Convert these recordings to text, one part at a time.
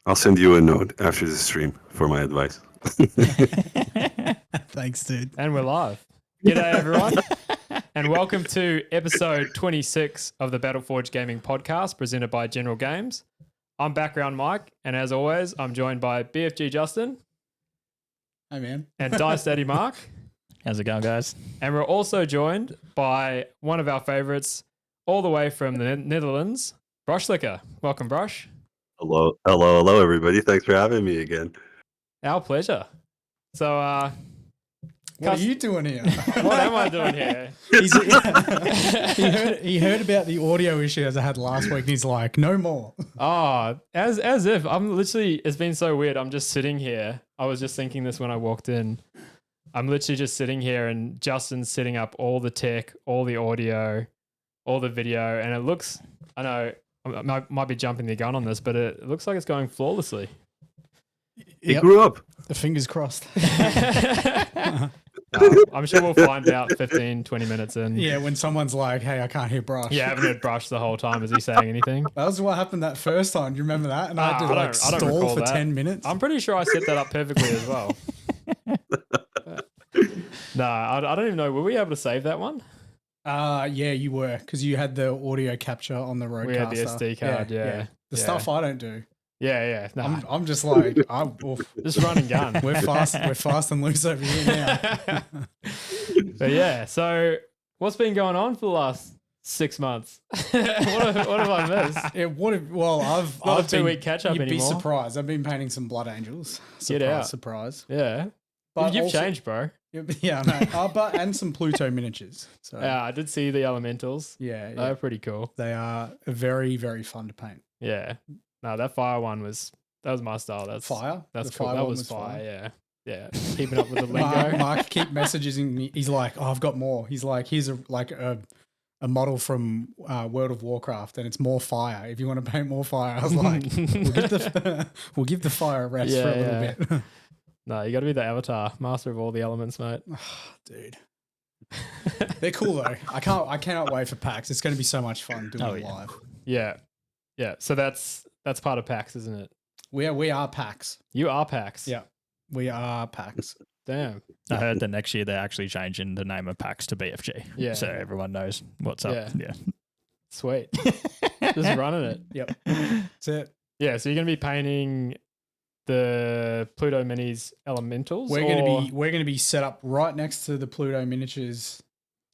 I'll send you a note after the stream for my advice. Thanks, dude. And we're live. G'day, everyone. And welcome to episode 26 of the Battleforged Gaming podcast presented by General Games. I'm Background Mike, and as always, I'm joined by BFG Justin. Hey, man. And Dice Daddy Mark. How's it going, guys? And we're also joined by one of our favorites, all the way from the Netherlands, Brushlikker. Welcome, Brush. Hello, everybody. Thanks for having me again. Our pleasure. So, what are you doing here? What am I doing here? He heard about the audio issues I had last week, and he's like, no more. Oh, as if I'm literally, it's been so weird. I'm just sitting here. I was just thinking this when I walked in. I'm literally just sitting here and Justin's setting up all the tech, all the audio, all the video. And it looks, I know I might be jumping the gun on this, but it looks like it's going flawlessly. He grew up. The fingers crossed. I'm sure we'll find out 15, 20 minutes in. Yeah, when someone's like, hey, I can't hear Brush. Yeah, I haven't heard Brush the whole time. Is he saying anything? That was what happened that first time. Do you remember that? And I had to I don't stall recall for that. 10 minutes. I'm pretty sure I set that up perfectly as well. No, I don't even know. Were we able to save that one? Yeah, you were, because you had the audio capture on the roadcaster. We had the SD card, yeah. The stuff I don't do. Yeah. No. I'm just like, Just run and gun. We're fast and loose over here now. But yeah, so what's been going on for the last 6 months? what have I missed? I've Not a 2-week catch up You'd be anymore. surprised. I've been painting some Blood Angels. Get out. Surprise. Yeah. But You've also- changed, bro. Yeah, no. And some Pluto miniatures. So Yeah, I did see the elementals. yeah. They're pretty cool. They are very, very fun to paint. Yeah. No, that fire one was my style. That's Fire? That's The cool. fire That one was was fire. fire? Yeah. Yeah. Keeping up with the lingo. Mark keep messaging me. He's like, oh, I've got more. He's like, here's a model from World of Warcraft, and it's more fire. If you want to paint more fire, I was like, we'll give the fire a rest for a little bit. No, you got to be the avatar, master of all the elements, mate. Dude, they're cool though. I cannot wait for PAX. It's going to be so much fun doing it live. Yeah. So that's part of PAX, isn't it? We are PAX. You are PAX. Yeah, we are PAX. Damn. I heard that next year they're actually changing the name of PAX to BFG. Yeah. So everyone knows what's up. Yeah. Sweet. Just running it. Yep, that's it. Yeah. So you're going to be painting the Pluto Minis elementals. We're gonna be set up right next to the Pluto miniatures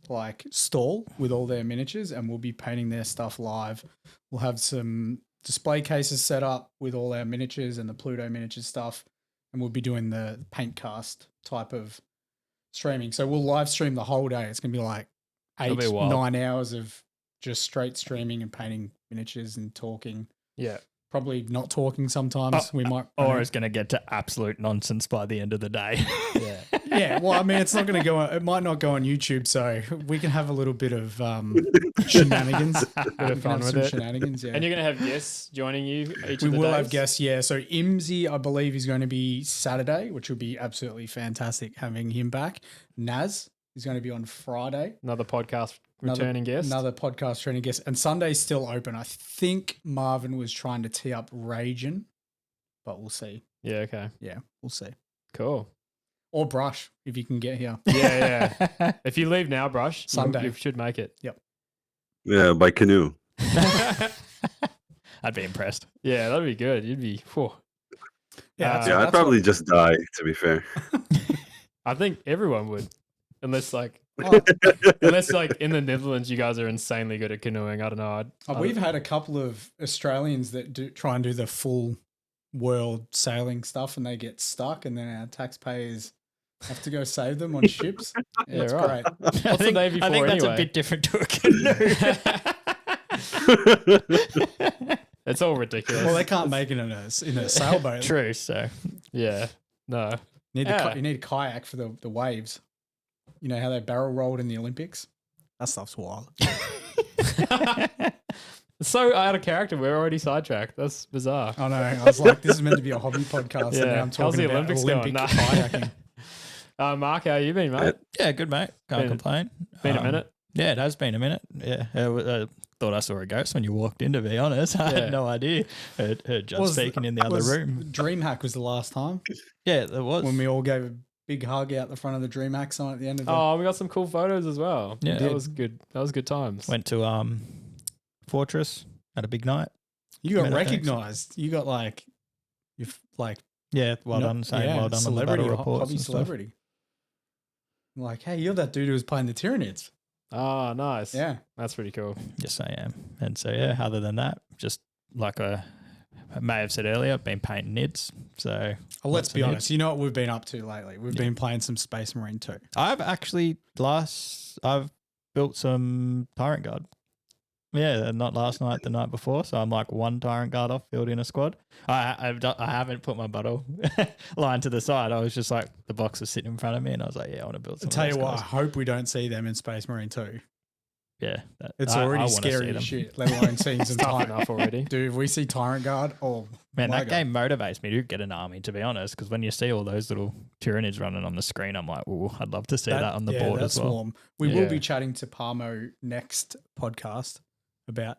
like stall with all their miniatures, and we'll be painting their stuff live. We'll have some display cases set up with all our miniatures and the Pluto miniature stuff, and we'll be doing the paint cast type of streaming. So we'll live stream the whole day. It's gonna be like It'll be wild. 9 hours of just straight streaming and painting miniatures and talking. Yeah. Probably not talking sometimes. We might, Or it's going to get to absolute nonsense by the end of the day. Yeah. yeah. Well, I mean, it's not going to go. It might not go on YouTube, so we can have a little bit of shenanigans. Bit of fun with it. Shenanigans, yeah. And you're going to have guests joining you each We of the will days? have guests, yeah. So Imsy, I believe, is going to be Saturday, which will be absolutely fantastic having him back. Naz is going to be on Friday. Another podcast returning guest. Another podcast returning guest. And Sunday's still open. I think Marvin was trying to tee up Ragin, but we'll see. Yeah, okay. Yeah, we'll see. Cool. Or Brush, if you can get here. Yeah. If you leave now, Brush, Sunday. you should make it. Yeah, by canoe. I'd be impressed. Yeah, that'd be good. You'd be, whew. Yeah, Yeah, I'd probably just die, to be fair. I think everyone would. Unless like in the Netherlands, you guys are insanely good at canoeing. I don't know. We've had a couple of Australians that try and do the full world sailing stuff, and they get stuck, and then our taxpayers have to go save them on ships. Yeah, it's right. great. What's the Navy for I think that's anyway? a bit different to a canoe. It's all ridiculous. Well, they can't make it in a sailboat. True. So Yeah. No. You Yeah. need a kayak for the waves. You know how they barrel rolled in the Olympics? That stuff's wild. So out of character. We're already sidetracked. That's bizarre. I know. I was like, this is meant to be a hobby podcast, and Yeah. now I'm How's talking the about Olympics Olympic going? Nah. kayaking. Mark, how you been, mate? yeah, good mate. Can't Been- complain. Been a minute. Yeah, it has been a minute. Yeah, thought I saw a ghost when you walked in, to be honest. I Yeah. had no idea. Heard Judd speaking in the other room. DreamHack was the last time Yeah, there was. when we all gave a big hug out the front of the DreamHack sign at the end of the. Oh, we got some cool photos as well. Yeah. That was good. That was good times. Went to Fortress, had a big night. You got Meta, thanks. recognized. You got like, Yeah, well done, saying well done on the celebrity, battle reports hobby and stuff. celebrity. Like, hey, you're that dude who was playing the Tyranids. Oh, nice. Yeah. That's pretty cool. Yes, I am. And so, yeah, other than that, just like I may have said earlier, I've been painting nids. So Let's lots be of honest. You know what we've been up to lately? We've been playing some Space Marine 2. I've actually I've built some Tyrant Guard. Yeah, not last night, the night before. So I'm like one Tyrant Guard off, building a squad. I haven't put my battle line to the side. I was just like, the box was sitting in front of me, and I was like, yeah, I want to build some. I'll tell you what, I guys. hope we don't see them in Space Marine 2. Yeah, It's I already wanna see scary them. as shit, let alone seeing some Tough Tyrant. enough already. Dude, if we see Tyrant Guard, Man, my that God. game motivates me to get an army, to be honest, because when you see all those little Tyranids running on the screen, I'm like, oh, I'd love to see that on the board that as well. Swarm. We Yeah. will be chatting to Parmo next podcast about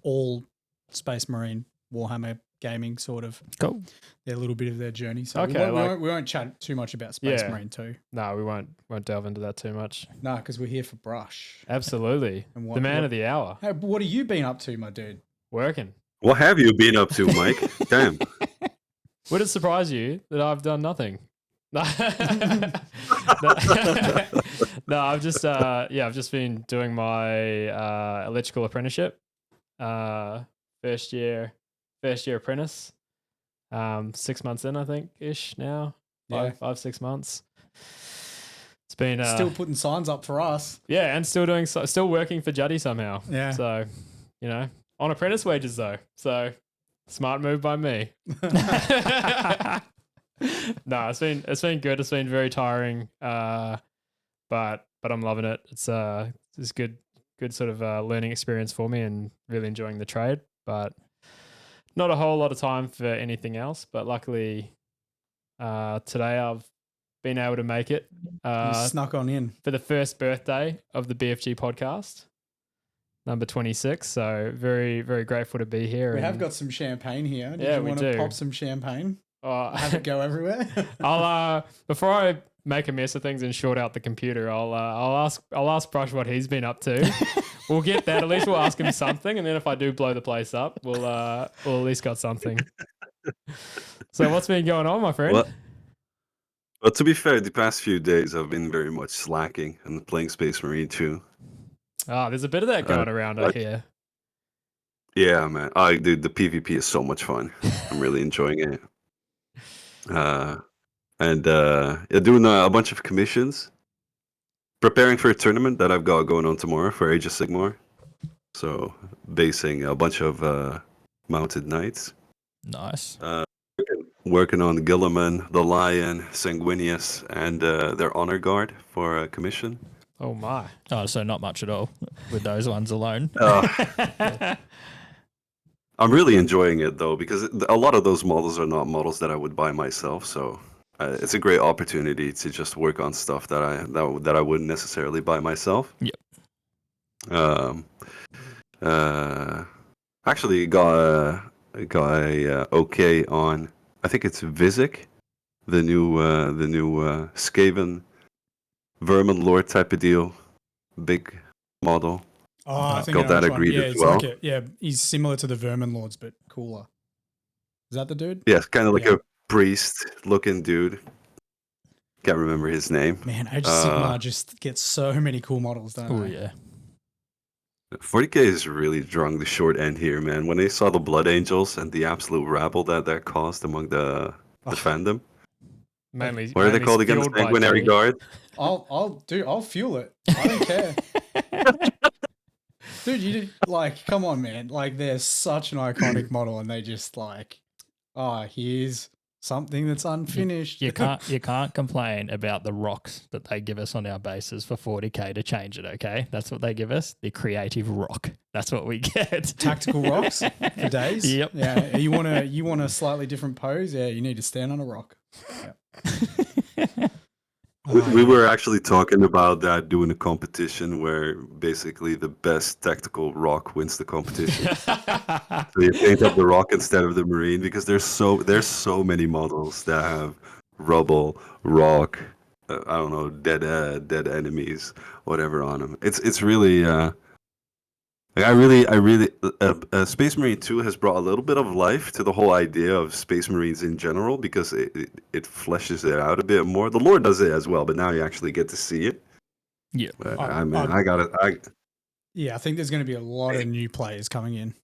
all Space Marine Warhammer gaming, sort of Cool. their little bit of their journey. So Okay, we won't chat too much about Space Yeah. Marine 2. No, we won't delve into that too much. No, because we're here for Brush. Absolutely. And what- The man what- of the hour. Hey, what have you been up to, my dude? Working. What have you been up to, Mike? Damn. Would it surprise you that I've done nothing? No, no, I've just been doing my electrical apprenticeship. First year apprentice. 6 months in, I think, ish now. Yeah. 5-6 months. It's been Still putting signs up for us. yeah, and still working for Juddy somehow. Yeah. So, on apprentice wages though. So, smart move by me. No, it's been good. It's been very tiring, but I'm loving it. It's good sort of learning experience for me, and really enjoying the trade. But not a whole lot of time for anything else. But luckily, today I've been able to make it You snuck on in. for the first birthday of the BFG podcast, number 26. So very, very grateful to be here. We have and- got some champagne here. Did Yeah, you we want to do. pop some champagne? Oh, Have it go everywhere? I'll before I make a mess of things and short out the computer, I'll ask Brush what he's been up to. We'll get that. At least we'll ask him something, and then if I do blow the place up, we'll at least got something. So what's been going on, my friend? Well, to be fair, the past few days I've been very much slacking and playing Space Marine 2. Oh, there's a bit of that going around, I hear. Yeah, man. Dude, the PvP is so much fun. I'm really enjoying it. Doing a bunch of commissions. Preparing for a tournament that I've got going on tomorrow for Age of Sigmar. So, basing a bunch of mounted knights. Nice. Working on Gilliman, the Lion, Sanguinius, and their Honor Guard for a commission. Oh my. Oh, so not much at all with those ones alone. I'm really enjoying it though, because a lot of those models are not models that I would buy myself. So it's a great opportunity to just work on stuff that I wouldn't necessarily buy myself. Yep. Actually got a okay on. I think it's Vizic, the new Skaven Vermin Lord type of deal, big model. Oh, I think Got I know that which one. agreed Yeah, as it's well. like he's similar to the Vermin Lords, but cooler. Is that the dude? Yes, kind of like Yeah. a priest-looking dude. Can't remember his name. Man, Age of Sigmar just gets so many cool models, don't Oh they? yeah. 40k is really drawing the short end here, man. When they saw the Blood Angels and the absolute rabble that caused among the fandom. Mainly. What are they mainly called again? The fueled by Sanguinary Juddy. Guard? I'll fuel it. I don't care. Dude, you did, come on, man. They're such an iconic model, and they just here's something that's unfinished. You can't complain about the rocks that they give us on our bases for 40k to change it, okay? That's what they give us. The creative rock. That's what we get. Tactical rocks for days. Yep. Yeah. You want a slightly different pose? Yeah, you need to stand on a rock. Yeah. We were actually talking about that, doing a competition where basically the best tactical rock wins the competition. So you paint up the rock instead of the marine, because there's so many models that have rubble, rock, I don't know, dead enemies, whatever on them. It's really like I really Space Marine 2 has brought a little bit of life to the whole idea of Space Marines in general, because it fleshes it out a bit more. The lore does it as well, but now you actually get to see it. Yeah. But, I got it. Yeah, I think there's going to be a lot of new players coming in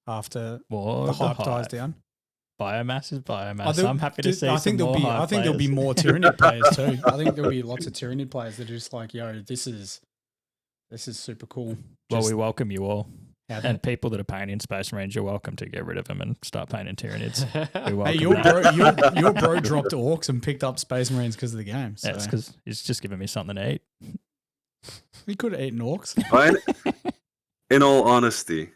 after More the hype dies down. Biomass is biomass. I'm happy to see I think some more I think there'll be more Tyranid players too. I think there'll be lots of Tyranid players that are just like, yo, this is super cool. Well, we welcome you all. Have And people that are painting Space Marines, you're welcome to get rid of them and start painting Tyranids. We welcome Hey, your that. bro dropped Orcs and picked up Space Marines because of the game. So. That's because he's just giving me something to eat. We could have eaten Orcs. In all honesty,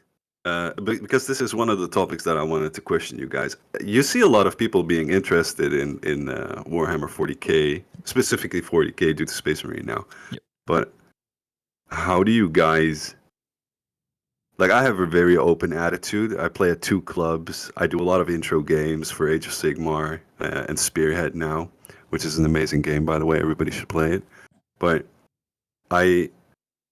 because this is one of the topics that I wanted to question you guys. You see a lot of people being interested in Warhammer 40k, specifically 40k due to Space Marine now. Yep. But how do you guys... Like, I have a very open attitude. I play at 2 clubs. I do a lot of intro games for Age of Sigmar and Spearhead now, which is an amazing game, by the way. Everybody should play it. But I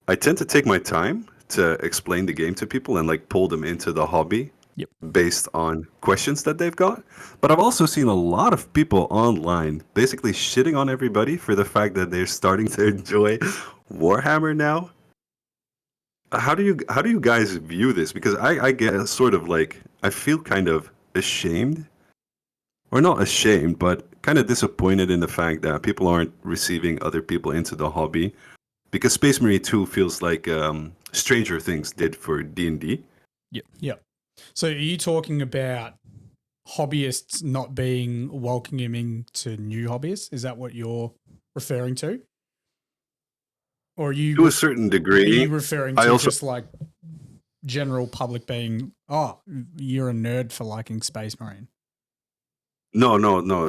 tend to take my time to explain the game to people and like pull them into the hobby. Yep. Based on questions that they've got. But I've also seen a lot of people online basically shitting on everybody for the fact that they're starting to enjoy Warhammer now. How do you guys view this? Because I get sort of like, I feel kind of ashamed, or not ashamed, but kind of disappointed in the fact that people aren't receiving other people into the hobby, because Space Marine 2 feels like Stranger Things did for D&D. Yep. So are you talking about hobbyists not being welcoming to new hobbyists? Is that what you're referring to? Or are you... To a certain degree. Are you referring to just like general public being, oh, you're a nerd for liking Space Marine? No.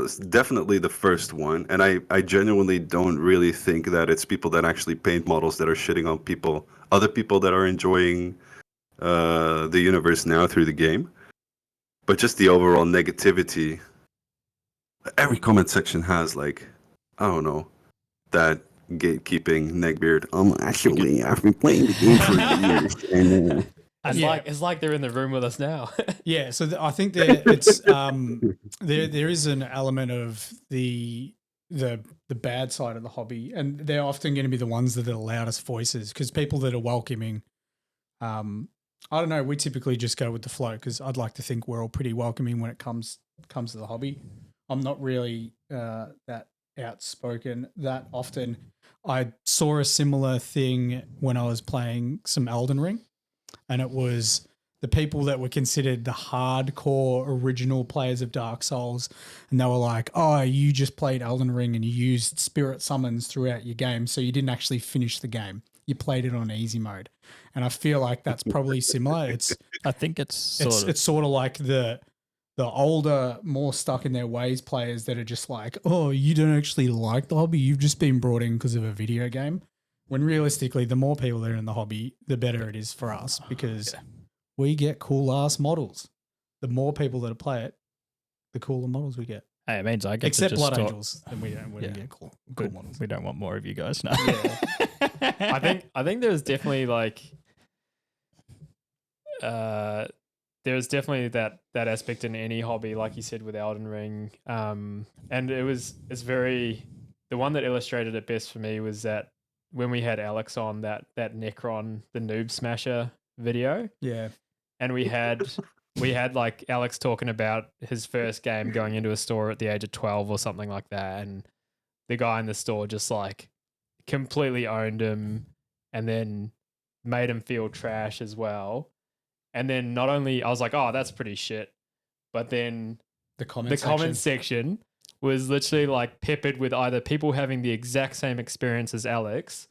It's definitely the first one. And I genuinely don't really think that it's people that actually paint models that are shitting on people, other people that are enjoying the universe now through the game. But just the overall negativity. Every comment section has like, I don't know, that gatekeeping neckbeard. Actually, I've been playing the game for years. And, It's like they're in the room with us now. Yeah, so I think there is an element of the bad side of the hobby, and they're often going to be the ones that are the loudest voices, because people that are welcoming, I don't know, we typically just go with the flow, because I'd like to think we're all pretty welcoming when it comes to the hobby. I'm not really that outspoken that often. I saw a similar thing when I was playing some Elden Ring, and it was the people that were considered the hardcore original players of Dark Souls, and they were like, oh, you just played Elden Ring and you used spirit summons throughout your game, so you didn't actually finish the game. You played it on easy mode. And I feel like that's probably similar. I think it's sort of like the older, more stuck in their ways players that are just like, oh, you don't actually like the hobby. You've just been brought in because of a video game. When realistically, the more people that are in the hobby, the better it is for us, because we get cool ass models. The more people that play it, the cooler models we get. Hey, it means I get Except to just Blood talk. Angels, then we don't get cool models. We don't want more of you guys now. Yeah. I think there's definitely like there's definitely that aspect in any hobby, like you said with Elden Ring. And it's very, the one that illustrated it best for me was that when we had Alex on that Necron, the Noob Smasher video. Yeah. And we had like Alex talking about his first game going into a store at the age of 12 or something like that. And the guy in the store just like completely owned him and then made him feel trash as well. And then not only, I was like, oh, that's pretty shit. But then the comment section was literally like peppered with either people having the exact same experience as Alex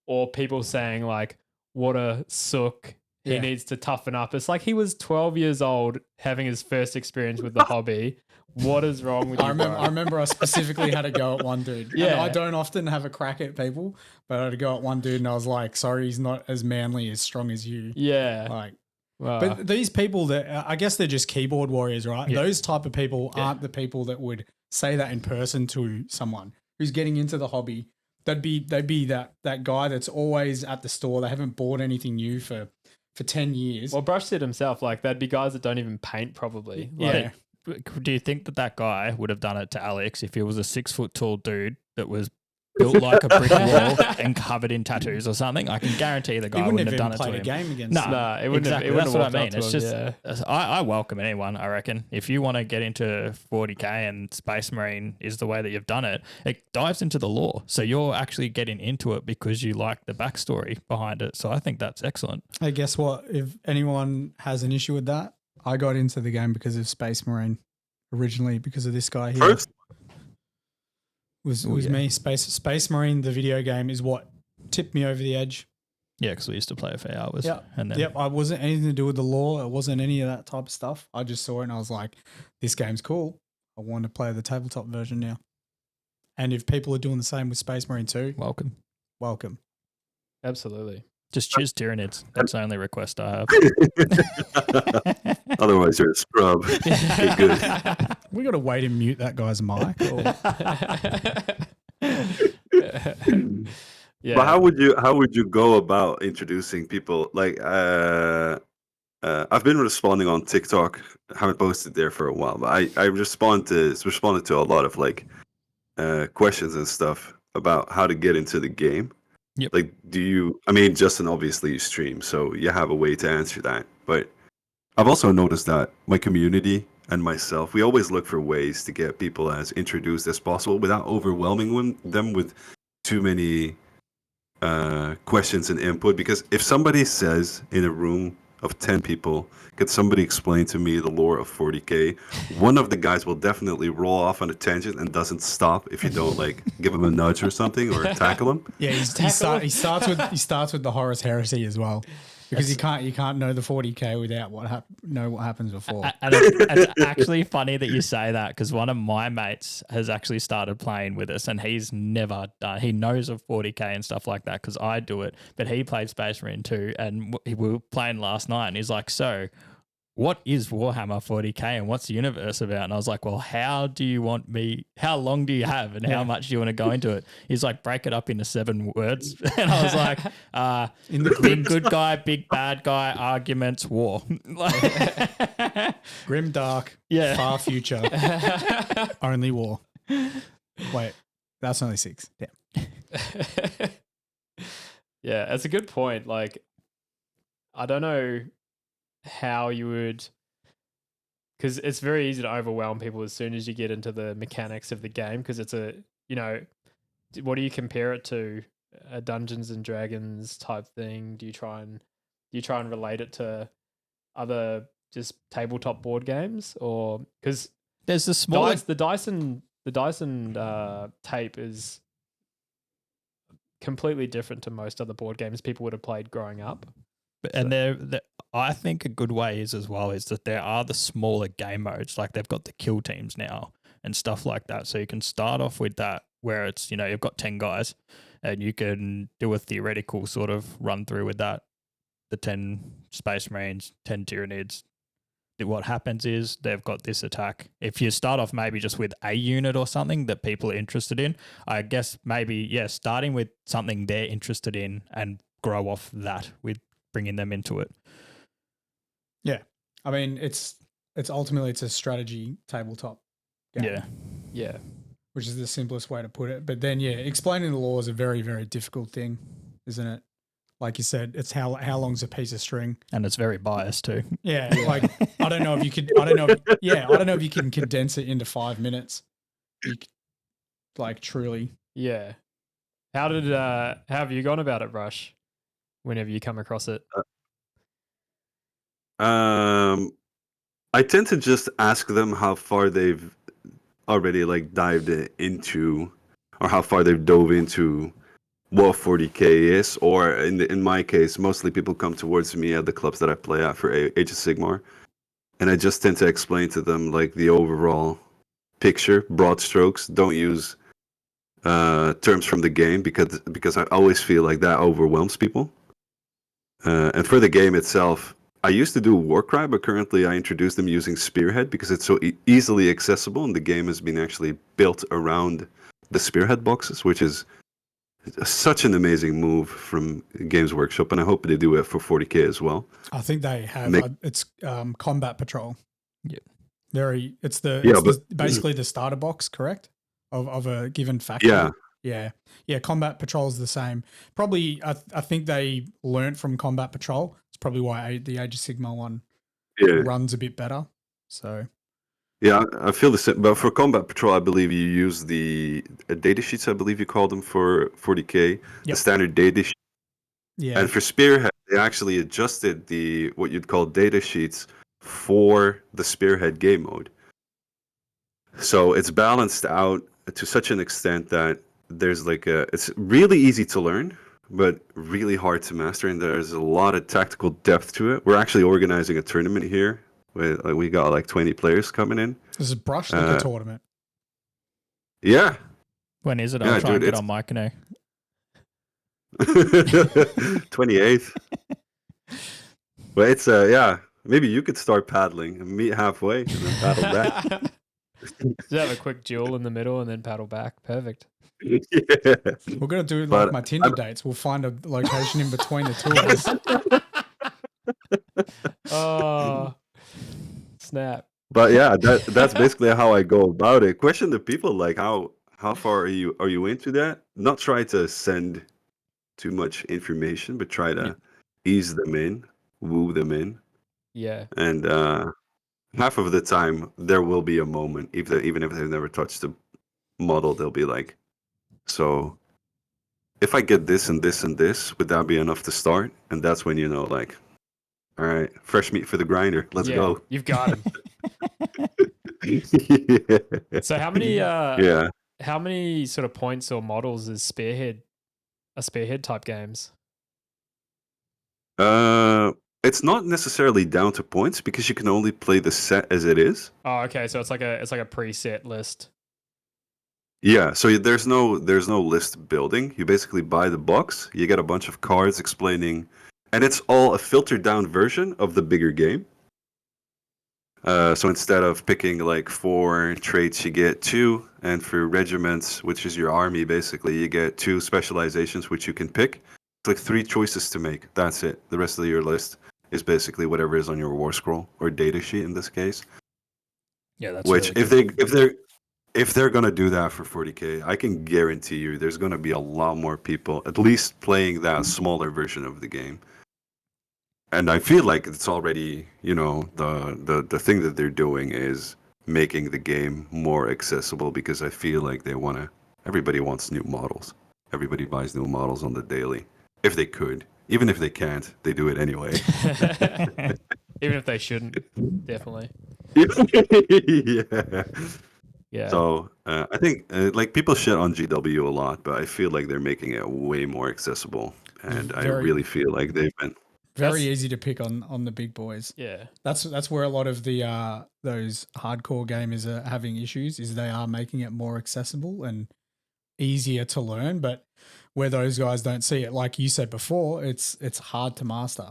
or people saying like, what a sook he needs to toughen up. It's like he was 12 years old having his first experience with the hobby. What is wrong with you, bro? I remember I specifically had to go at one dude. Yeah. And I don't often have a crack at people, but I had to go at one dude and I was like, sorry, he's not as manly, as strong as you. Yeah. Like, Wow. but these people that I guess they're just keyboard warriors, right? Yeah. Those type of people aren't the people that would say that in person to someone who's getting into the hobby. They'd be that guy that's always at the store. They haven't bought anything new for 10 years. Well, Brush said himself, like, that'd be guys that don't even paint probably. Yeah. Like, Do you think that guy would have done it to Alex if he was a 6 foot tall dude that was built like a brick wall and covered in tattoos or something? I can guarantee the guy He wouldn't wouldn't have have done even it to played him. a game against No, him. Nah, it wouldn't exactly. have, it That's wouldn't what I have mean. walked It's up to just him, I welcome anyone. I reckon if you want to get into 40k and Space Marine is the way that you've done it, it dives into the lore. So you're actually getting into it because you like the backstory behind it. So I think that's excellent. Hey, guess what? If anyone has an issue with that, I got into the game because of Space Marine originally, because of this guy here. First, was yeah. me. Space Marine, the video game, is what tipped me over the edge. Yeah, because we used to play it for hours. Yep. And then Yep, I wasn't anything to do with the lore. It wasn't any of that type of stuff. I just saw it and I was like, this game's cool. I want to play the tabletop version now. And if people are doing the same with Space Marine 2, welcome. welcome. Absolutely. Just choose Tyranids. That's the only request I have. otherwise you're a scrub. You're good. We got to wait and mute that guy's mic. Yeah. But how would you go about introducing people? Like, I've been responding on TikTok. Haven't posted there for a while, but I responded to a lot of like questions and stuff about how to get into the game. Yep. Like, I mean, Justin, obviously you stream, so you have a way to answer that. But I've also noticed that my community and myself, we always look for ways to get people as introduced as possible without overwhelming them with too many questions and input. Because if somebody says in a room of 10 people, could somebody explain to me the lore of 40k, one of the guys will definitely roll off on a tangent and doesn't stop if you don't like give him a nudge or something or tackle him. Yeah, he starts with the Horus Heresy as well, because you can't know the 40k without know what happens before. And it's actually funny that you say that, because one of my mates has actually started playing with us and he's never done. He knows of 40k and stuff like that because I do it, but he played Space Marine too. And we were playing last night and he's like, so what is Warhammer 40k and what's the universe about? And I was like, well, how long do you have and how much do you want to go into it? He's like, break it up into 7 words. And I was like, In the big good guy, big bad guy, arguments, war. Grim dark, Yeah. far future, only war. Wait, that's only 6. Yeah. Yeah, that's a good point. Like, I don't know how you would, because it's very easy to overwhelm people as soon as you get into the mechanics of the game, because it's what do you compare it to? A Dungeons and Dragons type thing? Do you try and relate it to other just tabletop board games, or because There's the smaller the Dyson tape is completely different to most other board games people would have played growing up. And I think a good way is that there are the smaller game modes, like they've got the kill teams now and stuff like that. So you can start off with that where it's, you've got 10 guys and you can do a theoretical sort of run through with that. The 10 Space Marines, 10 Tyranids. What happens is they've got this attack. If you start off maybe just with a unit or something that people are interested in, I guess maybe, starting with something they're interested in and grow off that with bringing them into it. Yeah. I mean, it's ultimately a strategy tabletop game. Yeah. Yeah. Which is the simplest way to put it. But then, explaining the law is a very, very difficult thing, isn't it? Like you said, it's how long's a piece of string. And it's very biased too. Yeah. Like, I don't know if you can condense it into 5 minutes. Truly. Yeah. How have you gone about it, Rush? Whenever you come across it? I tend to just ask them how far they've already like dived into, or how far they've dove into what 40k is, or in my case, mostly people come towards me at the clubs that I play at for Age of Sigmar, and I just tend to explain to them like the overall picture, broad strokes. Don't use terms from the game because I always feel like that overwhelms people. And for the game itself, I used to do Warcry, but currently I introduced them using Spearhead because it's so easily accessible, and the game has been actually built around the Spearhead boxes, which is such an amazing move from Games Workshop, and I hope they do it for 40k as well. I think they have. It's Combat Patrol. Yep. It's basically the starter box, correct? Of a given faction. Yeah. Combat Patrol is the same. Probably, I think they learnt from Combat Patrol. It's probably why the Age of Sigmar one runs a bit better. So. Yeah, I feel the same. But for Combat Patrol, I believe you use the data sheets. I believe you call them for 40k, the standard data sheet. Yeah. And for Spearhead, they actually adjusted what you'd call data sheets for the Spearhead game mode. So it's balanced out to such an extent that there's it's really easy to learn, but really hard to master, and there's a lot of tactical depth to it. We're actually organizing a tournament here. We got like 20 players coming in. This is Brushlikker tournament. Yeah. When is it? I'll try and get on my canoe. 28th. But it's maybe you could start paddling and meet halfway and then paddle back. Just have a quick duel in the middle and then paddle back. Perfect. Yeah. We're gonna do like my Tinder dates. We'll find a location in between the two of us. Oh, snap! But yeah, that's basically how I go about it. Question to people like how far are you into that? Not try to send too much information, but try to ease them in, woo them in. Yeah. And half of the time there will be a moment, even if they've never touched the model, they'll be like, so if I get this and this and this, would that be enough to start? And that's when you know, like, all right, fresh meat for the grinder. Let's go. You've got him. Yeah. So how many sort of points or models is Spearhead type games? It's not necessarily down to points because you can only play the set as it is. Oh, okay. So it's like a preset list. Yeah, so there's no list building. You basically buy the box, you get a bunch of cards explaining, and it's all a filtered down version of the bigger game. So instead of picking like 4 traits, you get 2, and for regiments, which is your army, basically, you get 2 specializations which you can pick. It's like 3 choices to make. That's it. The rest of your list is basically whatever is on your war scroll or data sheet in this case. Yeah, that's which really if they're gonna do that for 40k, I can guarantee you there's gonna be a lot more people at least playing that smaller version of the game. And I feel like it's already, the thing that they're doing is making the game more accessible because I feel like everybody wants new models. Everybody buys new models on the daily. If they could. Even if they can't, they do it anyway. Even if they shouldn't, definitely. Yeah. Yeah. So I think like people shit on GW a lot, but I feel like they're making it way more accessible, and I really feel like they've been very easy to pick on the big boys. Yeah, that's where a lot of the those hardcore gamers are having issues. Is they are making it more accessible and easier to learn, but where those guys don't see it, like you said before, it's hard to master.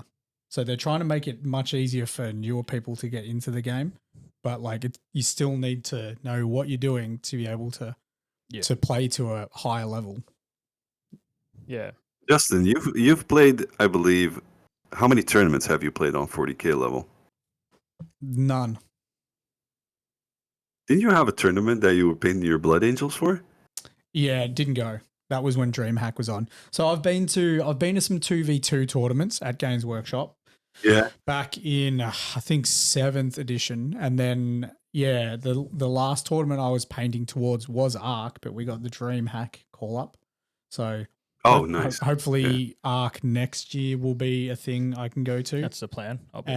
So they're trying to make it much easier for newer people to get into the game. But like you still need to know what you're doing to be able to play to a higher level. Yeah. Justin, you've played, I believe, how many tournaments have you played on 40k level? None. Didn't you have a tournament that you were painting your Blood Angels for? Yeah, it didn't go. That was when DreamHack was on. So I've been to some 2v2 tournaments at Games Workshop. Yeah. Back in, I think, 7th edition. And then, the last tournament I was painting towards was Arc, but we got the DreamHack call up. So nice. Hopefully Arc next year will be a thing I can go to. That's the plan. I'll be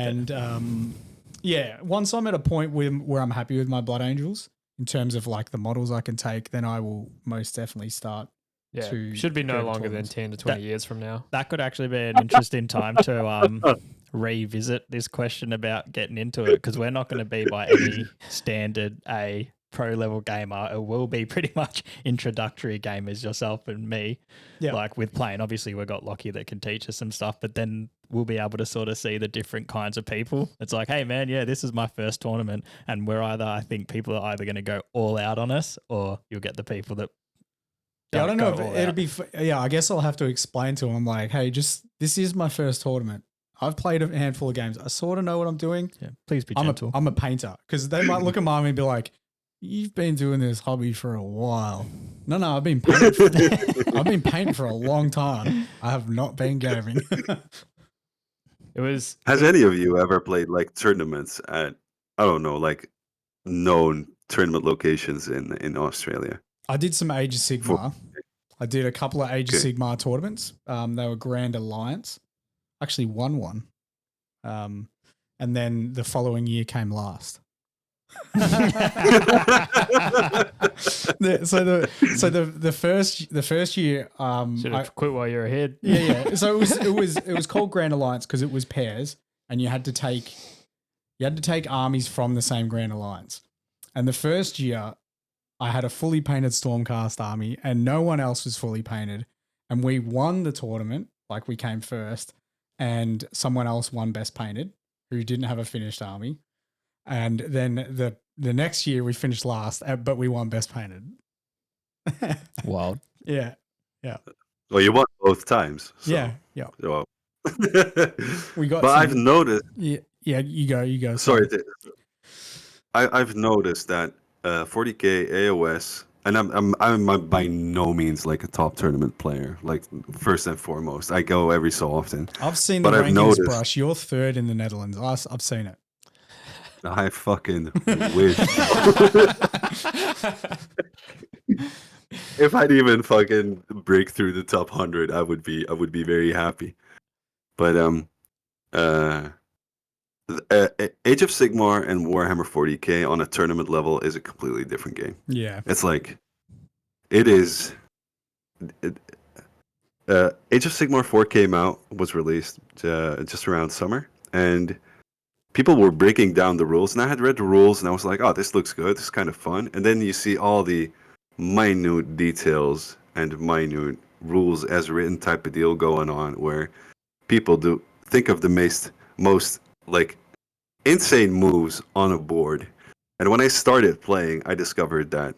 there. Once I'm at a point where I'm happy with my Blood Angels, in terms of like the models I can take, then I will most definitely start Yeah, to should be no go to longer than tournaments. 10 to 20 years from now. That could actually be an interesting time to revisit this question about getting into it, because we're not going to be by any standard a pro level gamer. It will be pretty much introductory gamers, yourself and me. Yeah. Like with playing, obviously we've got Lockie that can teach us some stuff, but then we'll be able to sort of see the different kinds of people. It's like, hey man, yeah, this is my first tournament, and I think people are either going to go all out on us, or you'll get the people that Yeah, I don't know if go all it'll out. be. Yeah, I guess I'll have to explain to them like, hey, this is my first tournament. I've played a handful of games. I sort of know what I'm doing. Yeah, please be I'm gentle. a painter, because they might look at mine and be like, "You've been doing this hobby for a while." No, I've been painting for a long time. I have not been gaming. It was Has any of you ever played like tournaments at, I don't know, like known tournament locations in Australia? I did some Age of Sigmar. I did a couple of Age of Okay. Sigmar tournaments. They were Grand Alliance. Actually won one. And then the following year came last. The first year should have quit while you're ahead. yeah. So it was called Grand Alliance because it was pairs, and you had to take armies from the same Grand Alliance. And the first year, I had a fully painted Stormcast army, and no one else was fully painted. And we won the tournament, like we came first, and someone else won Best Painted, who didn't have a finished army. And then the next year we finished last, but we won Best Painted. Wild. Yeah. Well, you won both times. So, Yeah. Well, We got. but I've noticed. Yeah. You go. Sorry, I've noticed that 40k AOS, and I'm by no means like a top tournament player. Like first and foremost, I go every so often. I've seen the But I've rankings, noticed- Brush. You're third in the Netherlands. I've seen it. I fucking wish. If I'd even fucking break through the top 100, I would be very happy. But Age of Sigmar and Warhammer 40k on a tournament level is a completely different game. Yeah. It's like it is. Age of Sigmar 4 came out, was released just around summer, and people were breaking down the rules, and I had read the rules, and I was like, "Oh, this looks good. This is kind of fun." And then you see all the minute details and minute rules as written type of deal going on, where people do think of the most like insane moves on a board. And when I started playing, I discovered that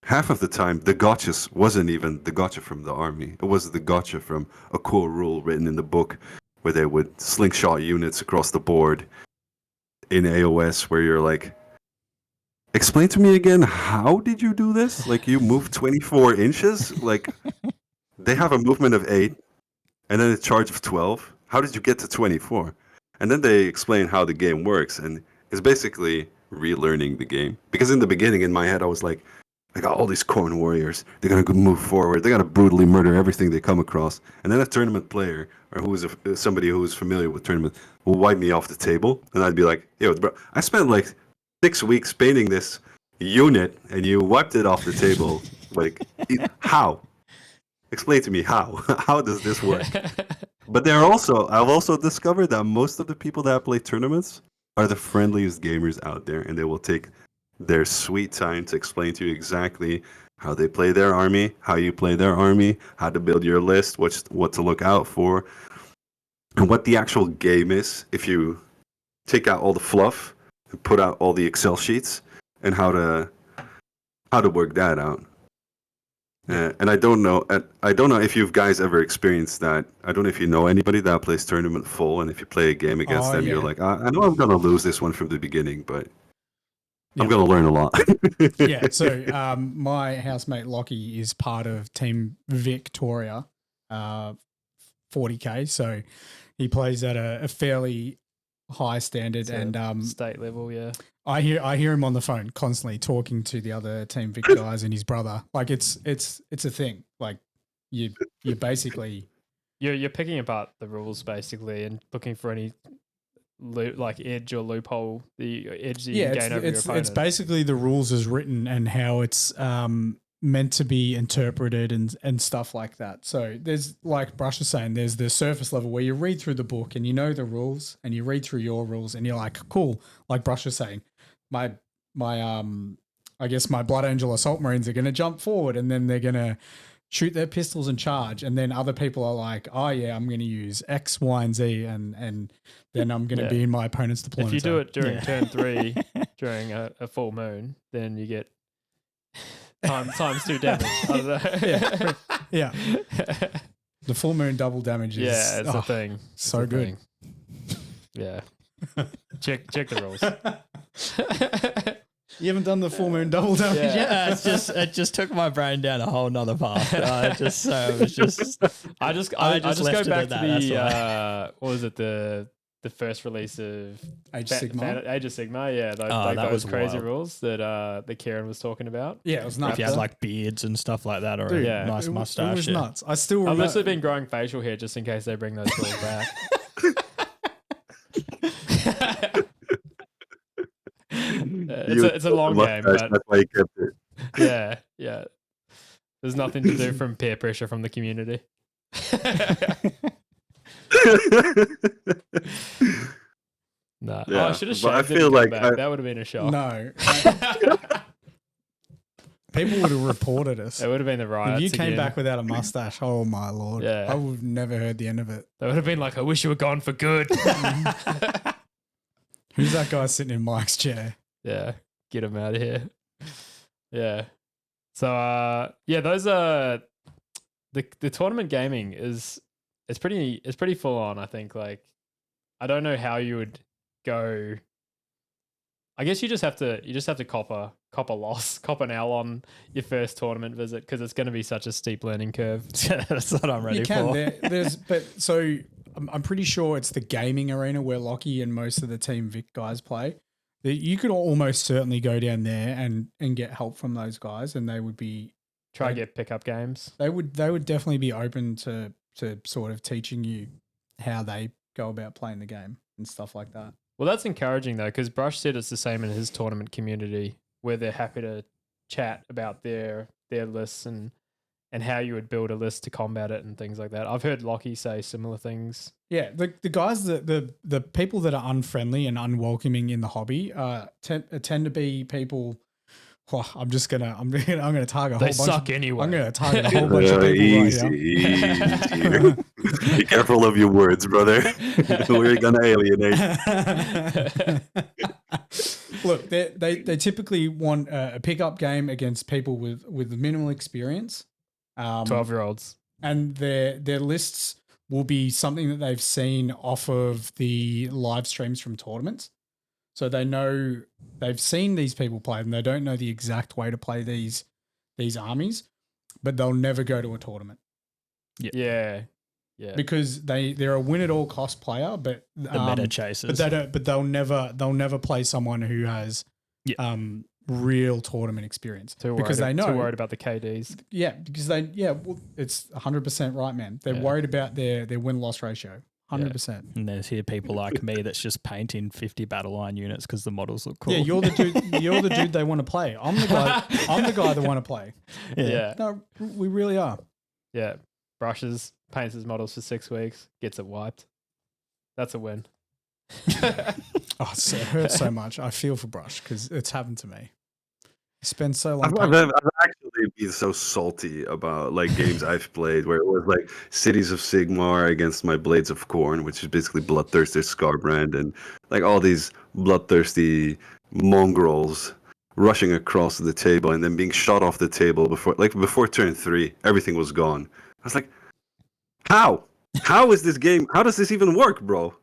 half of the time the gotchas wasn't even the gotcha from the army. It was the gotcha from a cool rule written in the book, where they would slingshot units across the board in AOS, where you're like, explain to me again, how did you do this? Like, you move 24 inches? Like, they have a movement of 8 and then a charge of 12. How did you get to 24? And then they explain how the game works, and it's basically relearning the game. Because in the beginning, in my head, I was like, I got all these corn warriors. They're going to move forward. They're going to brutally murder everything they come across. And then a tournament player, or somebody who is familiar with tournament, will wipe me off the table. And I'd be like, yo, bro, I spent like 6 weeks painting this unit, and you wiped it off the table. Like, how? Explain to me how. How does this work? But I've also discovered that most of the people that play tournaments are the friendliest gamers out there, and they will take their sweet time to explain to you exactly how they play their army, how you play their army, how to build your list, what to look out for, and what the actual game is if you take out all the fluff and put out all the Excel sheets, and how to work that out. And I don't know if you guys ever experienced that. I don't know if you know anybody that plays tournament full, and if you play a game against them, you're yeah. like, I know I'm gonna lose this one from the beginginning, but I'm gonna learn a lot. Yeah. So my housemate Lockie is part of Team Victoria, 40k. So he plays at a fairly high standard, It's a and state level, yeah. I hear him on the phone constantly talking to the other Team Vic guys and his brother. Like it's a thing. Like you basically You're picking apart the rules basically and looking for any like edge or loophole, the edge that you can gain over your opponent. it's basically the rules as written and how it's meant to be interpreted and stuff like that. So there's, like Brush was saying, there's the surface level where you read through the book and you know the rules and you read through your rules and you're like, cool. Like Brush was saying, my I guess my Blood Angel Assault Marines are going to jump forward and then they're going to shoot their pistols and charge. And then other people are like, oh yeah, I'm going to use X, Y, and Z and then I'm going to be in my opponent's deployment. If you do it during turn 3, during a full moon, then you get times 2 damage. I don't know. Yeah. The full moon double damage is it's a thing. So good. Thing. Yeah. Check the rules. You haven't done the full moon double damage yet? Yeah, it just took my brain down a whole nother path. I just go back to the what was it, the first release of Age of Sigmar. Age of Sigmar, yeah. That those was crazy wild. rules that Kieran was talking about. Yeah, it was nuts. If you had like beards and stuff like that, or Dude, a nice mustache. It was yeah. nuts. I still I've remember. literally been growing facial hair just in case they bring those rules back. It's a long game, but that's why you kept it. yeah. There's nothing to do from peer pressure from the community. No, Yeah, I should have but I shaved feel it like back. That would have been a shock. No. People would have reported us. It would have been the riots. If you came again. back without a mustache, oh my lord. Yeah. I would have never heard the end of it. They would have been like, I wish you were gone for good. Who's that guy sitting in Mike's chair? Yeah, get him out of here. Yeah. So those are the tournament gaming is it's pretty full on, I think. Like, I don't know how you would go. I guess you just have to cop a loss, cop an L on your first tournament visit because it's going to be such a steep learning curve. That's what I'm ready for. So I'm pretty sure it's the gaming arena where Lockie and most of the Team Vic guys play. You could almost certainly go down there and get help from those guys, and they would be Try get pickup games. They would definitely be open to sort of teaching you how they go about playing the game and stuff like that. Well, that's encouraging though, because Brush said it's the same in his tournament community where they're happy to chat about their lists and how you would build a list to combat it and things like that. I've heard Lockie say similar things. Yeah, the guys the people that are unfriendly and unwelcoming in the hobby tend to be people. Oh, I'm gonna target a whole bunch. They suck anyway. I'm gonna target a whole bunch of people Easy. Be careful of your words, brother. We're gonna alienate. Look, they typically want a pickup game against people with minimal experience. 12-year-olds. And their lists will be something that they've seen off of the live streams from tournaments. So they know they've seen these people play and they don't know the exact way to play these armies, but they'll never go to a tournament. Yeah. Because they're a win at all cost player, but The meta chasers. but they'll never play someone who has real tournament experience because they know too worried about the KDs. Yeah, because it's 100% right, man. They're worried about their win-loss ratio. 100%. And there's here people like me that's just painting 50 battle line units because the models look cool. Yeah, you're the dude they want to play. I'm the guy they want to play. Yeah. No, we really are. Yeah. Brushes, paints his models for 6 weeks, gets it wiped. That's a win. Oh, it hurts so much. I feel for Brush because it's happened to me. I spend so long. I've actually been so salty about like games I've played where it was like Cities of Sigmar against my Blades of Corn, which is basically Bloodthirster Scarbrand, and like all these bloodthirsty mongrels rushing across the table and then being shot off the table before turn 3. Everything was gone. I was like, how is this game? How does this even work, bro?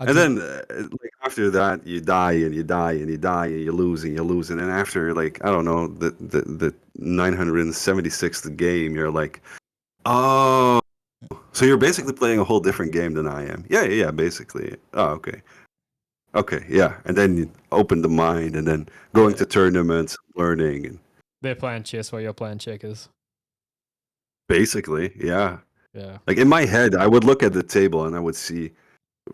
And then, like after that, you die and you die and you die and you lose and you lose, and then after, like, I don't know, the 976th game, you're like, oh, so you're basically playing a whole different game than I am. Yeah, basically. Oh, okay, yeah, and then you open the mind, and then going to tournaments, learning, and They're playing chess while you're playing checkers. basically, yeah. Yeah. Like in my head, I would look at the table and I would see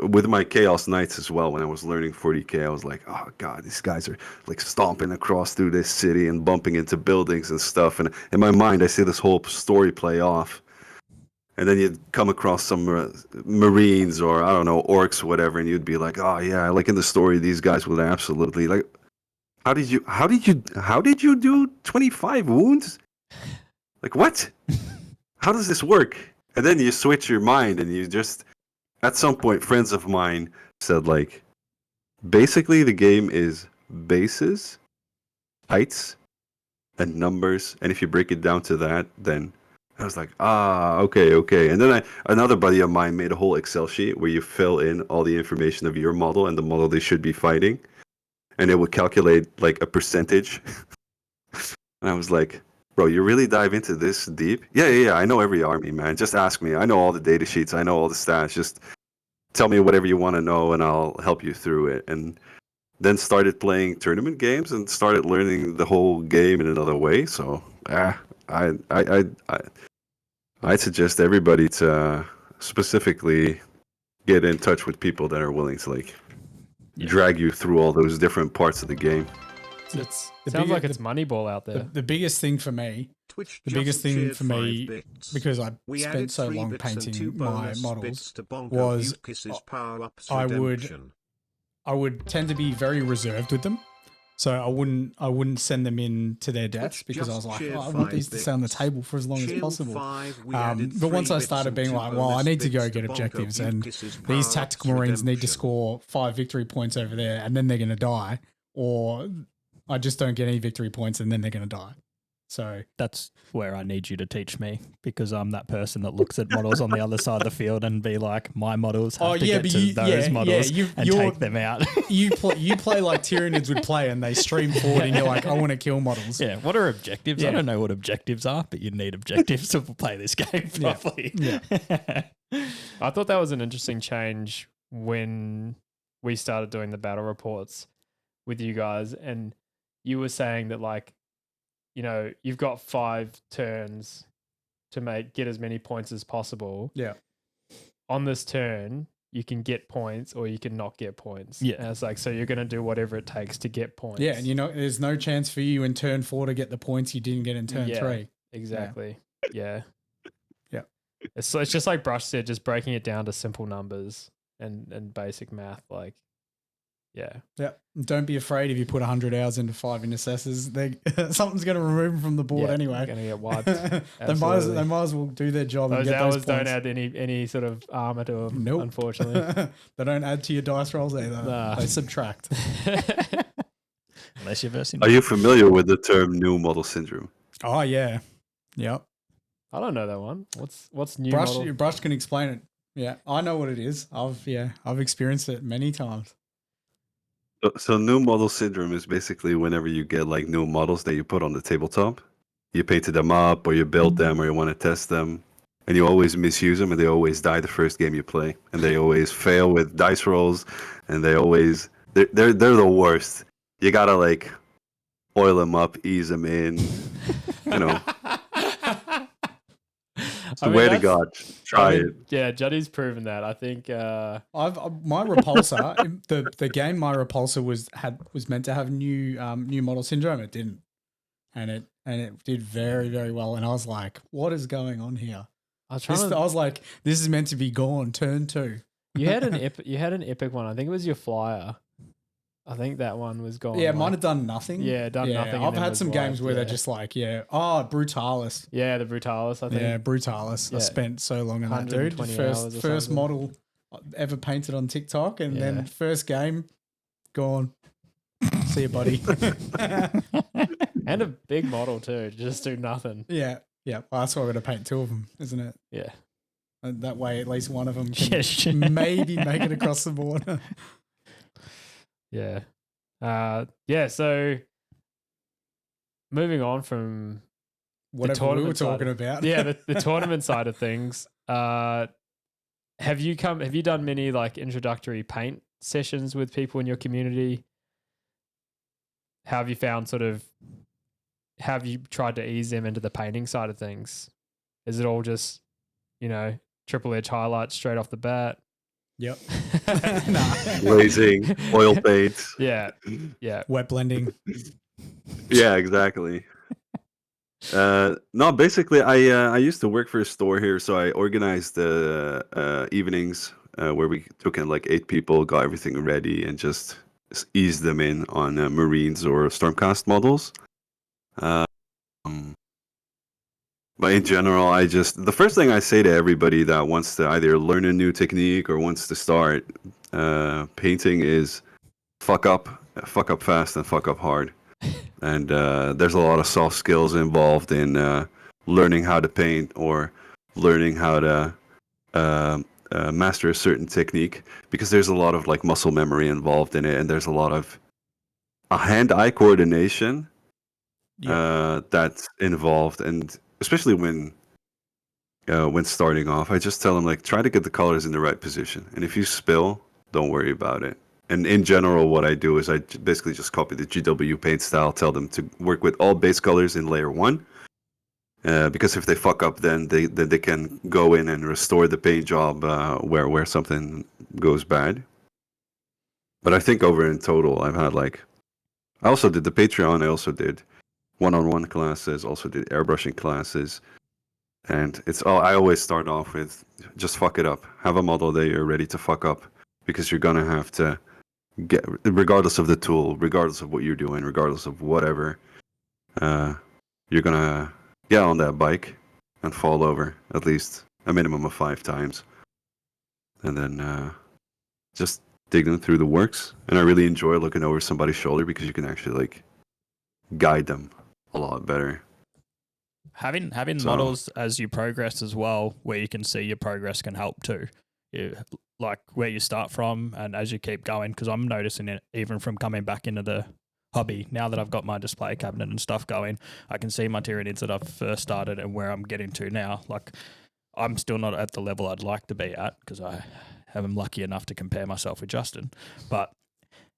with my Chaos Knights as well, when I was learning 40k, I was like, oh god, these guys are like stomping across through this city and bumping into buildings and stuff. And in my mind, I see this whole story play off. And then you'd come across some Marines or I don't know, orcs or whatever, and you'd be like, oh yeah, like in the story, these guys would absolutely like. How did you do 25 wounds? Like what? How does this work? And then you switch your mind and you just, at some point, friends of mine said like, basically the game is bases, heights, and numbers. And if you break it down to that, then I was like, okay. And then another buddy of mine made a whole Excel sheet where you fill in all the information of your model and the model they should be fighting. And it would calculate like a percentage. And I was like, bro, you really dive into this deep? Yeah. I know every army, man. Just ask me. I know all the data sheets. I know all the stats. Just tell me whatever you want to know and I'll help you through it. And then started playing tournament games and started learning the whole game in another way. So I'd suggest everybody to specifically get in touch with people that are willing to like drag you through all those different parts of the game. Sounds like it's Moneyball out there. The biggest thing for me, because I spent so long painting my models, was I would tend to be very reserved with them. So I wouldn't send them in to their deaths because I was like, I want these to stay on the table for as long as possible. But once I started being like, well, I need to go get objectives, and these tactical marines need to score 5 victory points over there, and then they're going to die, or I just don't get any victory points, and then they're going to die. So that's where I need you to teach me, because I'm that person that looks at models on the other side of the field and be like, my models have to get to those models and take them out. you play like Tyranids would play, and they stream forward, and you're like, I want to kill models. Yeah, what are objectives? I don't know what objectives are, but you need objectives to play this game properly. Yeah. I thought that was an interesting change when we started doing the battle reports with you guys, and you were saying that like, you know, you've got 5 turns to get as many points as possible. Yeah. On this turn, you can get points or you can not get points. Yeah. And it's like, so you're going to do whatever it takes to get points. Yeah, and you know, there's no chance for you in turn 4 to get the points you didn't get in turn 3. Exactly. Yeah. Yeah. It's just like Brush said, just breaking it down to simple numbers and basic math. Like, yeah. Don't be afraid if you put 100 hours into 5 intercessors. Something's going to remove them from the board anyway. Going to get wiped. They might as well do their job. Those and get hours those points. don't add any sort of armor to them, Nope. unfortunately. They don't add to your dice rolls either. Nah. They subtract. Unless you're versing. Are you familiar with the term new model syndrome? Oh yeah. Yep. I don't know that one. What's new model? Brush can explain it. Yeah, I know what it is. I've experienced it many times. So new model syndrome is basically whenever you get like new models that you put on the tabletop, you painted them up or you build them or you want to test them, and you always misuse them and they always die the first game you play, and they always fail with dice rolls, and they're the worst. You gotta like oil them up, ease them in, you know. Swear to God, try it. Yeah, Juddy's proven that. I think my repulsor, the game my repulsor was meant to have new model syndrome. It didn't, and it did very, very well. And I was like, what is going on here? I was like, this is meant to be gone. Turn 2. You had an epic one. I think it was your flyer. I think that one was gone. Yeah, mine had done nothing. Yeah, nothing. I've had some games where they're just like, Brutalis. Yeah, the Brutalis, I think. Yeah, Brutalis. I spent so long on that, dude. First model ever painted on TikTok, and then first game, gone. See you, buddy. And a big model too, just do nothing. Yeah. Well, that's why we're going to paint 2 of them, isn't it? Yeah. And that way, at least one of them can maybe make it across the board. Yeah. So moving on from whatever we were talking about. Yeah, the tournament side of things. Have you done many like introductory paint sessions with people in your community? How have you found have you tried to ease them into the painting side of things? Is it all just, triple edge highlights straight off the bat? Yep. Nah. Glazing, oil paints. Yeah. Wet blending. Yeah, exactly. No, basically, I used to work for a store here, so I organized the evenings where we took in like 8 people, got everything ready, and just eased them in on Marines or Stormcast models. Um, but in general, the first thing I say to everybody that wants to either learn a new technique or wants to start painting is fuck up fast, and fuck up hard. And there's a lot of soft skills involved in learning how to paint or learning how to master a certain technique, because there's a lot of like muscle memory involved in it, and there's a lot of hand-eye coordination that's involved, and especially when starting off, I just tell them like try to get the colors in the right position, and if you spill, don't worry about it. And in general, what I do is I basically just copy the GW paint style, tell them to work with all base colors in layer 1. Because if they fuck up, then they can go in and restore the paint job where something goes bad. But I think over in total, I've had like... I also did the Patreon, I also did one-on-one classes, also did airbrushing classes. And I always start off with just fuck it up. Have a model that you're ready to fuck up, because you're going to have to get, regardless of the tool, regardless of what you're doing, regardless of whatever, you're gonna get on that bike and fall over at least a minimum of 5 times, and then just dig them through the works. And I really enjoy looking over somebody's shoulder, because you can actually like guide them a lot better. Having models as you progress as well, where you can see your progress, can help too. Like where you start from and as you keep going, because I'm noticing it even from coming back into the hobby. Now that I've got my display cabinet and stuff going, I can see my Tyranids that I've first started and where I'm getting to now. Like I'm still not at the level I'd like to be at, because I am lucky enough to compare myself with Justin. But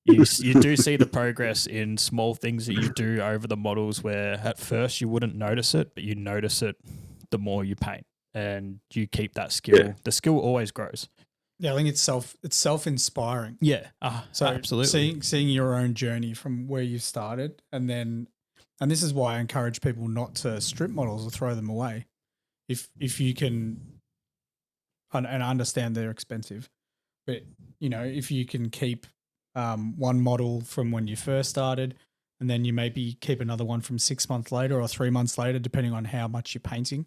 you do see the progress in small things that you do over the models, where at first you wouldn't notice it, but you notice it the more you paint, and you keep that skill. Yeah. The skill always grows. Yeah, I think it's self-inspiring. Yeah, so absolutely. Seeing your own journey from where you started, and this is why I encourage people not to strip models or throw them away, if you can, and I understand they're expensive, but if you can keep one model from when you first started, and then you maybe keep another one from 6 months later or 3 months later, depending on how much you're painting,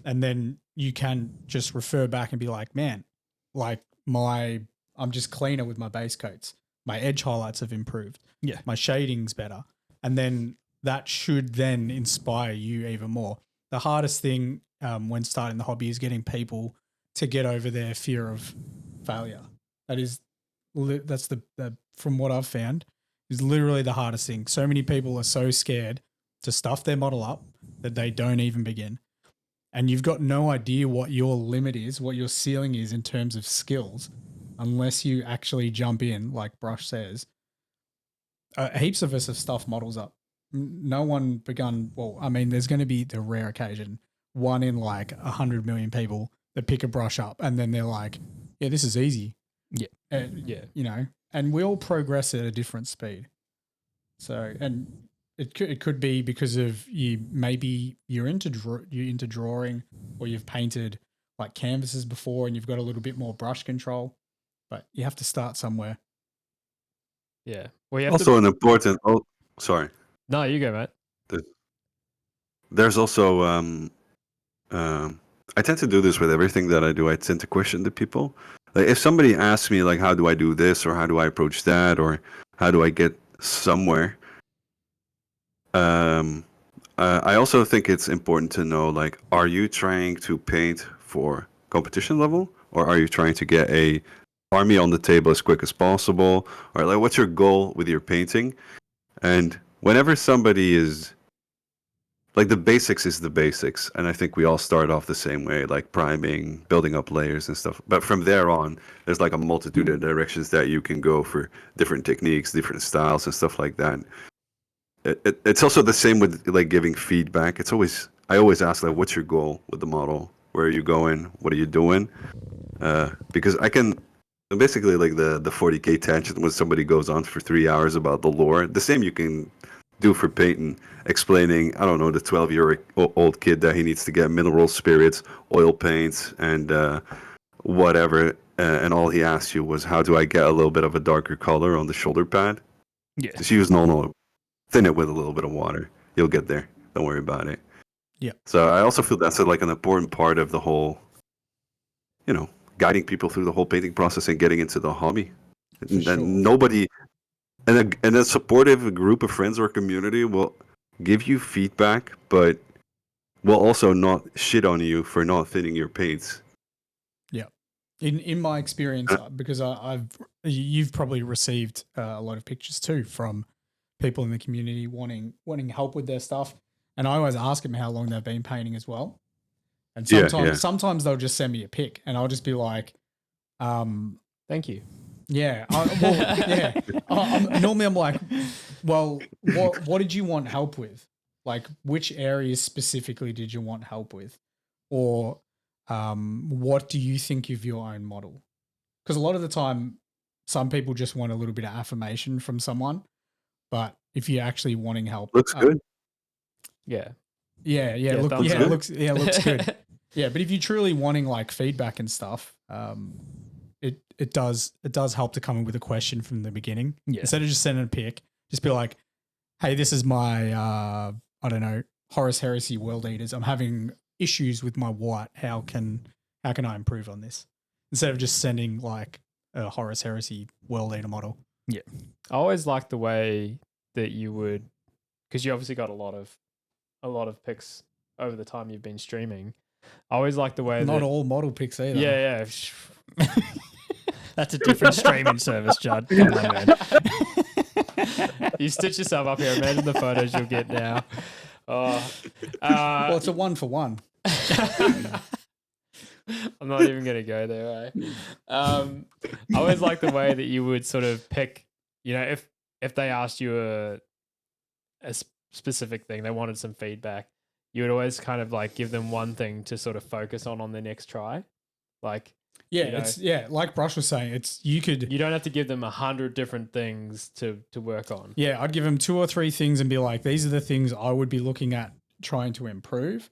and then you can just refer back and be like, man, like I'm just cleaner with my base coats. My edge highlights have improved. Yeah. My shading's better. And then that should then inspire you even more. The hardest thing when starting the hobby is getting people to get over their fear of failure. That's the from what I've found, is literally the hardest thing. So many people are so scared to stuff their model up that they don't even begin. And you've got no idea what your limit is, what your ceiling is in terms of skills, unless you actually jump in, like Brush says. Heaps of us have stuffed models up. No one begun, well, I mean, there's going to be the rare occasion, 1 in like 100 million people that pick a brush up and then they're like, yeah, this is easy. Yeah. And we all progress at a different speed. So, and it could be because of you're into drawing, or you've painted like canvases before and you've got a little bit more brush control, but you have to start somewhere. Yeah. Well, also an important. Oh, sorry. No, you go, mate. There's also I tend to do this with everything that I do. I tend to question the people. Like if somebody asks me like, how do I do this, or how do I approach that, or how do I get somewhere? I also think it's important to know, like, are you trying to paint for competition level, or are you trying to get a army on the table as quick as possible, or like, what's your goal with your painting? And whenever somebody is like, the basics is the basics, and I think we all start off the same way, like priming, building up layers and stuff. But from there on, there's like a multitude of directions that you can go for different techniques, different styles, and stuff like that. It's also the same with like giving feedback. I always ask, like, what's your goal with the model? Where are you going? What are you doing? Because And basically, like the 40K tangent when somebody goes on for 3 hours about the lore. The same you can do for Peyton, explaining, I don't know, the 12-year-old kid that he needs to get mineral spirits, oil paints, and whatever. And all he asked you was, how do I get a little bit of a darker color on the shoulder pad? Yeah. Just use normal, thin it with a little bit of water. You'll get there. Don't worry about it. Yeah. So I also feel that's like an important part of the whole, guiding people through the whole painting process and getting into the hobby. And sure. nobody, and a supportive group of friends or community will give you feedback, but will also not shit on you for not fitting your paints. Yeah. In my experience, because you've probably received a lot of pictures too from people in the community wanting help with their stuff, and I always ask them how long they've been painting as well. And sometimes they'll just send me a pic, and I'll just be like, Thank you. yeah. Normally I'm like, well, what did you want help with? Like, which areas specifically did you want help with? Or what do you think of your own model? Because a lot of the time, some people just want a little bit of affirmation from someone. But if you're actually wanting help, Looks good. Yeah. Looks good. Yeah, but if you're truly wanting like feedback and stuff, it does help to come in with a question from the beginning. Yeah. Instead of just sending a pic, just be like, hey, this is my I don't know, Horus Heresy World Eaters. I'm having issues with my white. How can I improve on this? Instead of just sending like a Horus Heresy World Eater model. I always liked the way that you would, because you obviously got a lot of pics over the time you've been streaming. I always like the way not all model pics either. Yeah. That's a different streaming service, Judd. Come on, man. You stitch yourself up here. Imagine the photos you'll get now. Well, it's a 1-for-1. I'm not even going to go there. I always like the way that you would sort of pick, if they asked you a specific thing, they wanted some feedback, you would always kind of like give them one thing to sort of focus on their next try. Like, like Brush was saying, you don't have to give them 100 different things to work on. Yeah, I'd give them 2 or 3 things and be like, these are the things I would be looking at trying to improve.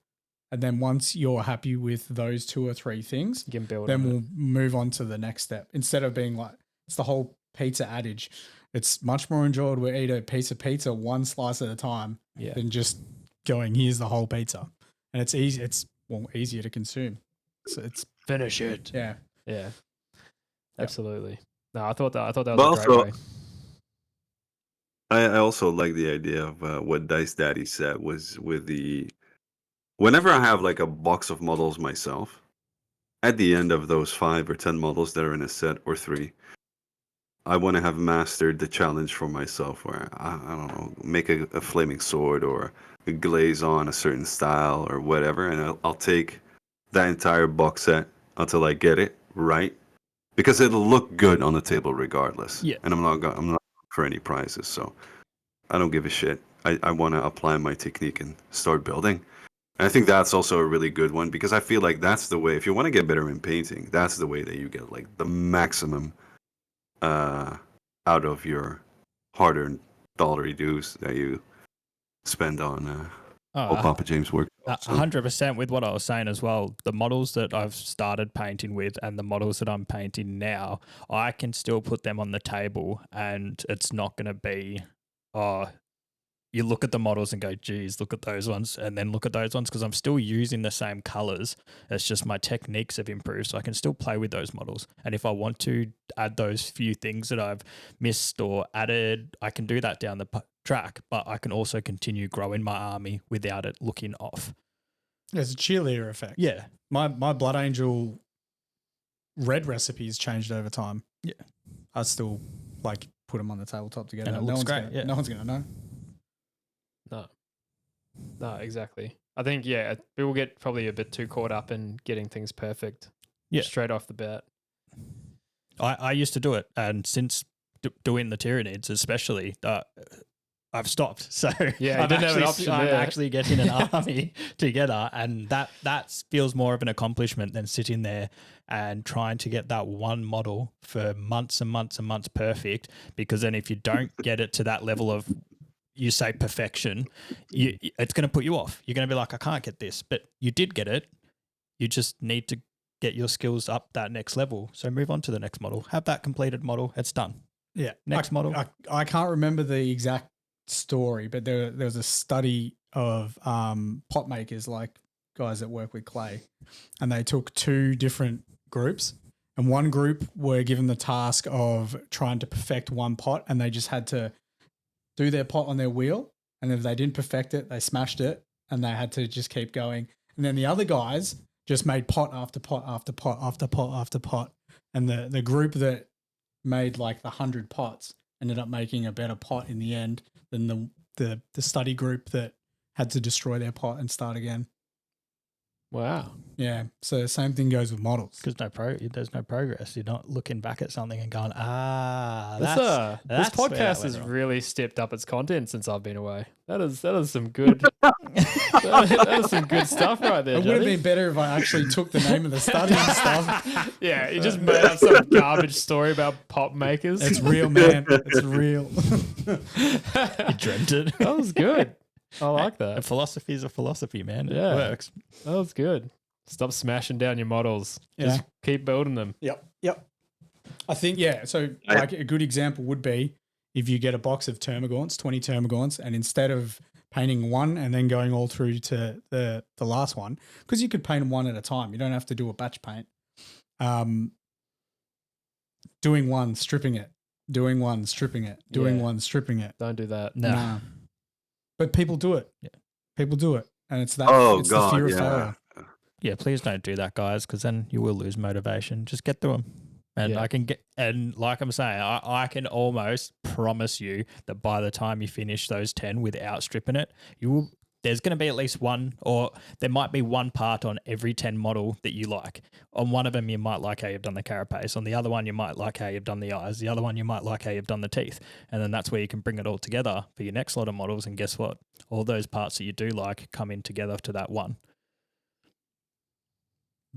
And then once you're happy with those 2 or 3 things, you can build then we'll move on to the next step. Instead of being like, it's the whole pizza adage. It's much more enjoyable to eat a piece of pizza one slice at a time than just going, here's the whole pizza. And it's easy. It's easier to consume. So it's finish it. Yeah. Absolutely. No, I thought that was a great way. I also like the idea of what Dice Daddy said was with whenever I have like a box of models myself, at the end of those 5 or 10 models that are in a set or 3, I want to have mastered the challenge for myself where, I don't know, make a flaming sword or a glaze on a certain style or whatever. And I'll take that entire box set until I get it right, because it'll look good on the table regardless. Yeah. And I'm not for any prizes, so I don't give a shit. I want to apply my technique and start building. And I think that's also a really good one, because I feel like that's the way, if you want to get better in painting, that's the way that you get like the maximum out of your hard-earned dollary dues that you spend on Papa James' work. 100% with what I was saying as well. The models that I've started painting with and the models that I'm painting now, I can still put them on the table, and it's not going to be, you look at the models and go, geez, look at those ones, and then look at those ones, because I'm still using the same colors. It's just my techniques have improved, so I can still play with those models. And if I want to add those few things that I've missed or added, I can do that down the track, but I can also continue growing my army without it looking off. There's a cheerleader effect. Yeah. My Blood Angel red recipes changed over time. Yeah. I still like put them on the tabletop together. And it looks great. No one's going to know. No, exactly. I think, people get probably a bit too caught up in getting things perfect straight off the bat. I used to do it, and since doing the Tyranids especially, I've stopped. So Yeah, I'm actually getting an army together, and that feels more of an accomplishment than sitting there and trying to get that one model for months and months and months perfect. Because then if you don't get it to that level of, you say, perfection, it's going to put you off. You're going to be like, I can't get this, but you did get it. You just need to get your skills up that next level. So move on to the next model. Have that completed model. It's done. Yeah. Next model. I can't remember the exact story, but there was a study of pot makers, like guys that work with clay, and they took two different groups, and one group were given the task of trying to perfect one pot, and they just had to do their pot on their wheel, and if they didn't perfect it, they smashed it, and they had to just keep going. And then the other guys just made pot after pot after pot after pot after pot, and the group that made like 100 pots ended up making a better pot in the end than the study group that had to destroy their pot and start again. Wow. Yeah. So the same thing goes with models. Because there's no progress. You're not looking back at something and going, This that's where that podcast went has wrong. really stepped up its content since I've been away. That is some good that is some good stuff right there. It would have Johnny. been better if I actually took the name of the study and stuff. Yeah, you just made up some garbage story about pop makers. It's real, man. It's real. You dreamt it. That was good. I like A that. philosophy is a philosophy, man. It Yeah. works. That was good. Stop smashing down your models. Yeah. Just keep building them. Yep. I think, yeah. So like a good example would be if you get a box of termagants, 20 termagants, and instead of painting one and then going all through to the last one, because you could paint them one at a time. You don't have to do a batch paint. Doing one, stripping it. Doing one, stripping it. Doing Yeah. one, stripping it. Don't do that. No. Nah. But people do it. Yeah. People do it. And it's that Oh it's the god, fear of yeah. failure. Yeah, please don't do that, guys, because then you will lose motivation. Just get through them. And Yeah. like I'm saying, I can almost promise you that by the time you finish those 10 without stripping it, there's going to be at least one, or there might be one part on every 10 model that you like. On one of them, you might like how you've done the carapace. On the other one, you might like how you've done the eyes. The other one, you might like how you've done the teeth. And then that's where you can bring it all together for your next lot of models. And guess what? All those parts that you do like come in together to that one.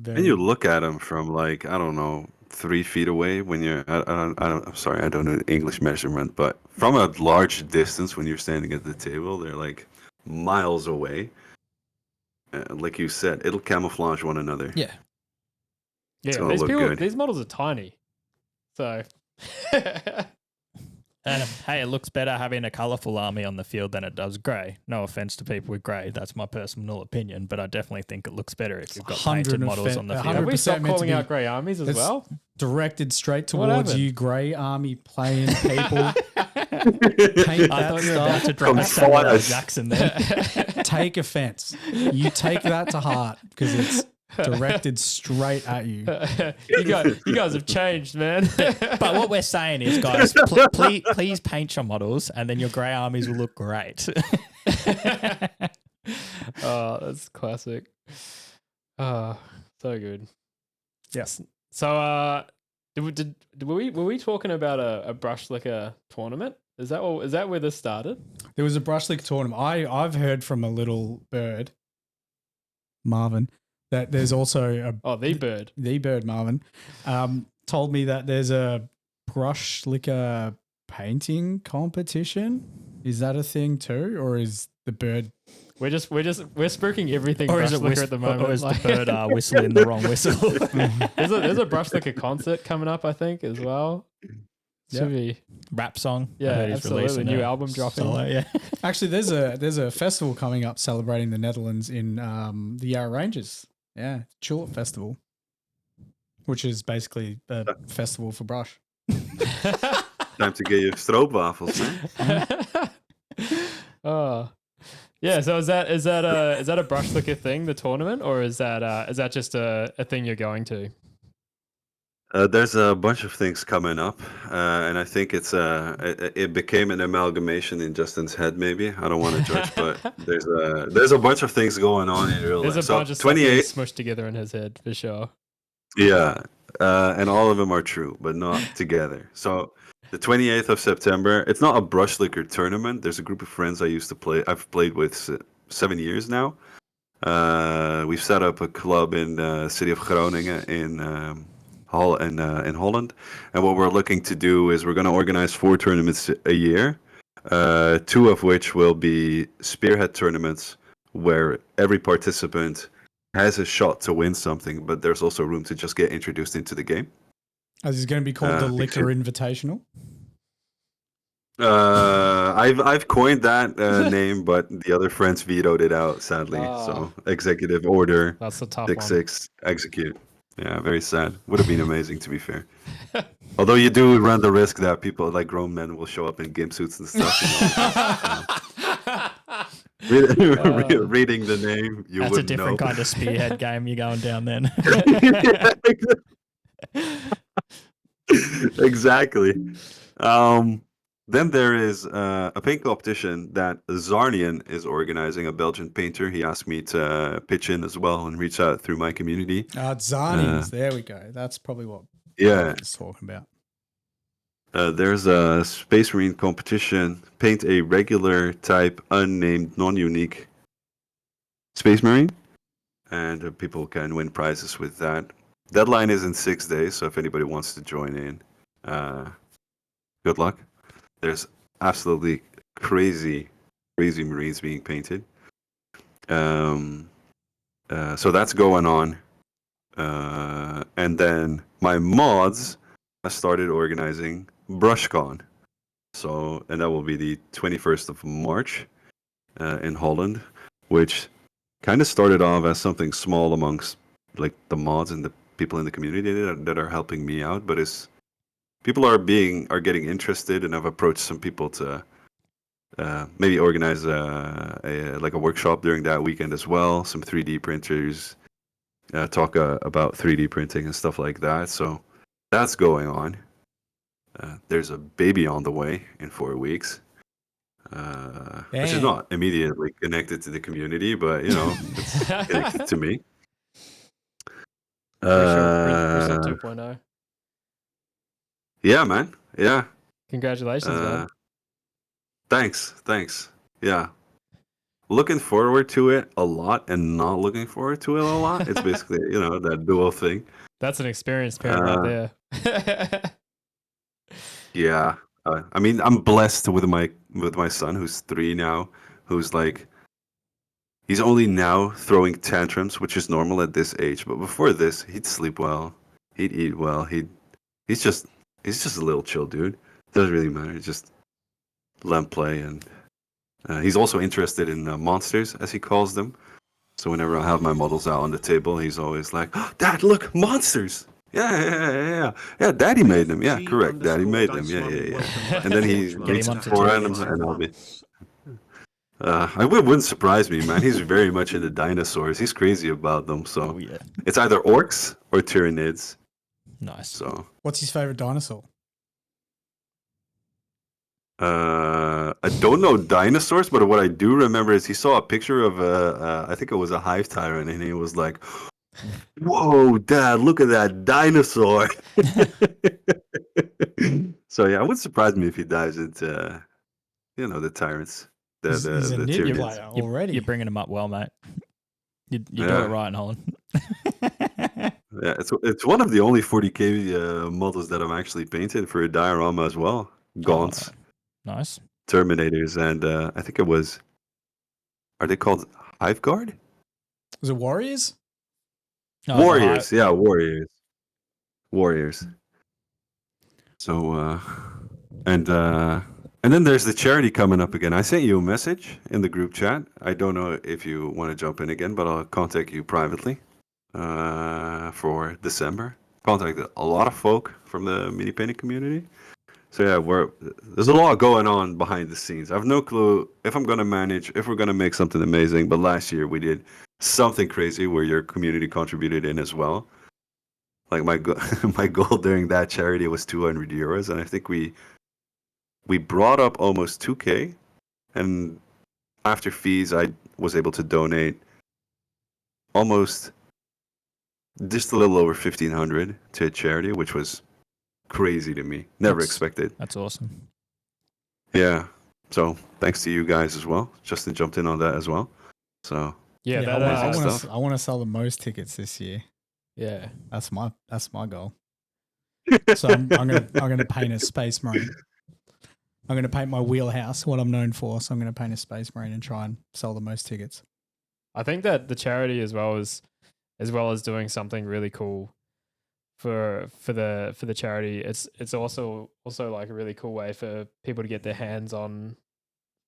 And you look at them from like, I don't know, 3 feet away when you're, I'm sorry, I don't know the English measurement, but from a large distance when you're standing at the table, they're like miles away. Like you said, it'll camouflage one another. Yeah. It's Yeah, gonna look good. these models are tiny. So And hey, it looks better having a colourful army on the field than it does grey. No offence to people with grey, that's my personal opinion, but I definitely think it looks better if you've got painted models on the field. have we 100% stopped meant to calling be- out grey armies as It's well? directed straight What towards happened? you, grey army playing people. I Paint that thought you were about stuff. to drop a Come Samuel L. fires. Jackson there. Take offense. You take that to heart because it's directed straight at you. you guys have changed, man. But what we're saying is, guys, please paint your models and then your grey armies will look great. Oh, that's classic. Oh, so good. Yes. So, were we talking about a Brushlikker tournament? Is that where this started? There was a Brushlikker tournament. I've heard from a little bird, Marvin, that there's also The bird. the bird Marvin, told me that there's a Brushlikker painting competition. Is that a thing too, or is the bird? We're spooking everything Or is Brushlikker at the moment. or is Like- the bird whistling the wrong whistle? there's a Brushlikker concert coming up, I think, as well. Should be. Rap song. I Yeah, heard he's absolutely. releasing New a album dropping. solo, yeah. Actually, there's a festival coming up celebrating the Netherlands in the Yarra Ranges. Yeah, Tulip Festival, which is basically a festival for brush. Time to get your stroopwafels, man. Oh, yeah. So is that a Brushlikker thing, the tournament, or is that just a thing you're going to? There's a bunch of things coming up, and I think it became an amalgamation in Justin's head. Maybe I don't want to judge, but there's a bunch of things going on in real life. There's a So bunch of stuff 28, smushed together in his head for sure. yeah, and all of them are true, but not together. So The 28th of September. It's not a Brushlikker tournament. There's a group of friends I used to play. I've played with 7 years now. We've set up a club in the city of Groningen in Holland, and what we're looking to do is we're going to organize 4 tournaments a year, 2 of which will be spearhead tournaments where every participant has a shot to win something, but there's also room to just get introduced into the game. As is going to be called the Liquor Invitational. I've coined that name, but the other friends vetoed it out, sadly. So executive order. That's the tough 6-6 execute. Yeah, very sad. Would have been amazing, to be fair. Although you do run the risk that people like grown men will show up in gimp suits and stuff. Reading the name, you That's wouldn't a different know. kind of spearhead game you're going down then. Exactly. Then there is a paint competition that Zarnian is organizing, a Belgian painter. He asked me to pitch in as well and reach out through my community. Zarnians, there we go. That's probably what Yeah. is talking about. There's a Space Marine competition. Paint a regular type, unnamed, non-unique Space Marine. And people can win prizes with that. Deadline is in 6 days, so if anybody wants to join in, good luck. There's absolutely crazy Marines being painted. So that's going on. And then my mods I started organizing BrushCon. And that will be the 21st of March in Holland, which kind of started off as something small amongst like the mods and the people in the community that are helping me out, but people are getting interested, and I've approached some people to maybe organize a workshop during that weekend as well. Some 3D printers, talk about 3D printing and stuff like that. So that's going on. There's a baby on the way in 4 weeks, which is not immediately connected to the community, but it's connected to me. Bristol 2.0. Yeah, man. Yeah. Congratulations, man. Thanks. Yeah. Looking forward to it a lot and not looking forward to it a lot. It's basically, that dual thing. That's an experienced parent right there. Yeah. I mean, I'm blessed with my son who's 3 now, who's like, he's only now throwing tantrums, which is normal at this age. But before this, he'd sleep well, he'd eat well, he's just a little chill dude. Doesn't really matter. Just let him play, and he's also interested in monsters, as he calls them. So whenever I have my models out on the table, he's always like, oh, "Dad, look, monsters! Yeah. Daddy made them. Yeah, correct. Daddy made them. Yeah. And then he meets for them, and I'll be. It wouldn't surprise me, man. He's very much into dinosaurs. He's crazy about them. So it's either orcs or tyrannids. Nice. So what's his favorite dinosaur? I don't know dinosaurs, but what I do remember is he saw a picture of I think it was a hive tyrant, and he was like, "Whoa, Dad, look at that dinosaur!" So yeah, it wouldn't surprise me if he dives into, the tyrants. He's a The ninja Tyrians. player already. You're bringing him up well, mate. You do it right in Holland. Yeah, it's one of the only 40k models that I'm actually painted for a diorama as well. Gaunts. Nice. Terminators, and I think it was. Are they called Hive Guard? Was it Warriors? No, Warriors, yeah, Warriors. So, and then there's the charity coming up again. I sent you a message in the group chat. I don't know if you want to jump in again, but I'll contact you privately for December. Contacted a lot of folk from the mini painting community. So yeah, there's a lot going on behind the scenes. I have no clue if I'm gonna manage, if we're gonna make something amazing. But last year we did something crazy where your community contributed in as well. Like my goal during that charity was 200 euros, and I think we brought up almost 2k, and after fees I was able to donate almost just a little over 1,500 to a charity, which was crazy to me. Never That's- expected. That's awesome. Yeah. So thanks to you guys as well. Justin jumped in on that as well. So Yeah, I that amazing want stuff. to. I want to sell the most tickets this year. yeah. That's my goal. So I'm gonna paint a Space Marine. I'm gonna paint my wheelhouse, what I'm known for. So I'm gonna paint a Space Marine and try and sell the most tickets. I think that the charity as well as doing something really cool for the charity, it's also like a really cool way for people to get their hands on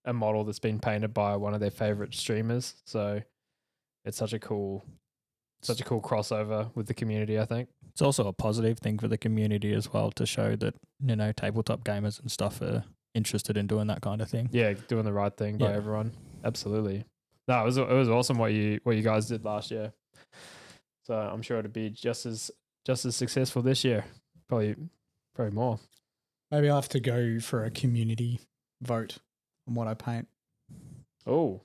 a model that's been painted by one of their favorite streamers. So it's such a cool crossover with the community, I think. It's also a positive thing for the community as well to show that, you know, tabletop gamers and stuff are interested in doing that kind of thing. Yeah, doing the right thing by Yeah. everyone. Absolutely. No, it was awesome what you guys did last year. So I'm sure it'd be just as successful this year. Probably more. Maybe I'll have to go for a community vote on what I paint. Oh,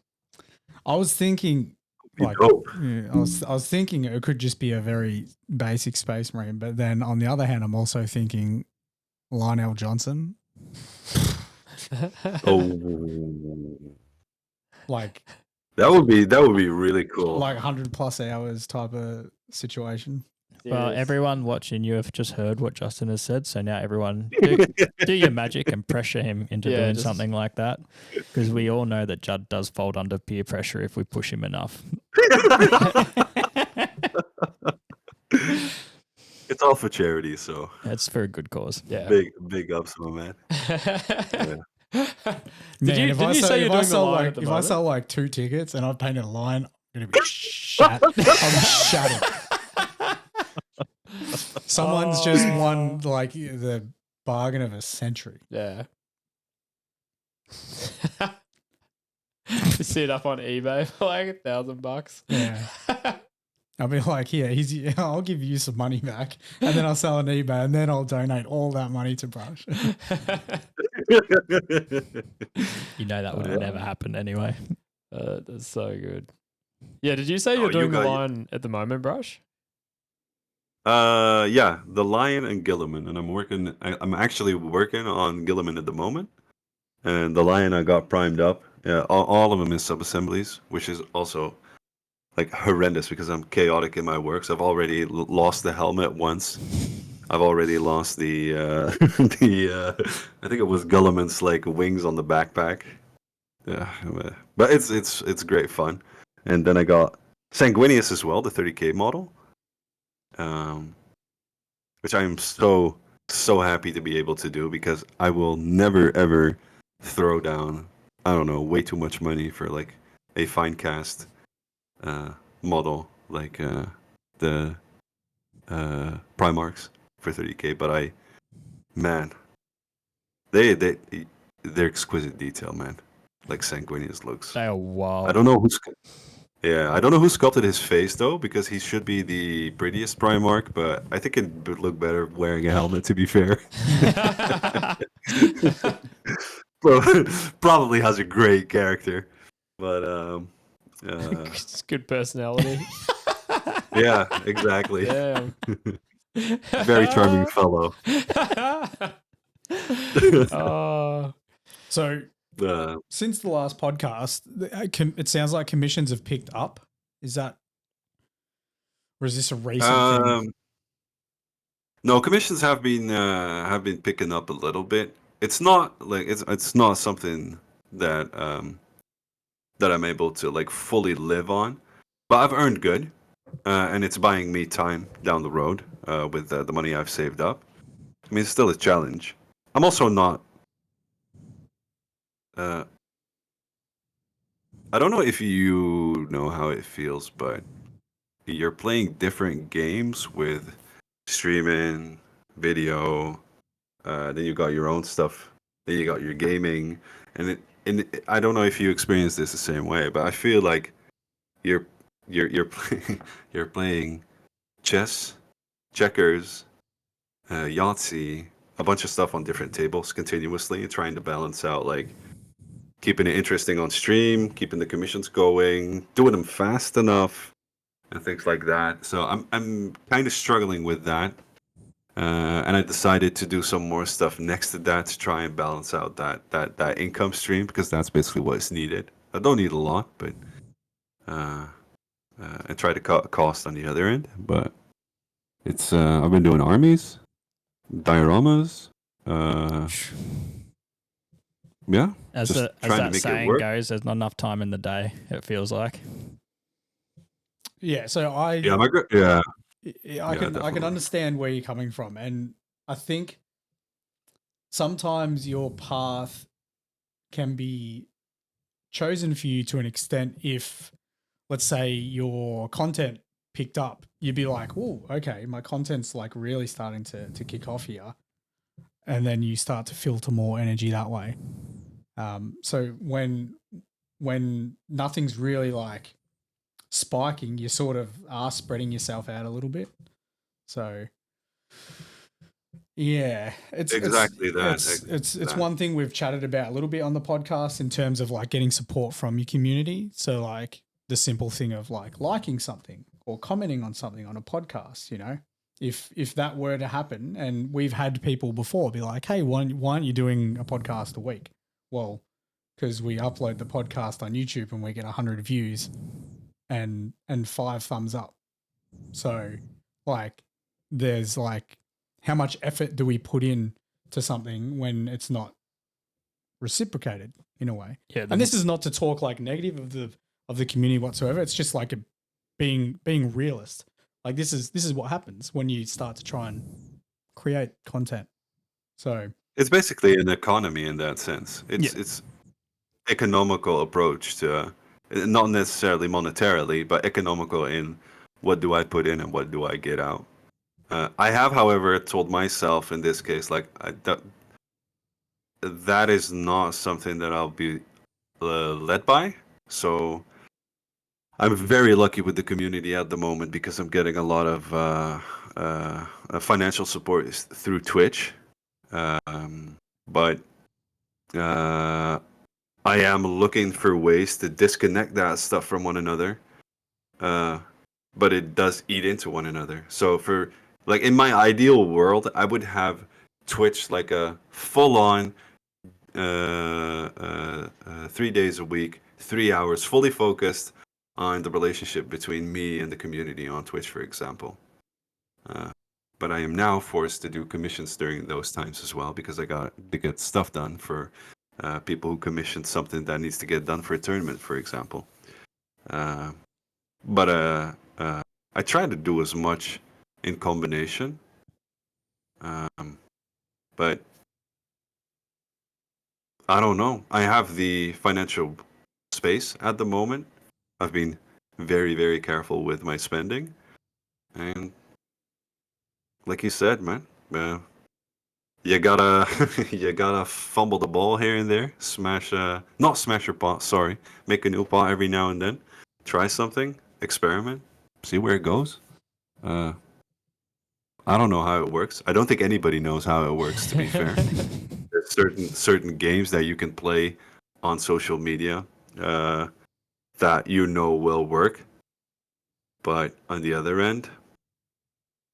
I was thinking, like, dope. I was thinking it could just be a very basic Space Marine, but then on the other hand, I'm also thinking Lionel Johnson, Oh, like that would be really cool. 100+ hours type of situation. Well, Serious. everyone watching, you have just heard what Justin has said. So now everyone do your magic and pressure him into Yeah, doing just- something like that. Because we all know that Judd does fold under peer pressure if we push him enough. It's all for charity, so That's for a good cause. Yeah. big ups, my man. Didn't you say you're doing the line at the if I moment? sell like 2 tickets and I've painted a line, I'm gonna be shattered. I'm shattered. Someone's just won like the bargain of a century. Yeah. You see it up on eBay for like $1,000. Yeah. I'll be like, here, I'll give you some money back, and then I'll sell on eBay, and then I'll donate all that money to Brush. You know that would have never happened anyway. That's so good. Yeah, did you say Oh, you're you doing the got- line at the moment, Brush? Yeah, the Lion and Gilliman, and I'm actually working on Gilliman at the moment, and the Lion I got primed up. All of them in sub-assemblies, which is also like horrendous because I'm chaotic in my works. I've already lost the helmet once. I've already lost the I think it was Gilliman's like wings on the backpack. Yeah, but it's great fun. And then I got Sanguinius as well, the 30k model. Which I am so happy to be able to do because I will never ever throw down, I don't know, way too much money for like a fine cast model like the Primarchs for 30k. But they're exquisite detail, man. Like Sanguinius looks. They are wild. I don't know who sculpted his face though, because he should be the prettiest Primarch, but I think it would look better wearing a helmet. To be fair, probably has a great character, but It's good personality. yeah, exactly. Yeah. Very charming fellow. Oh, So since the last podcast, it sounds like commissions have picked up. Is that, or is this a recent thing? No, commissions have been picking up a little bit. It's not like it's not something that that I'm able to like fully live on, but I've earned good, and it's buying me time down the road with the money I've saved up. I mean, it's still a challenge. I'm also not. I don't know if you know how it feels, but you're playing different games with streaming, video. Then you got your own stuff. Then you got your gaming, and I don't know if you experience this the same way, but I feel like you're playing you're playing chess, checkers, Yahtzee, a bunch of stuff on different tables continuously, trying to balance out like keeping it interesting on stream, keeping the commissions going, doing them fast enough, and things like that. So I'm kind of struggling with that. And I decided to do some more stuff next to that to try and balance out that income stream, because that's basically what is needed. I don't need a lot, but and try to cut cost on the other end. But it's I've been doing armies, dioramas, yeah. As just as trying to that make it saying work. goes, there's not enough time in the day. It feels like. Yeah, so Yeah, I can definitely. understand where you're coming from, and I think sometimes your path can be chosen for you to an extent if, let's say, your content picked up. You'd be like, "Oh, okay, my content's like really starting to kick off here," and then you start to filter more energy that way. So when nothing's really like spiking, you sort of are spreading yourself out a little bit. So yeah, Exactly that. it's one thing we've chatted about a little bit on the podcast in terms of like getting support from your community. So like the simple thing of like liking something or commenting on something on a podcast, you know, if that were to happen, and we've had people before be like, "Hey, why aren't you doing a podcast a week?" Well, because we upload the podcast on YouTube and we get 100 views and 5 thumbs up. So like there's like, how much effort do we put in to something when it's not reciprocated in a way? Yeah, And this is not to talk like negative of the community whatsoever. It's just like being realist. Like this is what happens when you start to try and create content. So It's basically an economy in that sense. It's economical approach to not necessarily monetarily, but economical in what do I put in and what do I get out. I have, however, told myself in this case, like that is not something that I'll be led by. So I'm very lucky with the community at the moment because I'm getting a lot of financial support through Twitch. But I am looking for ways to disconnect that stuff from one another. But it does eat into one another. So for like in my ideal world, I would have Twitch like a full-on 3 days a week, 3 hours, fully focused on the relationship between me and the community on Twitch, for example. But I am now forced to do commissions during those times as well because I got to get stuff done for people who commissioned something that needs to get done for a tournament, for example. But I try to do as much in combination. But I don't know. I have the financial space at the moment. I've been very, very careful with my spending. And like you said, man, you gotta you gotta fumble the ball here and there. Not smash your pot, sorry. Make a new pot every now and then. Try something, experiment, see where it goes. I don't know how it works. I don't think anybody knows how it works, to be fair. There's certain games that you can play on social media that you know will work. But on the other end,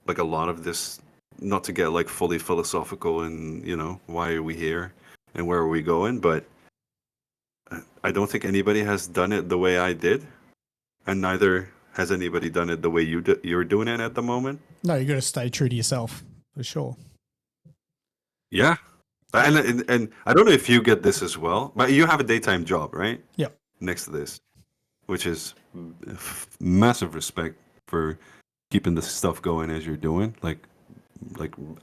like a lot of this, not to get like fully philosophical and, you know, why are we here and where are we going? But I don't think anybody has done it the way I did. And neither has anybody done it the way you're doing it at the moment. no, you got to stay true to yourself for sure. Yeah. And I don't know if you get this as well, but you have a daytime job, right? Yep. Next to this, which is massive respect for keeping this stuff going as you're doing. Like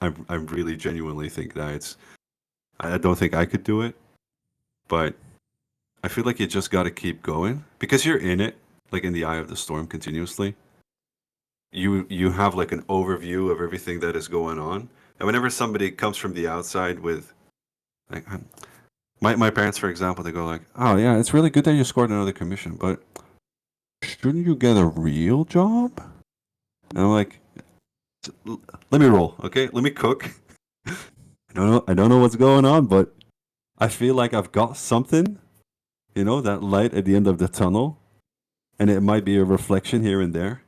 I really genuinely think that I don't think I could do it, but I feel like you just got to keep going because you're in it, like in the eye of the storm continuously. You have like an overview of everything that is going on, and whenever somebody comes from the outside with like my parents, for example, they go like, "Oh yeah, it's really good that you scored another commission, but shouldn't you get a real job?" And I'm like, "Let me roll, okay? Let me cook. I don't know what's going on, but I feel like I've got something, you know, that light at the end of the tunnel, and it might be a reflection here and there,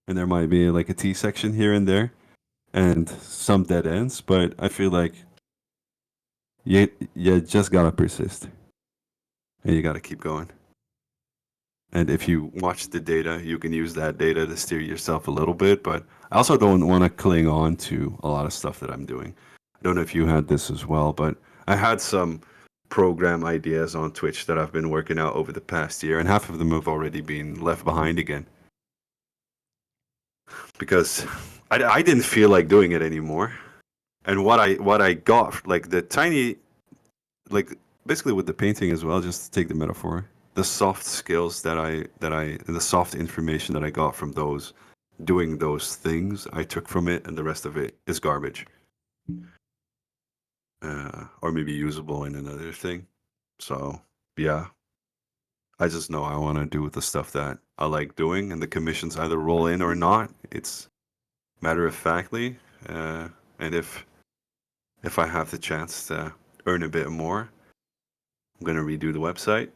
and there might be like a T section here and there, and some dead ends, but I feel like you just gotta persist and you gotta keep going. And if you watch the data, you can use that data to steer yourself a little bit. But I also don't want to cling on to a lot of stuff that I'm doing. I don't know if you had this as well, but I had some program ideas on Twitch that I've been working out over the past year, and half of them have already been left behind again. Because I didn't feel like doing it anymore. And what I got, like the tiny, like basically with the painting as well, just to take the metaphor, the soft skills and the soft information that I got from those doing those things, I took from it, and the rest of it is garbage. Or maybe usable in another thing. So yeah, I just know I want to do the stuff that I like doing, and the commissions either roll in or not. It's matter of factly, and if I have the chance to earn a bit more, I'm gonna redo the website,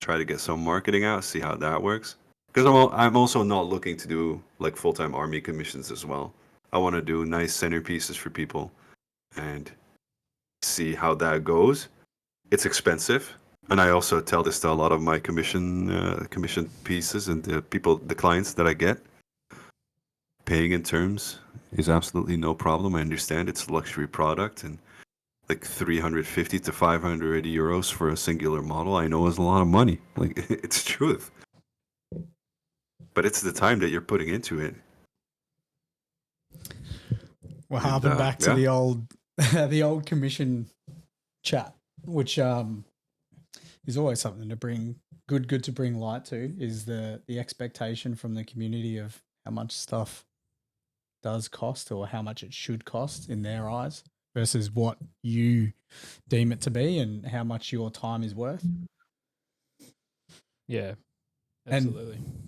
try to get some marketing out, see how that works. Because I'm also not looking to do like full-time army commissions as well. I want to do nice centerpieces for people and see how that goes. It's expensive, and I also tell this to a lot of my commission pieces and the clients that I get. Paying in terms is absolutely no problem. I understand it's a luxury product, and like 350 to 500 euros for a singular model, I know is a lot of money. Like, it's truth. But it's the time that you're putting into it. We're harping back to the old commission chat, which is always something to bring good to bring light to, is the expectation from the community of how much stuff does cost or how much it should cost in their eyes versus what you deem it to be and how much your time is worth. Yeah, absolutely. And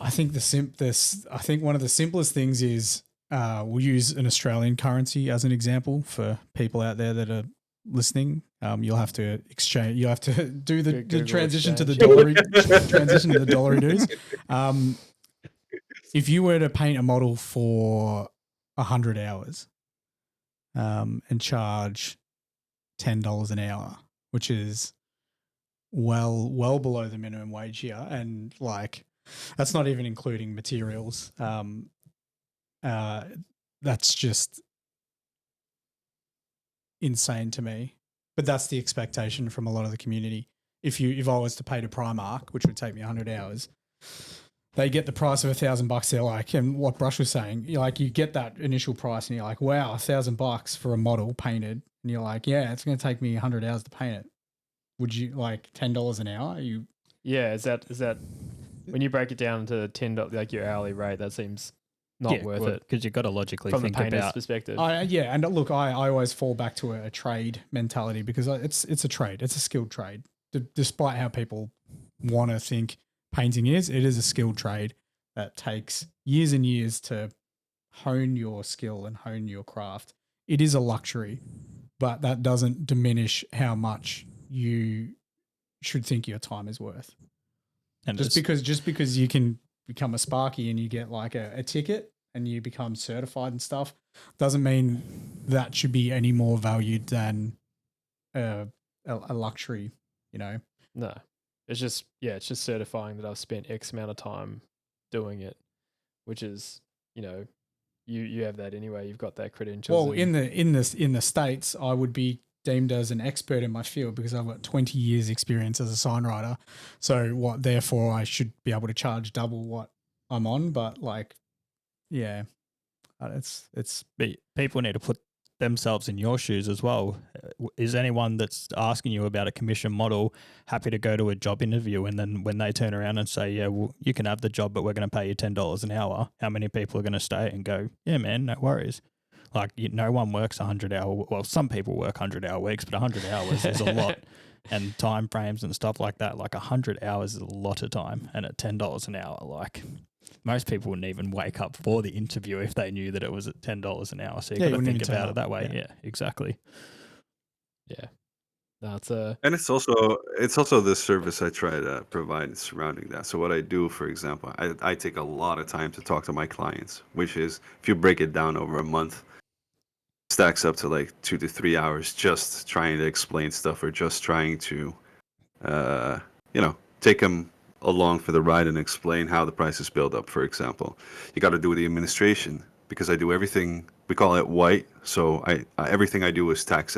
I think I think one of the simplest things is we'll use an Australian currency as an example for people out there that are listening. You'll have to exchange. You have to do the transition to the dollar transition to the dollary dues. If you were to paint a model for 100 hours and charge $10 an hour, which is well below the minimum wage here, and like that's not even including materials. That's just insane to me. But that's the expectation from a lot of the community. If I was to pay to Primark, which would take me 100 hours, they get the price of $1,000. They're like, and what Brush was saying, you get that initial price, and you're like, wow, $1,000 for a model painted, and you're like, yeah, it's going to take me 100 hours to paint it. Would you like $10 an hour? Yeah, is that when you break it down to $10, like your hourly rate, that seems not worth it because you've got to logically from think the painter's about perspective. Yeah, and look, I always fall back to a trade mentality because it's a trade, it's a skilled trade. Despite how people want to think painting is, it is a skilled trade that takes years and years to hone your skill and hone your craft. It is a luxury, but that doesn't diminish how much you should think your time is worth. And just because you can become a Sparky and you get like a ticket and you become certified and stuff doesn't mean that should be any more valued than a luxury, No, it's just certifying that I've spent X amount of time doing it, which is, you have that anyway. You've got that credentials. Well, in the States, I would be deemed as an expert in my field because I've got 20 years experience as a sign writer. So therefore I should be able to charge double what I'm on. But it's people need to put themselves in your shoes as well. Is anyone that's asking you about a commission model happy to go to a job interview, and then when they turn around and say, yeah, well, you can have the job, but we're going to pay you $10 an hour, how many people are going to stay and go, yeah, man, no worries? Like, no one works 100-hour. Well, some people work 100-hour weeks, but 100 hours is a lot, and time frames and stuff like that. Like 100 hours is a lot of time, and at $10 an hour, like most people wouldn't even wake up for the interview if they knew that it was at $10 an hour. So you got to think about it that way. Yeah, exactly. Yeah. That's a And it's also the service I try to provide surrounding that. So what I do, for example, I take a lot of time to talk to my clients, which is if you break it down over a month, stacks up to like 2 to 3 hours just trying to explain stuff or just trying to, uh, take them along for the ride and explain how the prices build up. For example, you got to do the administration because I do everything. We call it white, so everything I do is taxed.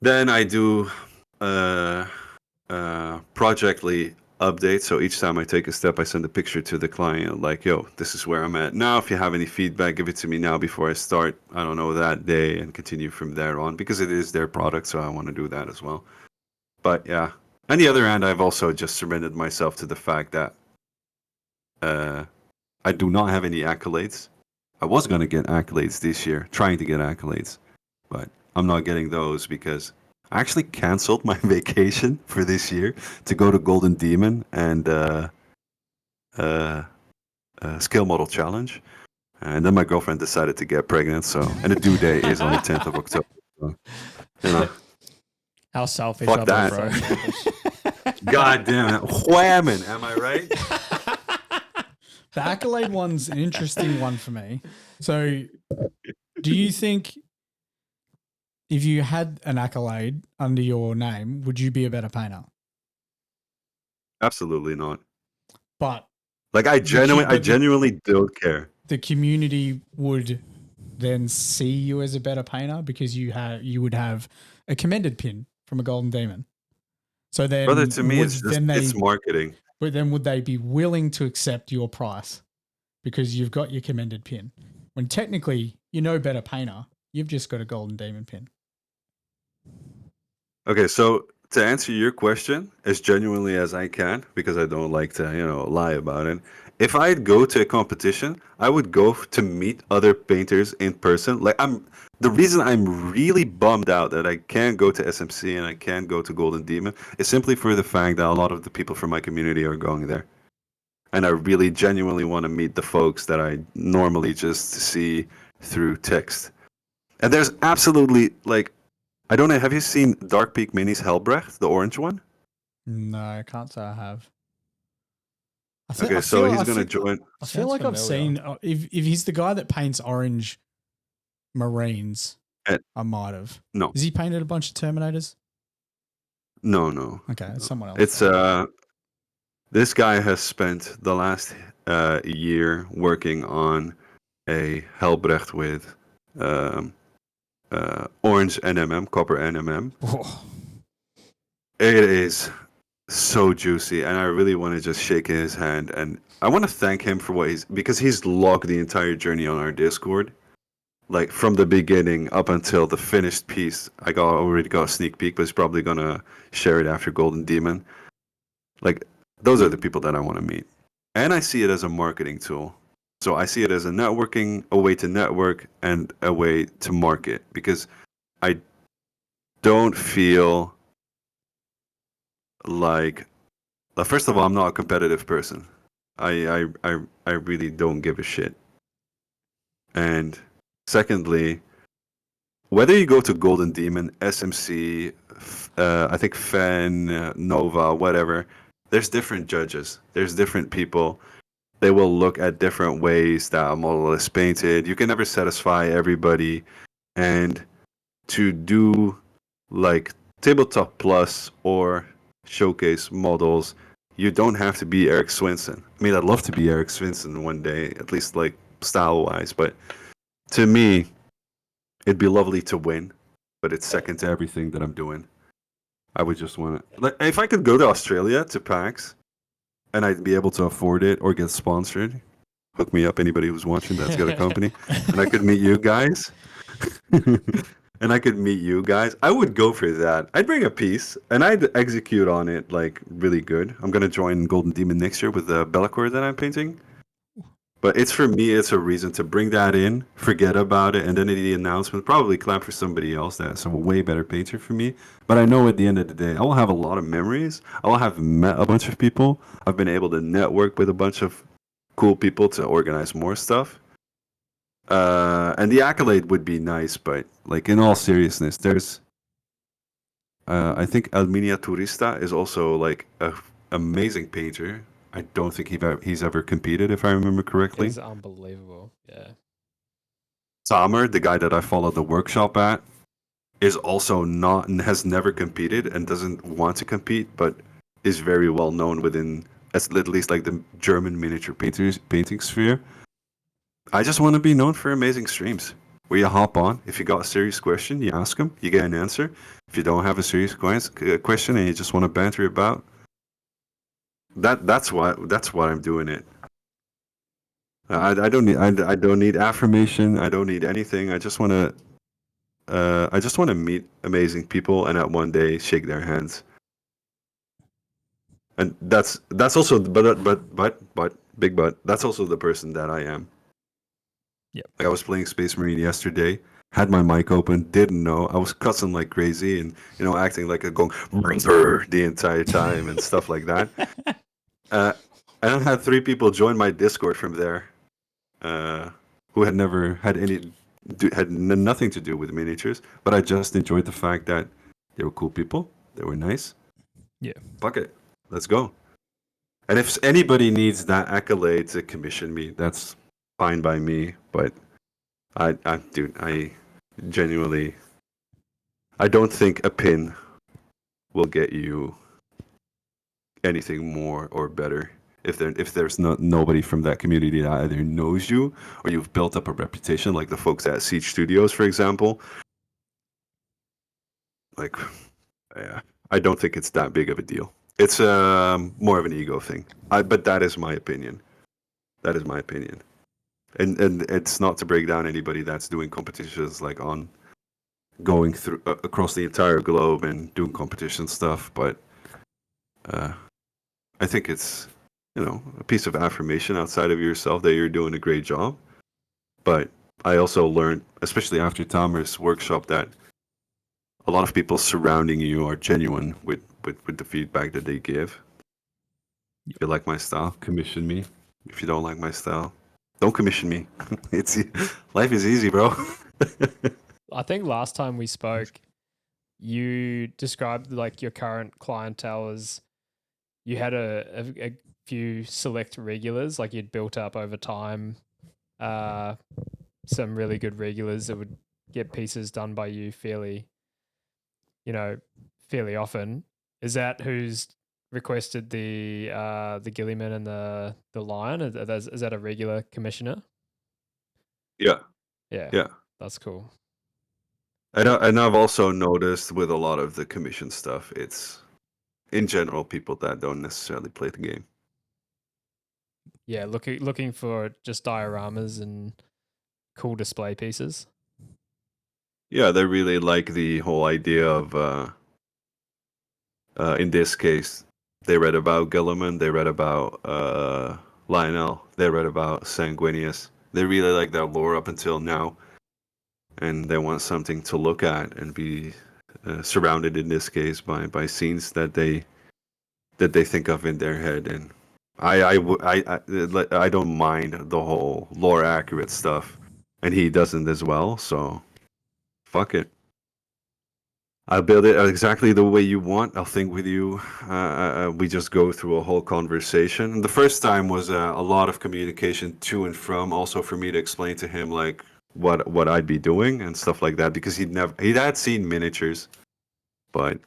Then I do projectly update. So each time I take a step, I send a picture to the client, like, "Yo, this is where I'm at now. If you have any feedback, give it to me now before I start. I don't know that day, and continue from there on because it is their product, so I want to do that as well." But yeah, on the other hand, I've also just surrendered myself to the fact that I do not have any accolades. I was gonna get accolades this year, trying to get accolades, but I'm not getting those because I actually canceled my vacation for this year to go to Golden Demon and Skill Model Challenge. And then my girlfriend decided to get pregnant, and the due date is on the 10th of October. So, you know, How selfish Fuck of that. bro. God damn it, whamming, am I right? The accolade one's an interesting one for me. So, do you think if you had an accolade under your name, would you be a better painter? Absolutely not. But Like I genuinely don't care. the community would then see you as a better painter because you would have a commended pin from a Golden Demon. So then, Brother, to me, would it's just then it's marketing. But then would they be willing to accept your price because you've got your commended pin? When technically you're no better painter, you've just got a Golden Demon pin. Okay, so to answer your question as genuinely as I can, because I don't like to, lie about it. If I'd go to a competition, I would go to meet other painters in person. The reason I'm really bummed out that I can't go to SMC and I can't go to Golden Demon is simply for the fact that a lot of the people from my community are going there. And I really genuinely want to meet the folks that I normally just see through text. And there's absolutely, I don't know, have you seen Dark Peak Minis Helbrecht, the orange one? No, I can't say I have. Okay, so he's going to join. I feel Sounds like I've familiar. seen, if he's the guy that paints orange Marines, Eh, I might have. No. Has he painted a bunch of Terminators? No. Okay, it's someone else. It's this guy has spent the last year working on a Helbrecht with orange NMM, copper NMM. Oh, It is so juicy, and I really want to just shake his hand, and I want to thank him for because he's logged the entire journey on our Discord, like from the beginning up until the finished piece. I already got a sneak peek, but he's probably gonna share it after Golden Demon. Like, those are the people that I want to meet, and I see it as a marketing tool. So I see it as a way to network and a way to market, because I don't feel like, first of all, I'm not a competitive person. I really don't give a shit. And secondly, whether you go to Golden Demon, SMC, I think Fen, Nova, whatever, there's different judges. There's different people. They will look at different ways that a model is painted. You can never satisfy everybody. And to do like Tabletop Plus or showcase models, you don't have to be Eric Swinson. I mean, I'd love to be Eric Swinson one day, at least like style-wise, but to me, it'd be lovely to win, but it's second to everything that I'm doing. I would just want to, if I could go to Australia to PAX and I'd be able to afford it or get sponsored, hook me up, anybody who's watching that's got a company, and I could meet you guys. I would go for that. I'd bring a piece and I'd execute on it like really good. I'm gonna join Golden Demon next year with the Bellacore that I'm painting. But for me, it's a reason to bring that in, forget about it, and then in the announcement, probably clap for somebody else that's a way better painter for me. But I know at the end of the day, I will have a lot of memories. I will have met a bunch of people. I've been able to network with a bunch of cool people to organize more stuff. And the accolade would be nice, but like in all seriousness, there's I think Alminia Turista is also like a amazing painter. I don't think he's ever competed, if I remember correctly. It's unbelievable. Yeah. Samer, the guy that I followed the workshop at, is also not and has never competed and doesn't want to compete, but is very well known within at least like the German miniature painting sphere. I just want to be known for amazing streams where you hop on. If you got a serious question, you ask them, you get an answer. If you don't have a serious question and you just want to banter about, that's why I'm doing it. I don't need affirmation. I don't need anything. I just want to meet amazing people and at one day shake their hands. And that's also but big but that's also the person that I am. Yep. Like I was playing Space Marine yesterday, had my mic open, didn't know. I was cussing like crazy and acting like a going the entire time and stuff like that. And I had 3 people join my Discord from there, who had never had nothing to do with miniatures, but I just enjoyed the fact that they were cool people, they were nice. Yeah. Fuck it, let's go. And if anybody needs that accolade to commission me, that's fine by me. But I genuinely, I don't think a pin will get you anything more or better if there's nobody from that community that either knows you or you've built up a reputation, like the folks at Siege Studios, for example. Like, yeah, I don't think it's that big of a deal. It's more of an ego thing. But that is my opinion. That is my opinion. And it's not to break down anybody that's doing competitions like on going through across the entire globe and doing competition stuff, but I think it's a piece of affirmation outside of yourself that you're doing a great job. But I also learned, especially after Tamer's workshop, that a lot of people surrounding you are genuine with the feedback that they give. If you like my style, commission me. If you don't like my style, don't commission me. Life is easy, bro. I think last time we spoke, you described like your current clientele as you had a few select regulars, like you'd built up over time, some really good regulars that would get pieces done by you fairly often. Is that who's requested the Gilliman and the Lion? Is that a regular commissioner? Yeah. Yeah. That's cool. And I've also noticed with a lot of the commission stuff, it's in general people that don't necessarily play the game. Yeah, looking for just dioramas and cool display pieces. Yeah, they really like the whole idea of in this case, they read about Gilliman, they read about Lionel, they read about Sanguinius. They really like that lore up until now, and they want something to look at and be surrounded in this case by scenes that they think of in their head. And I don't mind the whole lore accurate stuff, and he doesn't as well. So fuck it. I'll build it exactly the way you want. I'll think with you. We just go through a whole conversation. The first time was a lot of communication to and from, also for me to explain to him like what I'd be doing and stuff like that, because he had seen miniatures, but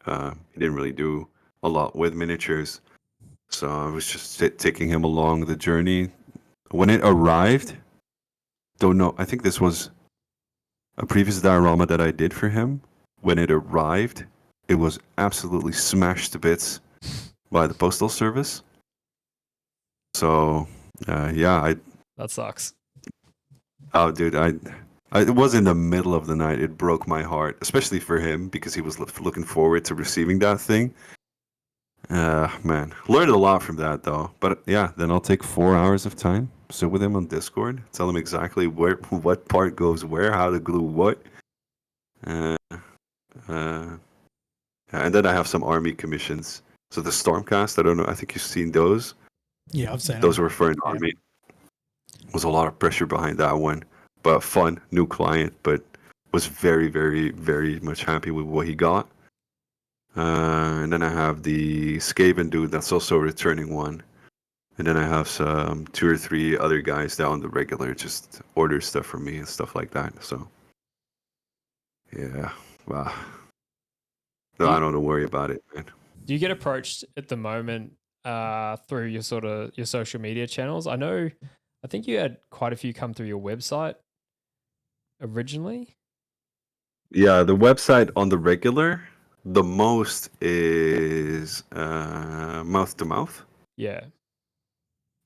he didn't really do a lot with miniatures. So I was just taking him along the journey. When it arrived, don't know. I think this was a previous diorama that I did for him. When it arrived, it was absolutely smashed to bits by the postal service. So, that sucks. Oh, dude, it was in the middle of the night. It broke my heart, especially for him because he was looking forward to receiving that thing. Man, learned a lot from that though. But yeah, then I'll take 4 hours of time, sit with him on Discord, tell him exactly what part goes where, how to glue what. And then I have some army commissions. So the Stormcast, I don't know, I think you've seen those. Yeah, I've seen those them. were for an army. There was a lot of pressure behind that one. but fun, new client, but was very, very, very much happy with what he got. And then I have the Skaven dude that's also a returning one. And then I have some 2 or 3 other guys down the regular just order stuff from me and stuff like that. So yeah, wow. No, I don't worry about it, man. Do you get approached at the moment through your your social media channels? I think you had quite a few come through your website originally. Yeah, the website on the regular, the most is mouth to mouth. Yeah.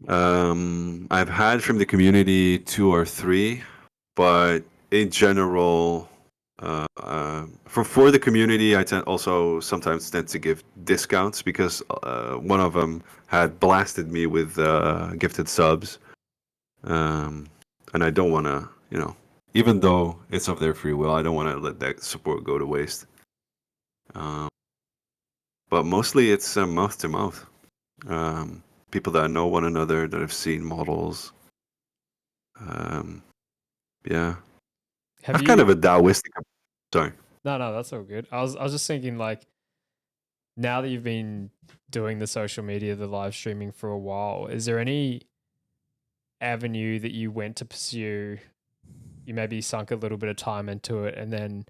I've had from the community 2 or 3, but in general, for the community, I also sometimes tend to give discounts because one of them had blasted me with gifted subs, and I don't want to, even though it's of their free will, I don't want to let that support go to waste. But mostly it's mouth to mouth. People that know one another, that have seen models. Yeah. I've kind of a Taoistic. Sorry. No, that's all good. I was just thinking, like, now that you've been doing the social media, the live streaming for a while, is there any avenue that you went to pursue? You maybe sunk a little bit of time into it, and then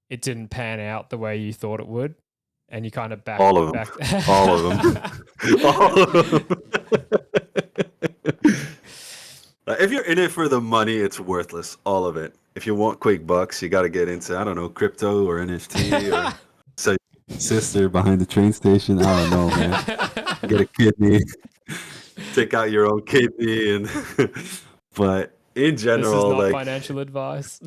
it didn't pan out the way you thought it would, and you kind of back all of them. All of them. All of them. If you're in it for the money, it's worthless. All of it. If you want quick bucks, you got to get into, I don't know, crypto or NFT or sell your sister behind the train station. I don't know, man. Get a kidney. Take out your own kidney. But in general, this is not financial advice.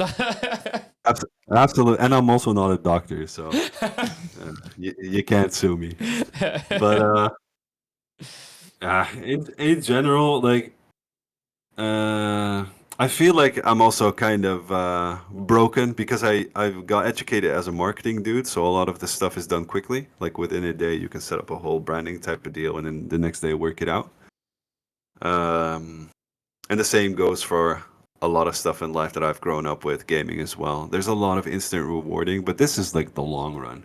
Absolutely. And I'm also not a doctor, so you can't sue me. But in general, like, I feel like I'm also kind of broken because I've got educated as a marketing dude, so a lot of the stuff is done quickly. Like within a day, you can set up a whole branding type of deal, and then the next day work it out. And the same goes for a lot of stuff in life that I've grown up with, gaming as well. There's a lot of instant rewarding, but this is like the long run.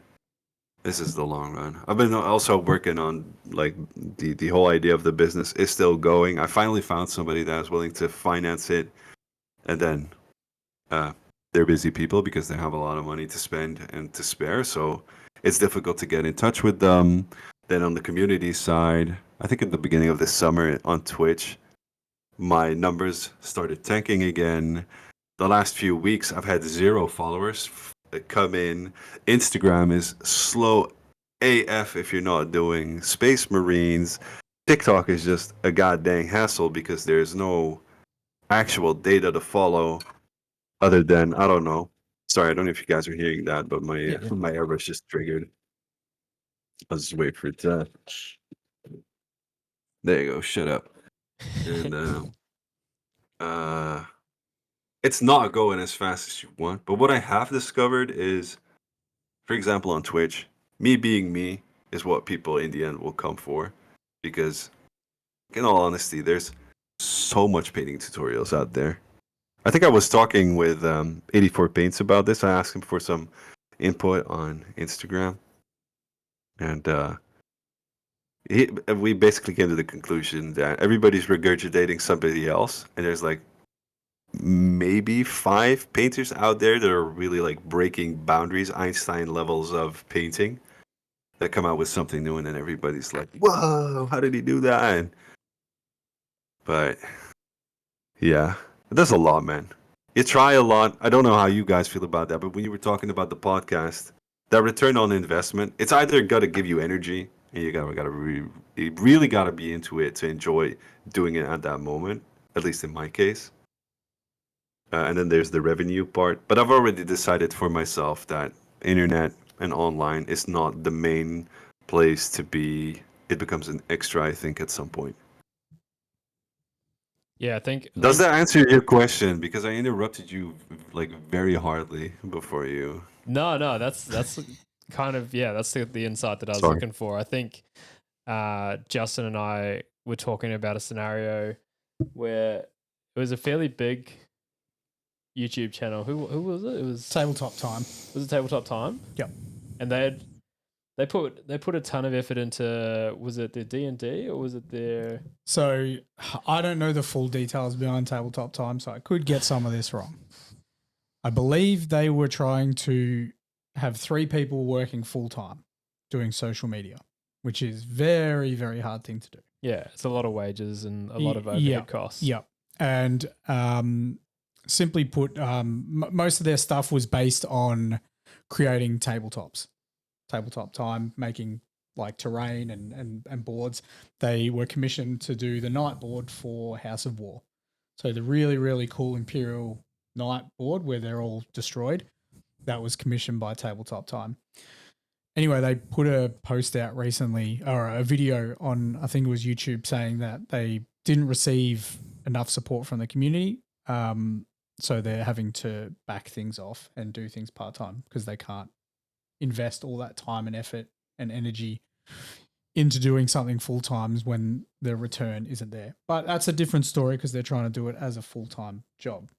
This is the long run. I've been also working on like the whole idea of the business is still going. I finally found somebody that is willing to finance it, and then they're busy people because they have a lot of money to spend and to spare. So it's difficult to get in touch with them. Then on the community side, I think at the beginning of this summer on Twitch, my numbers started tanking again. The last few weeks, I've had 0 followers come in. Instagram is slow AF if you're not doing Space Marines. TikTok is just a goddamn hassle because there's no actual data to follow other than, I don't know. Sorry, I don't know if you guys are hearing that, but my my airbrush just triggered. I'll just wait for it to... There you go, shut up. And it's not going as fast as you want. But what I have discovered is, for example, on Twitch, me being me is what people in the end will come for. Because, in all honesty, there's so much painting tutorials out there. I think I was talking with 84 Paints about this. I asked him for some input on Instagram. And we basically came to the conclusion that everybody's regurgitating somebody else. And there's like maybe 5 painters out there that are really like breaking boundaries, Einstein levels of painting, that come out with something new, and then everybody's like, whoa, how did he do that? But yeah, there's a lot, man. You try a lot. I don't know how you guys feel about that, but when you were talking about the podcast, that return on investment, it's either got to give you energy, and you really got to be into it to enjoy doing it at that moment, at least in my case. And then there's the revenue part. But I've already decided for myself that internet and online is not the main place to be. It becomes an extra, I think, at some point. Yeah, I think... Does that answer your question? Because I interrupted you like very hardly before you... No, that's kind of, that's the insight that I was Sorry. looking for. I think Justin and I were talking about a scenario where it was a fairly big YouTube channel. Who was it? It was Tabletop Time. Was it Tabletop Time? Yep. And they put a ton of effort into, was it their D&D or was it their... So I don't know the full details behind Tabletop Time, so I could get some of this wrong. I believe they were trying to have 3 people working full time doing social media, which is very, very hard thing to do. Yeah, it's a lot of wages and a lot of overhead costs. Yeah. And simply put, most of their stuff was based on creating tabletops. Tabletop Time, making like terrain and boards. They were commissioned to do the night board for House of War. So the really, really cool Imperial night board where they're all destroyed, that was commissioned by Tabletop Time. Anyway, they put a post out recently, or a video on, I think it was YouTube, saying that they didn't receive enough support from the community. So they're having to back things off and do things part-time because they can't invest all that time and effort and energy into doing something full-time when the return isn't there. But that's a different story because they're trying to do it as a full-time job.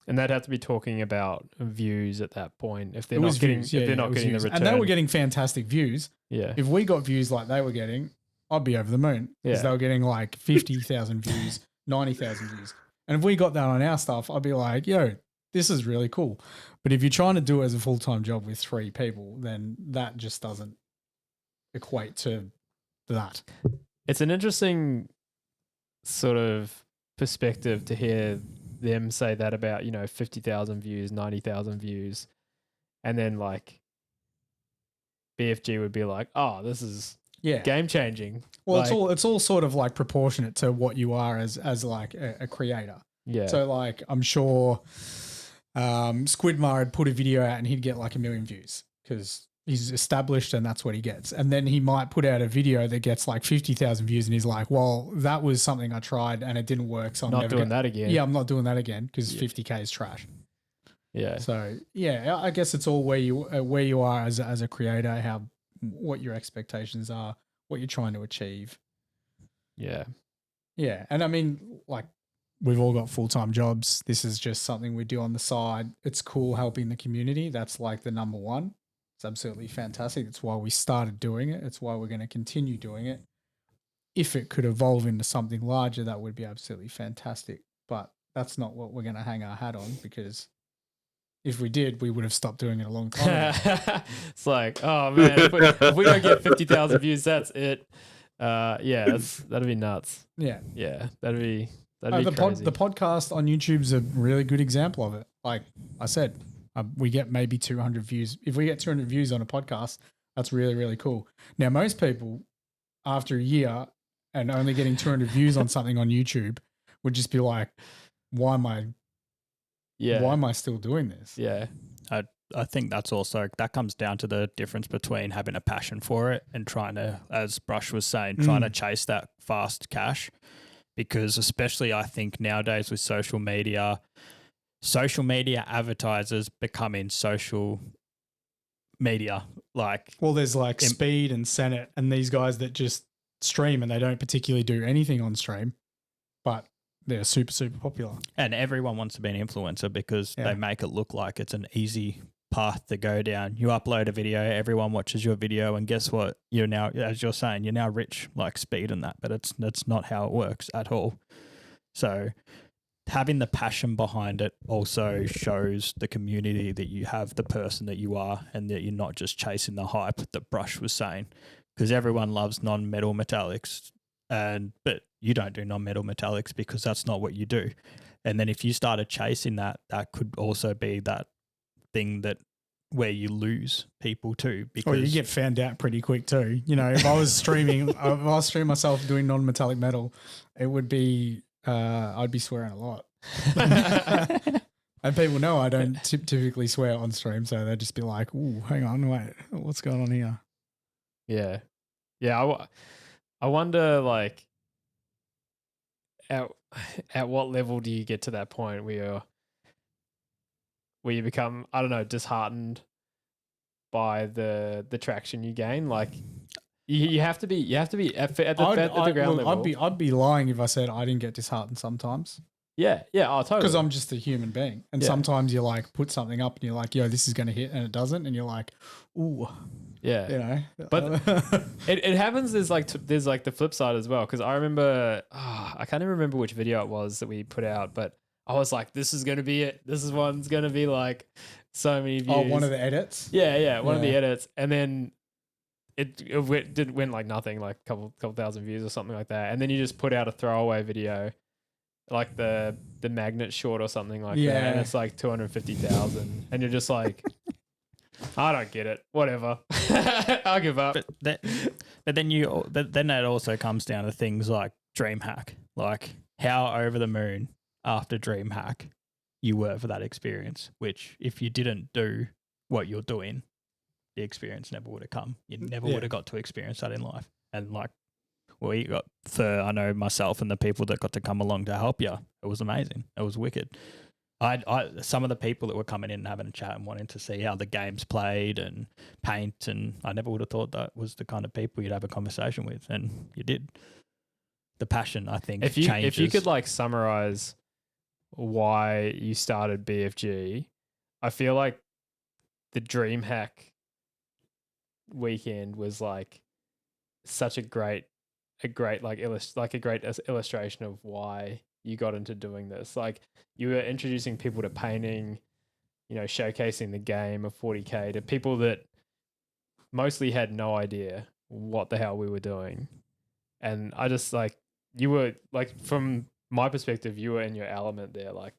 And they'd have to be talking about views at that point if they're not getting the return. And they were getting fantastic views. Yeah. If we got views like they were getting, I'd be over the moon because they were getting like 50,000 views, 90,000 views. And if we got that on our stuff, I'd be like, yo, this is really cool. But if you're trying to do it as a full-time job with 3 people, then that just doesn't equate to that. It's an interesting sort of perspective to hear them say that about, 50,000 views, 90,000 views. And then like BFG would be like, oh, this is game changing. Well, like, it's all sort of like proportionate to what you are as like a creator. Yeah. So like I'm sure Squidmar had put a video out and he'd get like 1 million views because he's established and that's what he gets. And then he might put out a video that gets like 50,000 views and he's like, well, that was something I tried and it didn't work. So I'm not never doing that again. Yeah, I'm not doing that again because 50K is trash. Yeah. So yeah, I guess it's all where you are as a creator, what your expectations are, what you're trying to achieve. Yeah. Yeah. And I mean, like, we've all got full-time jobs. This is just something we do on the side. It's cool helping the community. That's like the number one. It's absolutely fantastic. That's why we started doing it. It's why we're going to continue doing it. If it could evolve into something larger, that would be absolutely fantastic. But that's not what we're going to hang our hat on because if we did, we would have stopped doing it a long time ago. It's like, oh man, if we don't get 50,000 views, that's it. That'd be nuts. Yeah. Yeah, that'd be crazy. The podcast on YouTube's a really good example of it. Like I said, we get maybe 200 views. If we get 200 views on a podcast, that's really, really cool. Now, most people, after a year and only getting 200 views on something on YouTube, would just be like, why am I still doing this? Yeah. I think that comes down to the difference between having a passion for it and trying to, as Brush was saying, trying to chase that fast cash. Because especially I think nowadays with social media advertisers becoming social media. Well, there's like Speed and Senate and these guys that just stream and they don't particularly do anything on stream, but they're super, super popular. And everyone wants to be an influencer because they make it look like it's an easy path to go down. You upload a video, everyone watches your video, and guess what? You're now, as you're saying, you're now rich like Speed and that, but that's not how it works at all. So having the passion behind it also shows the community that you have, the person that you are, and that you're not just chasing the hype that Brush was saying, because everyone loves non-metal metallics, but you don't do non-metal metallics because that's not what you do. And then if you started chasing that could also be that thing that where you lose people too. Because you get found out pretty quick too. If I was streaming, if I was streaming myself doing non-metallic metal, it would be, I'd be swearing a lot. And people know I don't typically swear on stream, so they'd just be like, "Ooh, hang on, wait, what's going on here?" Yeah, yeah. I wonder, like, at what level do you get to that point where you become, I don't know, disheartened by the traction you gain? Like, you have to be at the ground level. I'd be lying if I said I didn't get disheartened sometimes. Yeah. Oh, totally. Because I'm just a human being. And Yeah. sometimes you like put something up and you're like, yo, this is going to hit, and it doesn't. And you're like, ooh, yeah. you know. But it happens. There's like the flip side as well. Because I remember, I can't even remember which video it was that we put out, but I was like, this is going to be it. This is one's going to be like so many views. Oh, one of the edits? Yeah, one of the edits. And then it went like nothing, like a couple thousand views or something like that. And then you just put out a throwaway video, like the magnet short or something like that. And it's like 250,000. And you're just like, I don't get it. Whatever. I'll give up. But then that also comes down to things like DreamHack, like how over the moon after DreamHack you were for that experience, which if you didn't do what you're doing, the experience never would have come. You never would have got to experience that in life. And like, I know myself and the people that got to come along to help you, it was amazing. It was wicked. Some of the people that were coming in and having a chat and wanting to see how the game's played and paint, and I never would have thought that was the kind of people you'd have a conversation with, and you did. The passion, I think, changes. If you could like summarize why you started BFG, I feel like the DreamHack weekend was like such a great illustration of why you got into doing this. Like, you were introducing people to painting, showcasing the game of 40K to people that mostly had no idea what the hell we were doing. And I just like, you were like, from my perspective, you were in your element there. Like,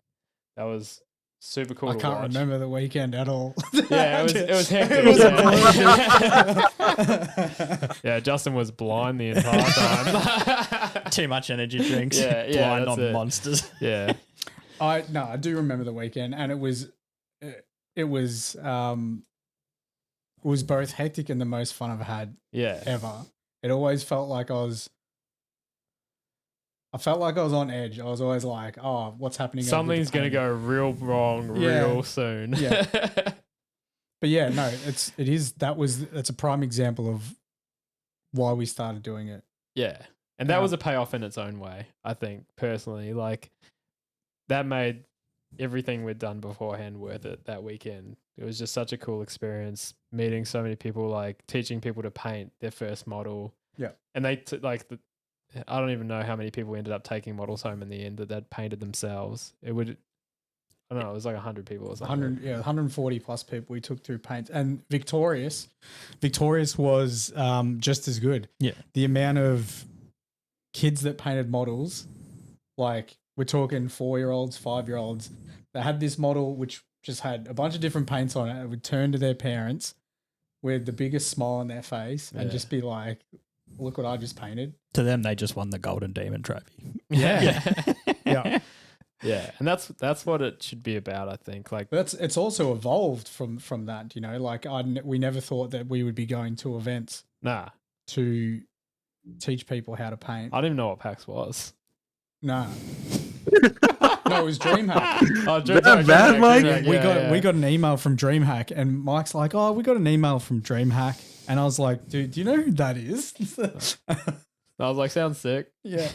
that was super cool. I can't remember the weekend at all. Yeah, it was hectic. Yeah, Justin was blind the entire time. Too much energy drinks. Yeah, blind on monsters. Yeah. I do remember the weekend, and it was both hectic and the most fun I've had ever. It always felt like I felt like I was on edge. I was always like, oh, what's happening? Something's going to go real wrong real soon. Yeah. But yeah, no, it's a prime example of why we started doing it. Yeah. And that was a payoff in its own way, I think, personally. Like, that made everything we'd done beforehand worth it that weekend. It was just such a cool experience, meeting so many people, like teaching people to paint their first model. Yeah. And they I don't even know how many people ended up taking models home in the end that they'd painted themselves. It was like 100 people or something. 140 plus people we took through paint. And Victorious was just as good. Yeah. The amount of kids that painted models, like we're talking 4-year-olds, 5-year-olds, they had this model which just had a bunch of different paints on it. It would turn to their parents with the biggest smile on their face and just be like, look what I just painted. To them, they just won the Golden Demon Trophy. Yeah. Yeah. Yeah. And that's what it should be about, I think. Like, it's also evolved from that, like we never thought that we would be going to events to teach people how to paint. I didn't even know what PAX was. No. No, it was DreamHack. Oh, DreamHack, Mike? We got an email from DreamHack, and Mike's like, "Oh, we got an email from DreamHack," and I was like, "Dude, do you know who that is?" I was like, "Sounds sick." Yeah.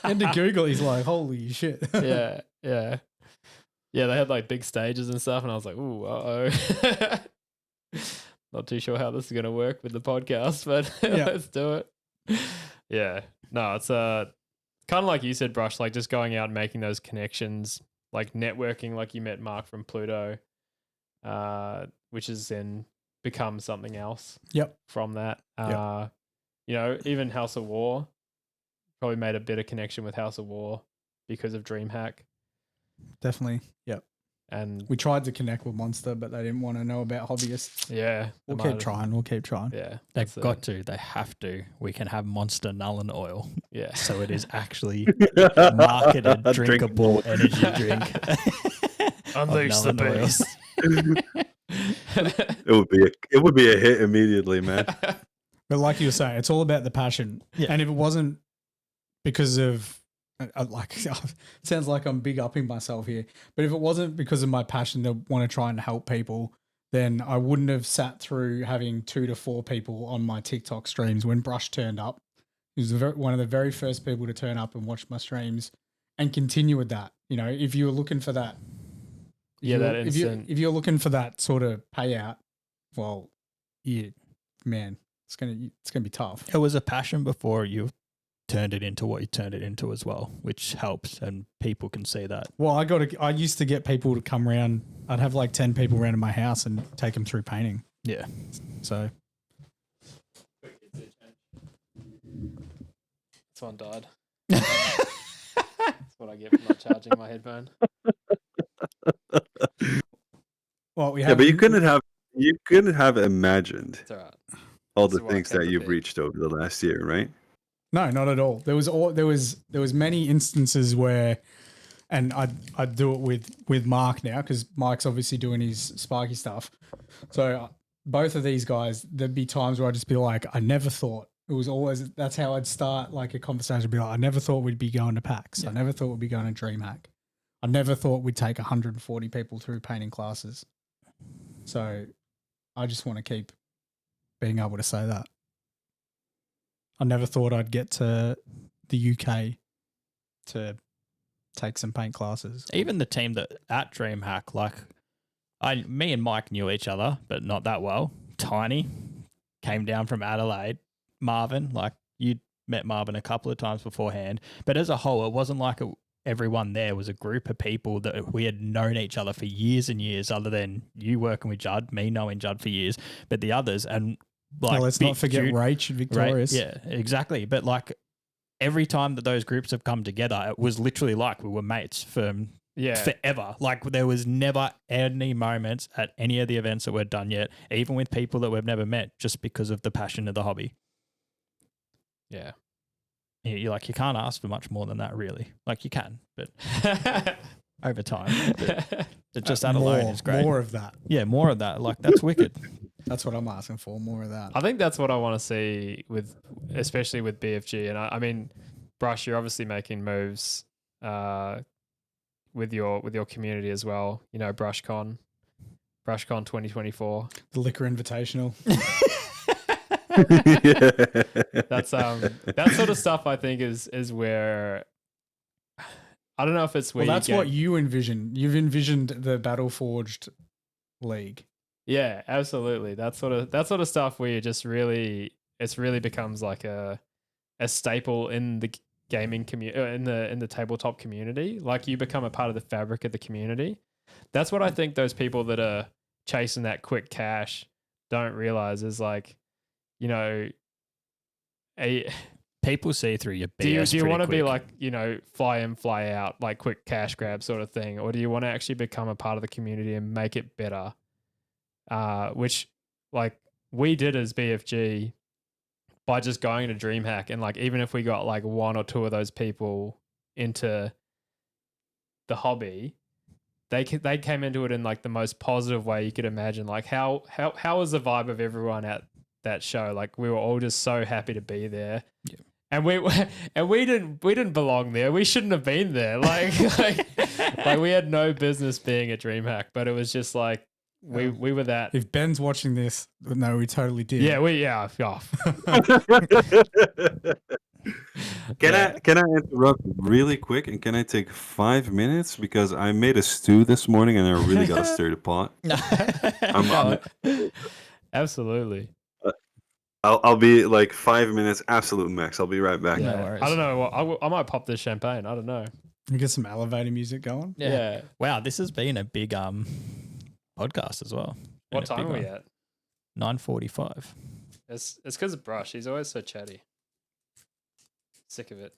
And to Google, he's like, "Holy shit!" Yeah. They had like big stages and stuff, and I was like, "Ooh, not too sure how this is gonna work with the podcast, but let's do it." Yeah. No, it's kind of like you said, Brush, like just going out and making those connections, like networking, like you met Mark from Pluto, which has then become something else. Yep. From that. Even House of War, probably made a better connection with House of War because of DreamHack. Definitely. Yep. And we tried to connect with Monster, but they didn't want to know about hobbyists. Yeah. We'll keep trying. Yeah. They've got to. They have to. We can have Monster Nullen Oil. Yeah. So it is actually marketed drinkable energy drink. Unleash the beast. It would be a hit immediately, man. But like you were saying, it's all about the passion. Yeah. And if it wasn't because of it sounds like I'm big upping myself here, but if it wasn't because of my passion to want to try and help people, then I wouldn't have sat through having 2 to 4 people on my TikTok streams when Brush turned up. He was one of the very first people to turn up and watch my streams and continue with that. You know, if you were looking for that, if you're looking for that sort of payout, well, yeah, man, it's gonna be tough. It was a passion before you turned it into what you turned it into as well, which helps, and people can see that. Well, I used to get people to come around. I'd have like 10 people around in my house and take them through painting. Yeah. So. This one died. That's what I get for not charging my headphone. Well, we Yeah, have. but you couldn't have imagined It's all right. all This the is why I things kept that it you've big. reached over the last year, right? No, not at all. There was many instances where, and I'd do it with Mark now because Mike's obviously doing his Sparky stuff. So both of these guys, there'd be times where I'd just be like, I never thought. It was always, that's how I'd start like a conversation. I'd be like, I never thought we'd be going to PAX. Yeah. I never thought we'd be going to DreamHack. I never thought we'd take 140 people through painting classes. So I just want to keep being able to say that. I never thought I'd get to the UK to take some paint classes. Even the team that at DreamHack, like me and Mike knew each other, but not that well. Tiny came down from Adelaide. Marvin, like you'd met Marvin a couple of times beforehand, but as a whole, it wasn't like everyone there was a group of people that we had known each other for years and years, other than you working with Judd, me knowing Judd for years, but the others, and like, let's not forget Rach and Victorious. Yeah, exactly. But like every time that those groups have come together, it was literally like we were mates for forever. Like there was never any moments at any of the events that we've done yet, even with people that we've never met, just because of the passion of the hobby. Yeah. You're like, you can't ask for much more than that, really. Like you can, but over time, but just that alone is great. More of that. Yeah, more of that. Like that's wicked. That's what I'm asking for. More of that. I think that's what I want to see especially with BFG. And I mean, Brush, you're obviously making moves with your community as well. You know, BrushCon 2024. The Liquor Invitational. That's that sort of stuff. I think is where I don't know if it's where. Well, that's what you envision. You've envisioned the Battleforged League. Yeah, absolutely. That sort of stuff where you just really becomes like a staple in the gaming community, in the tabletop community. Like you become a part of the fabric of the community. That's what I think those people that are chasing that quick cash don't realize is like, you know, people see through your BS. Do you want to be quick. like, you know, fly in, fly out, like quick cash grab sort of thing, or do you want to actually become a part of the community and make it better? Which like we did as BFG by just going to DreamHack, and like even if we got like one or two of those people into the hobby, they came into it in like the most positive way you could imagine. Like how was the vibe of everyone at that show? Like we were all just so happy to be there. Yeah. And we didn't belong there. We shouldn't have been there. Like we had no business being at DreamHack, but it was just like we were that. If Ben's watching this, no, we totally did. Yeah, Can I interrupt really quick, and can I take 5 minutes because I made a stew this morning and I really got to stir the pot. Absolutely. I'll be like 5 minutes, absolute max. I'll be right back. No worries. I don't know. I might pop this champagne. I don't know. You get some elevator music going. Yeah. Wow, this has been a big podcast as well. What time are we at? 9:45. It's because of Brush. He's always so chatty. Sick of it.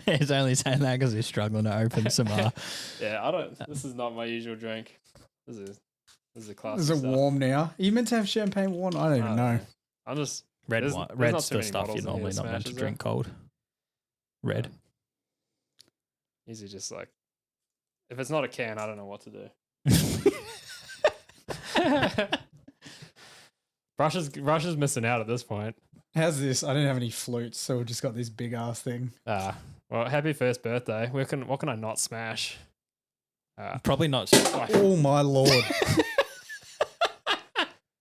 He's only saying that because he's struggling to open some. Yeah, I don't. This is not my usual drink. This is a classic. Is it stuff. warm now? Are you meant to have champagne warm? I don't even know. I'm just Red there's wine. not Red's too the many stuff bottles you're in here normally to not meant smash, to is drink cold. Red. Easy, just like if it's not a can, I don't know what to do. Brush is missing out at this point. How's this? I didn't have any flutes, so we just got this big ass thing. Well, happy first birthday. What can I not smash? Probably not. Oh my lord.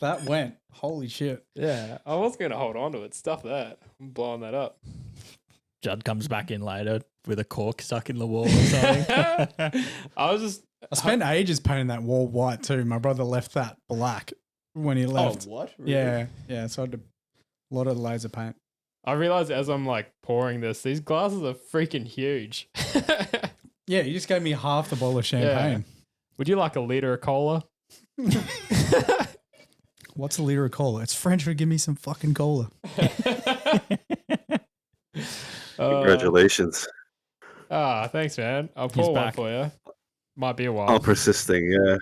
That went. Holy shit. Yeah, I was going to hold on to it. Stuff that. I'm blowing that up. Judd comes back in later with a cork stuck in the wall or something. I spent ages painting that wall white too. My brother left that black when he left. what? Yeah. So I had a lot of layers of paint. I realized as I'm like pouring this, these glasses are freaking huge. Yeah, you just gave me half the bowl of champagne. Would you like a liter of cola? What's a liter of cola? It's French for give me some fucking cola. Congratulations. Thanks, man. I'll pour one back. for you. Might be a while. All persisting, yeah.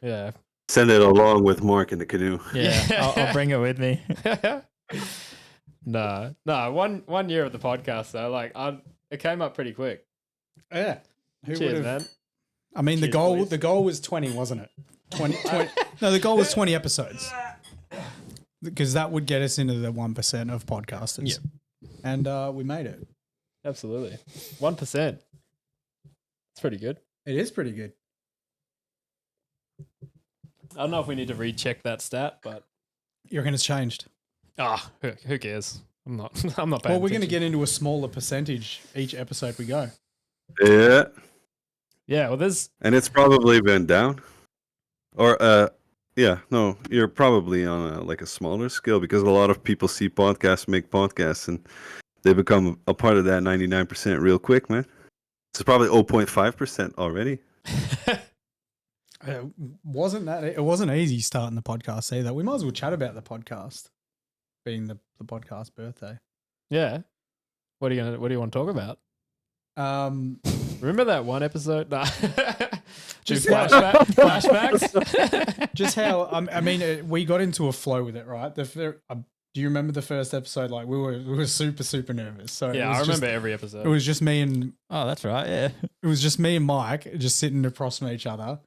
Yeah. Send it along with Mark in the canoe. Yeah, I'll bring it with me. No. 1 year of the podcast though, like it came up pretty quick. Yeah. Cheers, man. I mean, Cheers, boys. the goal was 20, wasn't it? 20 No, the goal was 20 episodes. Because that would get us into the 1% of podcasters. Yeah. And we made it. Absolutely. 1%. It's pretty good. It is pretty good. I don't know if we need to recheck that stat, but You reckon it's changed? who cares? I'm not paying Well, we're going to attention. get into a smaller percentage each episode we go. Yeah, Yeah, well there's and it's probably been down. Or, yeah, no, you're probably on a smaller scale because a lot of people see podcasts, make podcasts, and they become a part of that 99% real quick, man. It's probably 0.5% already. It wasn't easy starting the podcast either. We might as well chat about the podcast being the podcast birthday. yeah. What do you want to talk about? Remember that one episode? Nah. Just flashbacks. just how I mean, we got into a flow with it, right? Do you remember the first episode? Like we were super nervous. So Yeah, I remember every It episode. was just me and Oh, that's right. Yeah. it was just me and Mike just sitting across from each other,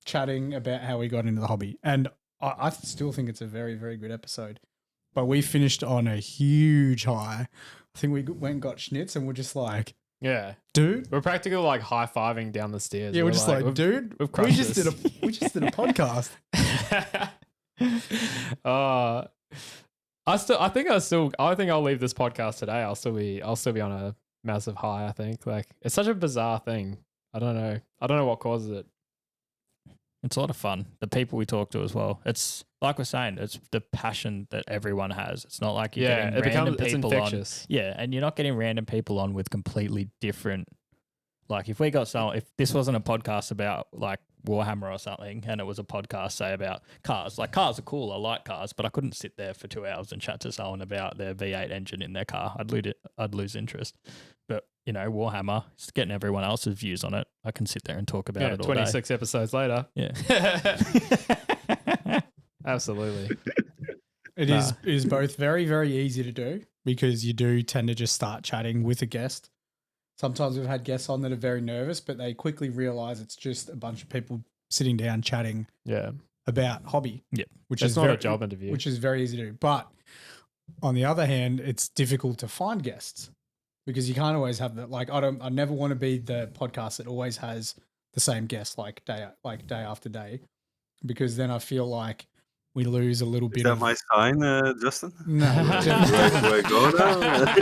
chatting about how we got into the hobby. And I still think it's a very, very good episode. But we finished on a huge high. I think we went and got schnitz and we're just like, Yeah. dude. We're practically like high-fiving down the stairs. Yeah, we're just like, dude, we've we crushed just this. did a podcast. I think I'll leave this podcast today. I'll still be on a massive high, I think. Like it's such a bizarre thing. I don't know what causes it. It's a lot of fun. The people we talk to as well. It's like we're saying, it's the passion that everyone has. It's not like you're getting random it's people infectious. on. Yeah, and you're not getting random people on with completely different. Like if we got someone, if this wasn't a podcast about like Warhammer or something, and it was a podcast say about cars. Like cars are cool. I like cars, but I couldn't sit there for 2 hours and chat to someone about their V8 engine in their car. I'd lose interest. But you know, Warhammer, it's getting everyone else's views on it. I can sit there and talk about it all 26 episodes later. day. Yeah. Absolutely. It is both very, very easy to do because you do tend to just start chatting with a guest. Sometimes we've had guests on that are very nervous, but they quickly realize it's just a bunch of people sitting down chatting Yeah. about hobby. Yep. Which It's is not a job interview. Which is very easy to do. But on the other hand, it's difficult to find guests because you can't always have that. Like I never want to be the podcast that always has the same guest day after day, because then I feel like we lose a little Is bit that of my sign, Justin? No, Do I go now?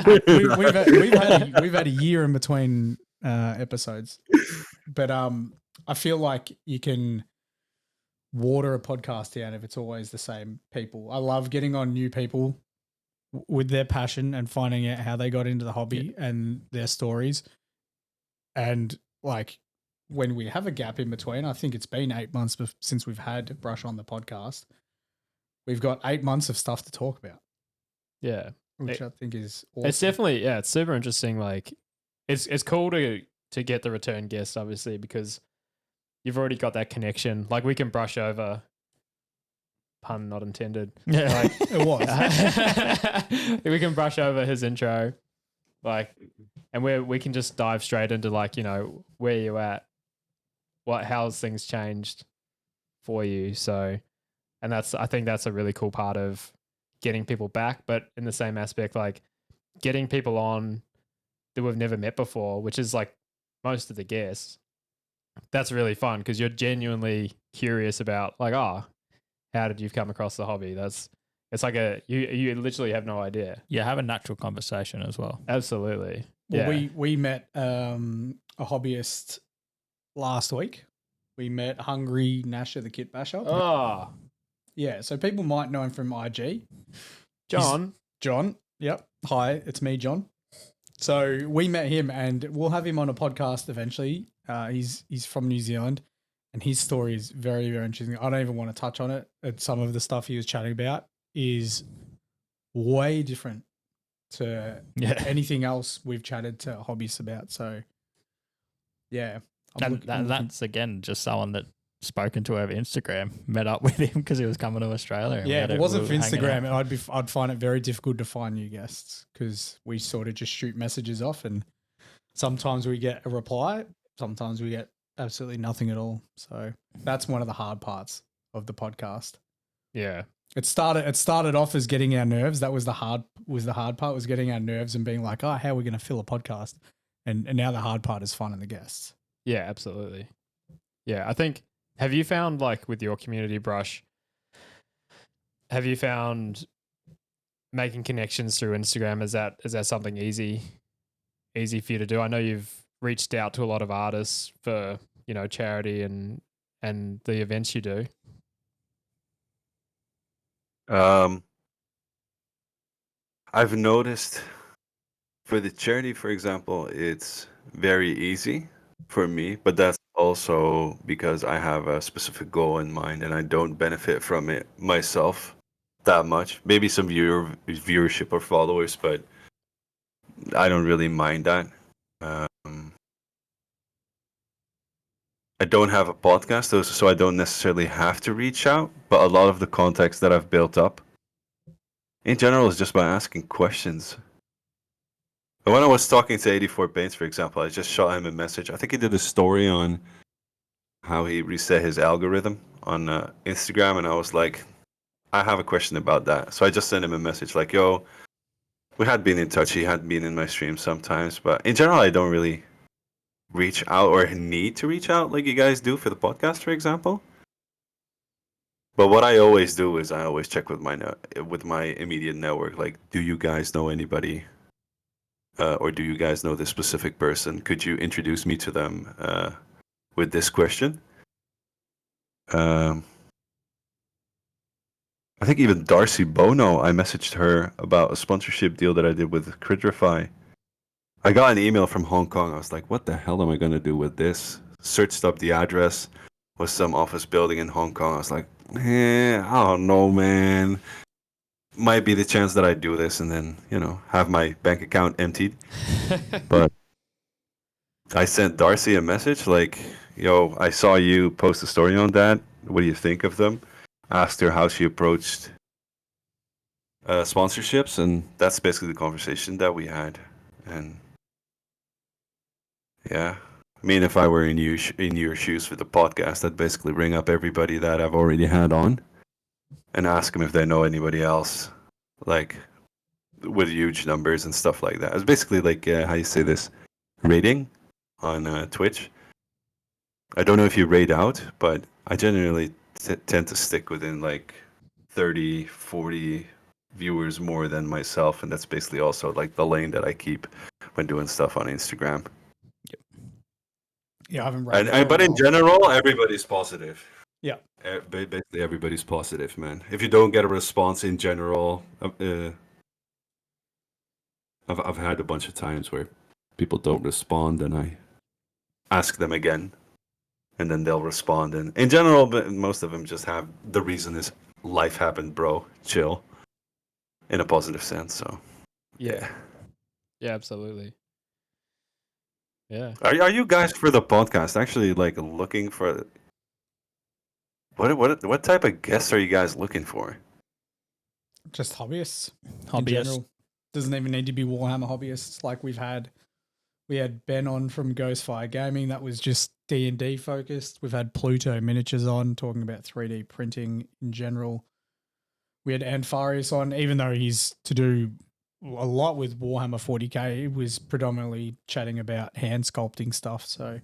we've had a year in between episodes, but I feel like you can water a podcast down if it's always the same people. I love getting on new people with their passion and finding out how they got into the hobby and their stories. And like when we have a gap in between, I think it's been 8 months since we've had Brush on the podcast. We've got 8 months of stuff to talk about. Yeah. Which I think is awesome. It's definitely, it's super interesting. Like it's cool to get the return guest, obviously, because you've already got that connection. Like we can brush over, pun not intended. Yeah. Like, It was. we can brush over his intro, like, and we can just dive straight into like, you know, where you at, how's things changed for you. So, and I think that's a really cool part of getting people back, but in the same aspect, like getting people on that we've never met before, which is like most of the guests. That's really fun because you're genuinely curious about like, how did you come across the hobby? It's It's like you literally have no idea. Yeah, have a natural conversation as well. Absolutely. Well, Yeah. we met a hobbyist last week. We met Hungry Nash at the Kit Bash Up. Oh, Yeah, so people might know him from IG. John. John. Yep. Hi, it's me, John. So we met him, and we'll have him on a podcast eventually. He's from New Zealand, and his story is very, very interesting. I don't even want to touch on it. Some of the stuff he was chatting about is way different to anything else we've chatted to hobbyists about. So, yeah. That's again just someone that spoken to over Instagram, met up with him because he was coming to Australia. And Yeah, if it wasn't for we were hanging out. Instagram, I'd find it very difficult to find new guests because we sort of just shoot messages off, and sometimes we get a reply, sometimes we get absolutely nothing at all. So that's one of the hard parts of the podcast. Yeah. It started off as getting our nerves. That was the hard part, was getting our nerves and being like, oh, how are we going to fill a podcast? And now the hard part is finding the guests. Yeah, absolutely. Yeah, I think, have you found, like, with your community, Brush, have you found making connections through Instagram, is that something easy for you to do? I know you've reached out to a lot of artists for, charity and the events you do. I've noticed for the charity, for example, it's very easy for me, but that's also because I have a specific goal in mind and I don't benefit from it myself that much. Maybe some viewership or followers, but I don't really mind that. I don't have a podcast, so I don't necessarily have to reach out, but a lot of the contacts that I've built up in general is just by asking questions. When I was talking to 84 Paints, for example, I just shot him a message. I think he did a story on how he reset his algorithm on Instagram, and I was like, I have a question about that. So I just sent him a message like, yo, we had been in touch. He had been in my stream sometimes, but in general, I don't really reach out or need to reach out like you guys do for the podcast, for example. But what I always do is I always check with my immediate network. Like, do you guys know anybody? Or do you guys know this specific person? Could you introduce me to them with this question? I think even Darcy Bono, I messaged her about a sponsorship deal that I did with Critrify. I got an email from Hong Kong. I was like, what the hell am I going to do with this? Searched up the address. Was some office building in Hong Kong. I was like, I don't know, man. Might be the chance that I do this and then, have my bank account emptied. But I sent Darcy a message like, yo, I saw you post a story on that. What do you think of them? Asked her how she approached sponsorships, and that's basically the conversation that we had. And yeah, I mean, if I were in your shoes for the podcast, I'd basically ring up everybody that I've already had on and ask them if they know anybody else, like with huge numbers and stuff like that. It's basically like how you say this, rating on Twitch. I don't know if you rate out, but I generally tend to stick within like 30, 40 viewers more than myself, and that's basically also like the lane that I keep when doing stuff on Instagram. Yeah, I haven't rated. But in general, everybody's positive. Yeah. Basically, everybody's positive, man. If you don't get a response in general, I've had a bunch of times where people don't respond, and I ask them again, and then they'll respond. And in general, but most of them just have the reason is life happened, bro. Chill, in a positive sense. So yeah, absolutely. Yeah. Are you guys for the podcast actually like looking for what type of guests are you guys looking for? Just hobbyists. In Hobbyists. general. Doesn't even need to be Warhammer hobbyists. Like we had Ben on from Ghostfire Gaming. That was just D&D focused. We've had Pluto Miniatures on talking about 3D printing in general. We had Anfarius on, even though he's to do a lot with Warhammer 40k. It was predominantly chatting about hand sculpting stuff. So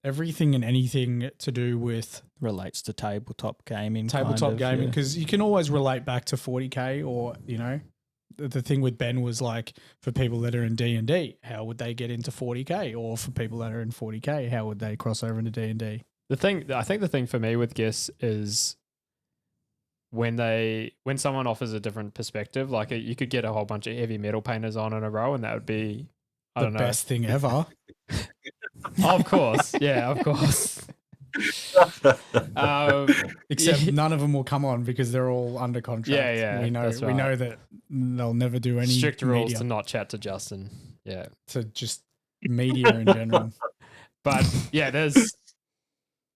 everything and anything to do with Relates to tabletop gaming. tabletop gaming, yeah. because you can always relate back to 40k, or the thing with Ben was like, for people that are in D&D, how would they get into 40k, or for people that are in 40k, how would they cross over into D&D? I think the thing for me with GIS is when someone offers a different perspective, like you could get a whole bunch of heavy metal painters on in a row, and that would be I The don't know. best thing ever. Of course, yeah, of course. Except yeah. none of them will come on because they're all under contract. Yeah, we know that's we know right. that they'll never do any strict rules media, to not chat to Justin. Yeah, to just media in general. but yeah, there's.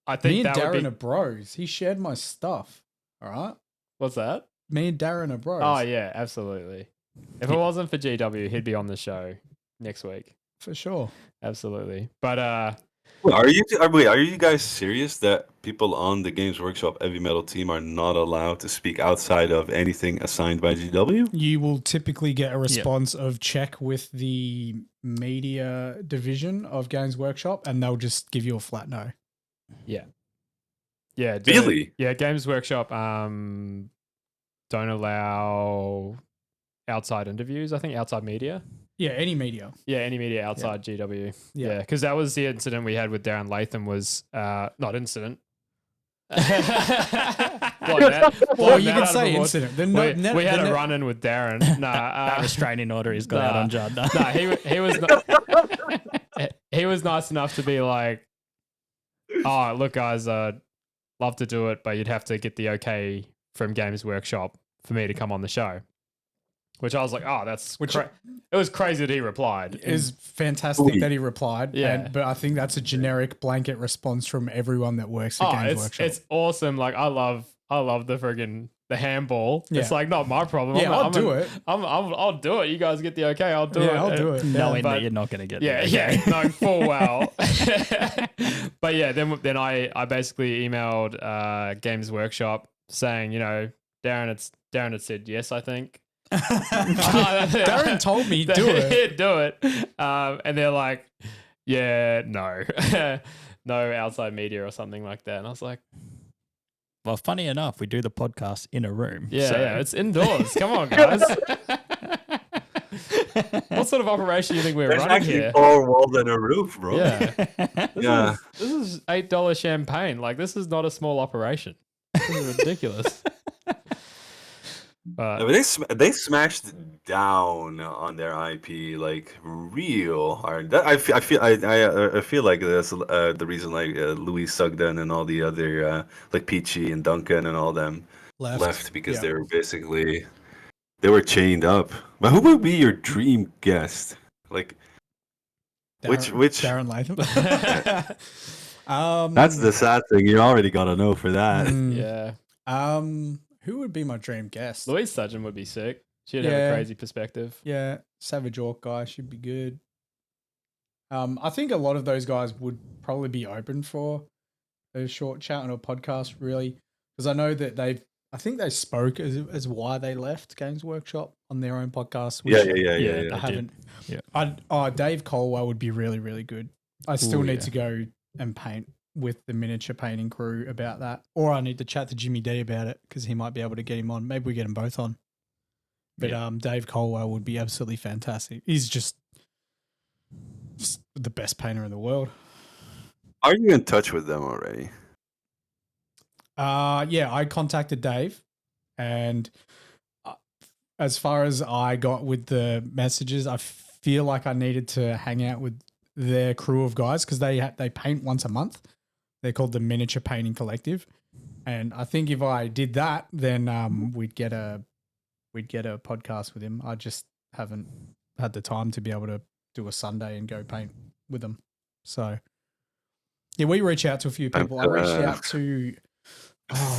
I think Me and that would Darren be. are bros. He shared my stuff. All right. What's that? Me and Darren are bros. Oh yeah, absolutely. If it wasn't for GW, he'd be on the show next week. For sure. Absolutely. But Wait, are you guys serious that people on the Games Workshop Heavy Metal team are not allowed to speak outside of anything assigned by GW? You will typically get a response of check with the media division of Games Workshop, and they'll just give you a flat no. yeah, Really? Yeah, Games Workshop don't allow outside interviews. I think outside media. Yeah, any media. Yeah, any media outside GW. Yeah. Yeah, because that was the incident we had with Darren Latham was not incident. Well, You can say incident. We had a run-in with Darren. That restraining order he's got out on Judd. No, he was he was nice enough to be like, oh, look, guys, love to do it, but you'd have to get the okay from Games Workshop for me to come on the show. Which I was like, oh, that's it was crazy that he replied. It is fantastic that he replied. Yeah. But I think that's a generic blanket response from everyone that works at Games Workshop. It's awesome. Like I love the friggin' the handball. Yeah. It's like not my problem. Yeah, I'll do it. I'll do it. You guys get the okay. I'll do it. Yeah, I'll do it. Knowing but- that you're not going to get Yeah, no, full well. But yeah, then I basically emailed Games Workshop saying, Darren had said yes, I think. Darren told me do it. Do it. And they're like, yeah, no. No outside media or something like that. And I was like, Well, funny enough, we do the podcast in a room. yeah, it's indoors. Come on, guys. What sort of operation do you think we're There's running actually here? 4 walls and a roof, bro. Yeah. Yeah. This is $8 champagne. Like, this is not a small operation. This is ridiculous. Yeah, but they smashed down on their IP like real hard. I feel like that's the reason like Louis Sugden and all the other like Peachy and Duncan and all them left because they were basically they were chained up. But who would be your dream guest? Like which Darren Latham. That's the sad thing. You already got to know for that. Yeah. Who would be my dream guest? Louise Sudgeon would be sick. She'd have a crazy perspective. Yeah, Savage Orc guy should be good. I think a lot of those guys would probably be open for a short chat on a podcast, really, because I know that I think they spoke as why they left Games Workshop on their own podcast. Which Yeah. I haven't. Yeah. Dave Colwell would be really, really good. I still need to go and paint with the miniature painting crew about that, or I need to chat to Jimmy D about it because he might be able to get him on. Maybe we get them both on. But Dave Colwell would be absolutely fantastic. He's just the best painter in the world. Are you in touch with them already? Yeah, I contacted Dave, and as far as I got with the messages, I feel like I needed to hang out with their crew of guys because they paint once a month. They're called the Miniature Painting Collective, and I think if I did that, then we'd get a podcast with him. I just haven't had the time to be able to do a Sunday and go paint with them. So yeah, we reach out to a few people. I reached out to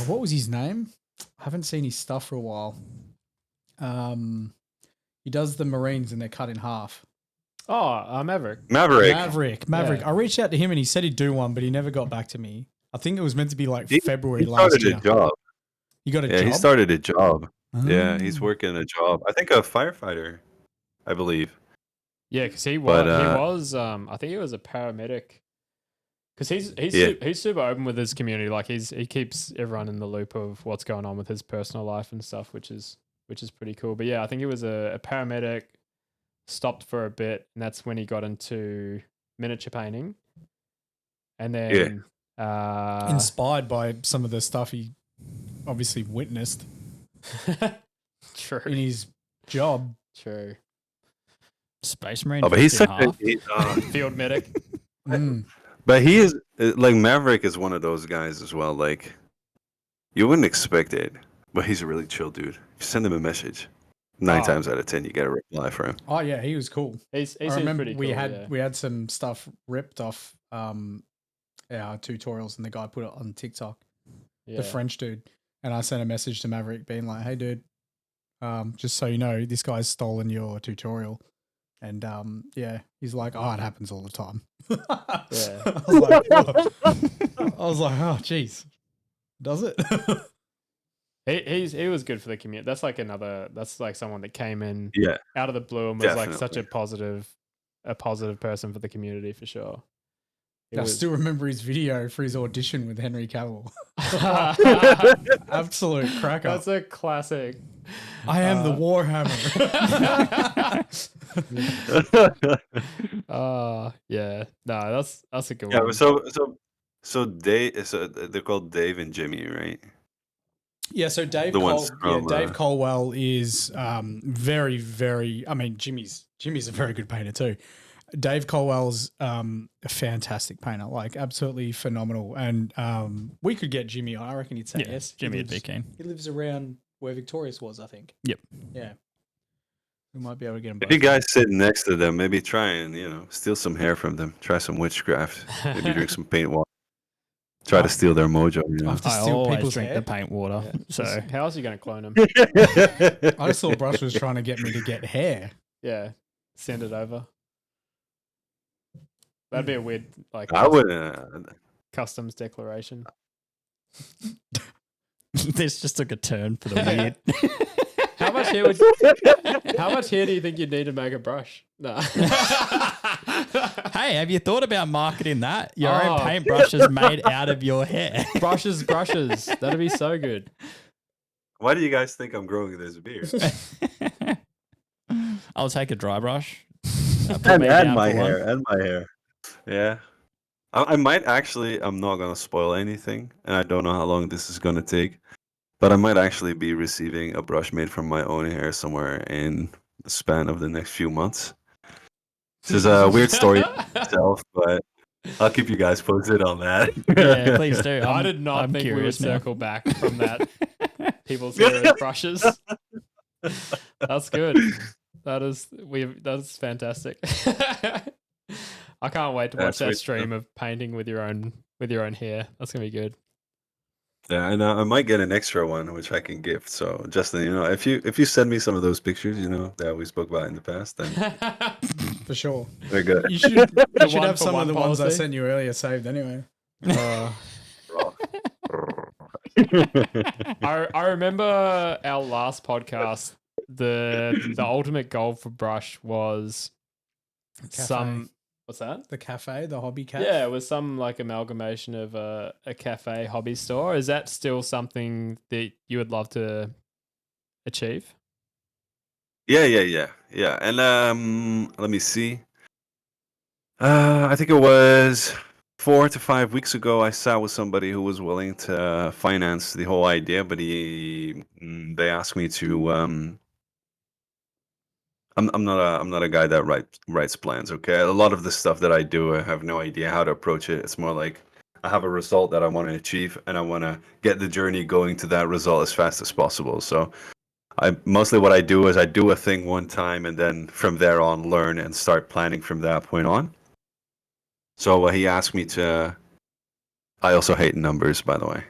what was his name? I haven't seen his stuff for a while. He does the Marines and they're cut in half. Oh, Maverick. Maverick. Yeah. I reached out to him and he said he'd do one, but he never got back to me. I think it was meant to be like February last year. He started a job. You got a job? Yeah, he started a job. Yeah, Oh. he's working a job. I think a firefighter, I believe. Yeah, because he was, But, I think he was a paramedic Because he's super open with his community. Like he keeps everyone in the loop of what's going on with his personal life and stuff, which is pretty cool. But yeah, I think he was a paramedic, stopped for a bit, and that's when he got into miniature painting. And then Inspired by some of the stuff he obviously witnessed True. in his job. True. Space Marine. Oh, but he's such half. Field medic. But he is like Maverick is one of those guys as well. Like you wouldn't expect it, but he's a really chill dude. If you send him a message, 9 times out of 10 you get a reply from him. Oh yeah, he was cool. He I remember pretty cool. we had some stuff ripped off our tutorials, and the guy put it on TikTok. The French dude, and I sent a message to Maverick being like, "Hey dude, just so you know, this guy's stolen your tutorial." And he's like, "Oh, it happens all the time." Yeah. I was like, "Oh, jeez, does it?" He was good for the community. That's like someone that came in out of the blue and was like such a positive person for the community for sure. I still remember his video for his audition with Henry Cavill. Absolute cracker. That's a classic. I am the Warhammer. Yeah. No, that's a good Yeah, one. so they're called Dave and Jimmy, right? Yeah, so Dave Colwell is very, very. I mean, Jimmy's a very good painter too. Dave Colwell's a fantastic painter, like absolutely phenomenal. And we could get Jimmy on. I reckon he'd say yes. Jimmy would be keen. He lives around where Victorious was, I think. Yep. Yeah. We might be able to get him both. If you guys sit next to them, maybe try and steal some hair from them. Try some witchcraft. Maybe drink some paint water. Try to steal their mojo. I always drink the paint water. Yeah. So how else are you going to clone him? I just thought Brush was trying to get me to get hair. Yeah. Send it over. That'd be a weird, like, I wouldn't. customs declaration. this just took a turn for the weird. How much hair do you think you'd need to make a brush? No. Hey, have you thought about marketing that? Your own paintbrushes made out of your hair. Brushes. That'd be so good. Why do you guys think I'm growing this beard? I'll take a dry brush. and my hair. Yeah. I might actually, I'm not going to spoil anything, and I don't know how long this is going to take, but I might actually be receiving a brush made from my own hair somewhere in the span of the next few months. This is a weird story itself, but I'll keep you guys posted on that. Yeah, please do. I did not I'm think we would curious now. circle back from that. People's hair as brushes. That's good. That's fantastic. I can't wait to watch that stream of painting with your own hair. That's gonna be good. Yeah, and I might get an extra one which I can gift. So Justin, if you send me some of those pictures, that we spoke about in the past, then For sure. they're good. You should have some of the ones I sent you earlier saved anyway. I remember our last podcast. The ultimate goal for Brush was some. What's that? The cafe, the hobby cafe. Yeah, it was some like amalgamation of a cafe hobby store. Is that still something that you would love to achieve? Yeah. And let me see. I think it was 4 to 5 weeks ago. I sat with somebody who was willing to finance the whole idea, but they asked me to. I'm not a guy that writes plans. Okay, a lot of the stuff that I do, I have no idea how to approach it. It's more like I have a result that I want to achieve, and I want to get the journey going to that result as fast as possible. So, mostly what I do is I do a thing one time, and then from there on, learn and start planning from that point on. So he asked me to. I also hate numbers, by the way,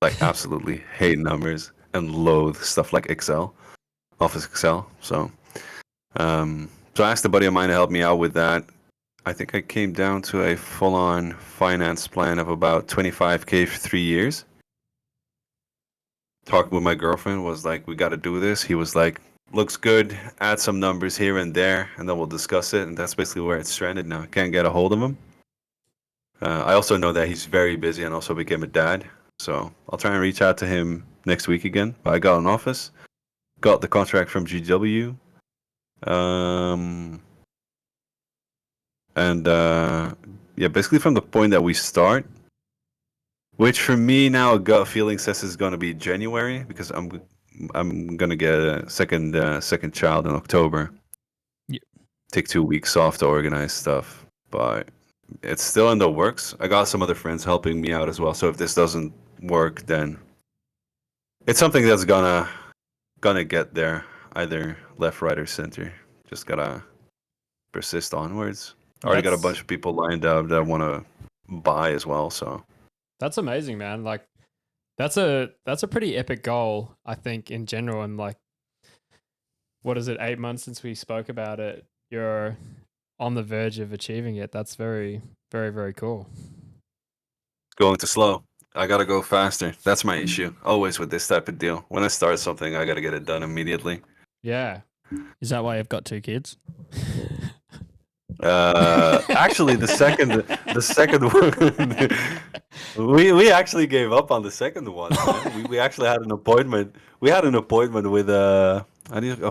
like absolutely hate numbers and loathe stuff like Excel, Office Excel. So I asked a buddy of mine to help me out with that. I think I came down to a full-on finance plan of about $25K for 3 years. Talking with my girlfriend, was like, we got to do this. He was like, looks good, add some numbers here and there, and then we'll discuss it. And that's basically where it's stranded now. I can't get a hold of him. I also know that he's very busy and also became a dad. So I'll try and reach out to him next week again. But I got an office, got the contract from GW, and yeah, basically from the point that we start, which for me now, a gut feeling says is going to be January because I'm gonna get a second child in October. Yeah. Take 2 weeks off to organize stuff, but it's still in the works. I got some other friends helping me out as well. So if this doesn't work, then it's something that's gonna get there, either left, right, or center. Just gotta persist onwards. I already got a bunch of people lined up that want to buy as well. So That's amazing, man. Like that's a pretty epic goal, I think, in general. And like, what is it, 8 months since we spoke about it? You're on the verge of achieving it. That's very, very, very cool. going too slow. I gotta go faster. That's my issue. Always with this type of deal. When I start something, I gotta get it done immediately. Yeah. Is that why you've got 2 kids? Actually, the second one, we actually gave up on the second one. Man. We actually had an appointment. We had an appointment with a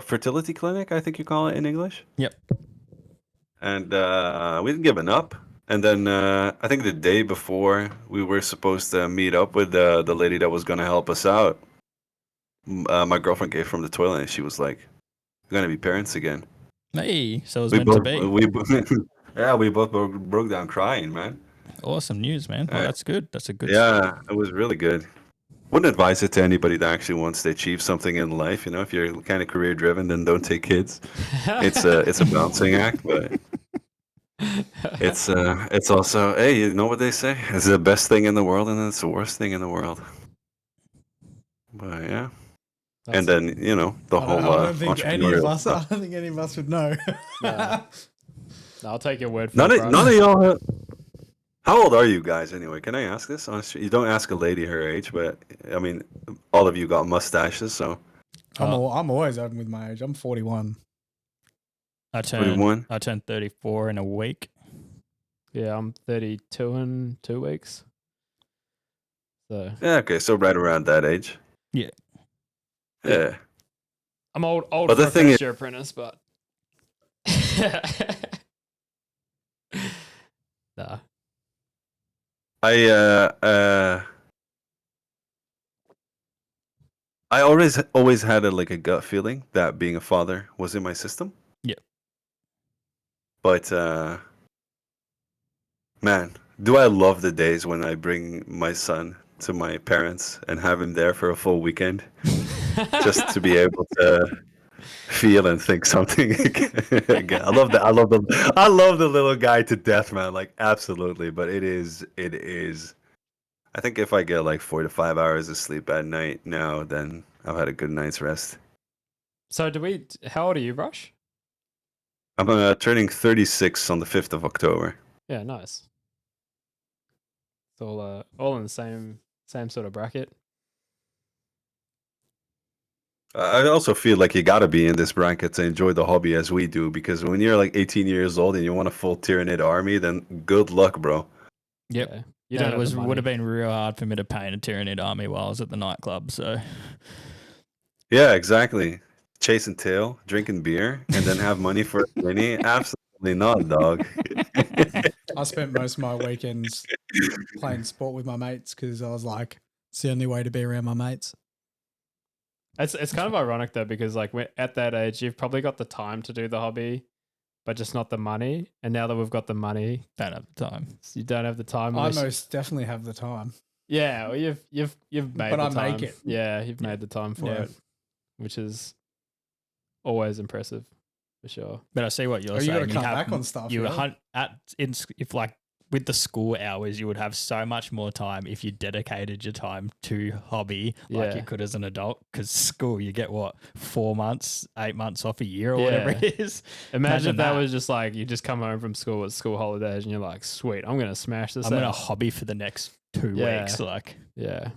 fertility clinic, I think you call it in English. Yep. And we didn't given up. And then I think the day before we were supposed to meet up with the lady that was gonna help us out, my girlfriend came from the toilet and she was like, "We're gonna be parents again." Hey, so it was meant to be. We both broke down crying, man. Awesome news, man. Well, that's good. That's a good. Yeah, it was really good. Wouldn't advise it to anybody that actually wants to achieve something in life. You know, if you're kind of career driven, then don't take kids. It's a balancing act, but it's also, hey, you know what they say? It's the best thing in the world, and it's the worst thing in the world. But yeah. And then the whole I don't think any of entrepreneurial us. I stuff. don't think any of us would know. Yeah. I'll take your word for None it. of y'all. How old are you guys anyway? Can I ask this? Honestly, you don't ask a lady her age, but I mean, all of you got mustaches, so. I'm always open with my age. I'm 41. I 21? turned 34 in a week. Yeah, I'm 32 in 2 weeks. So Yeah, okay, so right around that age. Yeah. Yeah. I'm old But for the a thing is- first year apprentice, but nah. I always had a gut feeling that being a father was in my system. Yeah. But man, do I love the days when I bring my son to my parents and have him there for a full weekend just to be able to feel and think something again. I love the little guy to death, man. Like absolutely, but it is. I think if I get like 4 to 5 hours of sleep at night now, then I've had a good night's rest. So how old are you, Brush? I'm turning 36 on the 5th of October. Yeah, nice. It's all in the same sort of bracket. I also feel like you gotta be in this bracket to enjoy the hobby as we do, because when you're like 18 years old and you want a full Tyranid army, then good luck, bro. Yep. Yeah. Yeah, it would have been real hard for me to paint a Tyranid army while I was at the nightclub. So Yeah, exactly. Chasing tail, drinking beer, and then have money for a mini? Absolutely not, dog. I spent most of my weekends playing sport with my mates because I was like, it's the only way to be around my mates. It's kind of ironic though, because like at that age, you've probably got the time to do the hobby, but just not the money. And now that we've got the money, don't have the time. you don't have the time. I most definitely have the time. Yeah, well, you've made But the I time. make it. Yeah, you've made the time for Yeah. it, which is always impressive for sure. But I see what you're Oh, you saying. gotta cut back on stuff, You yeah? if like with the school hours, you would have so much more time if you dedicated your time to hobby like Yeah. you could as an adult. Because school, you get what 4 months, 8 months off a year or Yeah. whatever it is. Imagine if that was just like you just come home from school at school holidays and you're like, sweet, I'm gonna smash this. I'm gonna out. hobby for the next 2 Yeah. weeks. Like, Yeah,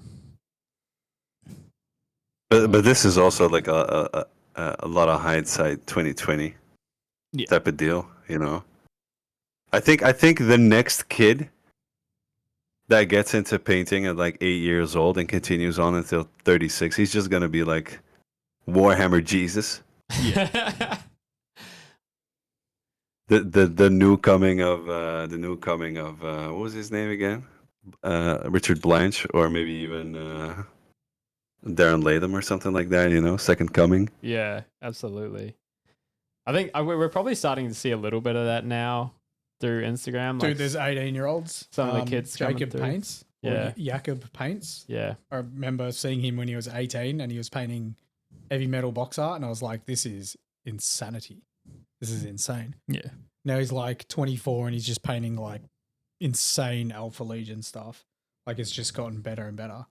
But this is also like a lot of hindsight 2020 Yeah. type of deal, you know. I think the next kid that gets into painting at like 8 years old and continues on until 36, he's just gonna be like Warhammer Jesus. The new coming of what was his name again? Richard Blanche, or maybe even Darren Latham or something like that. Second coming. Yeah, absolutely. I think we're probably starting to see a little bit of that now through Instagram. Dude, there's 18-year-olds. some of the kids coming Jacob through. Paints. Yeah. Jacob Paints. Yeah. I remember seeing him when he was 18 and he was painting heavy metal box art, and I was like, this is insanity. This is insane. Yeah. Now he's like 24 and he's just painting like insane Alpha Legion stuff. Like it's just gotten better and better.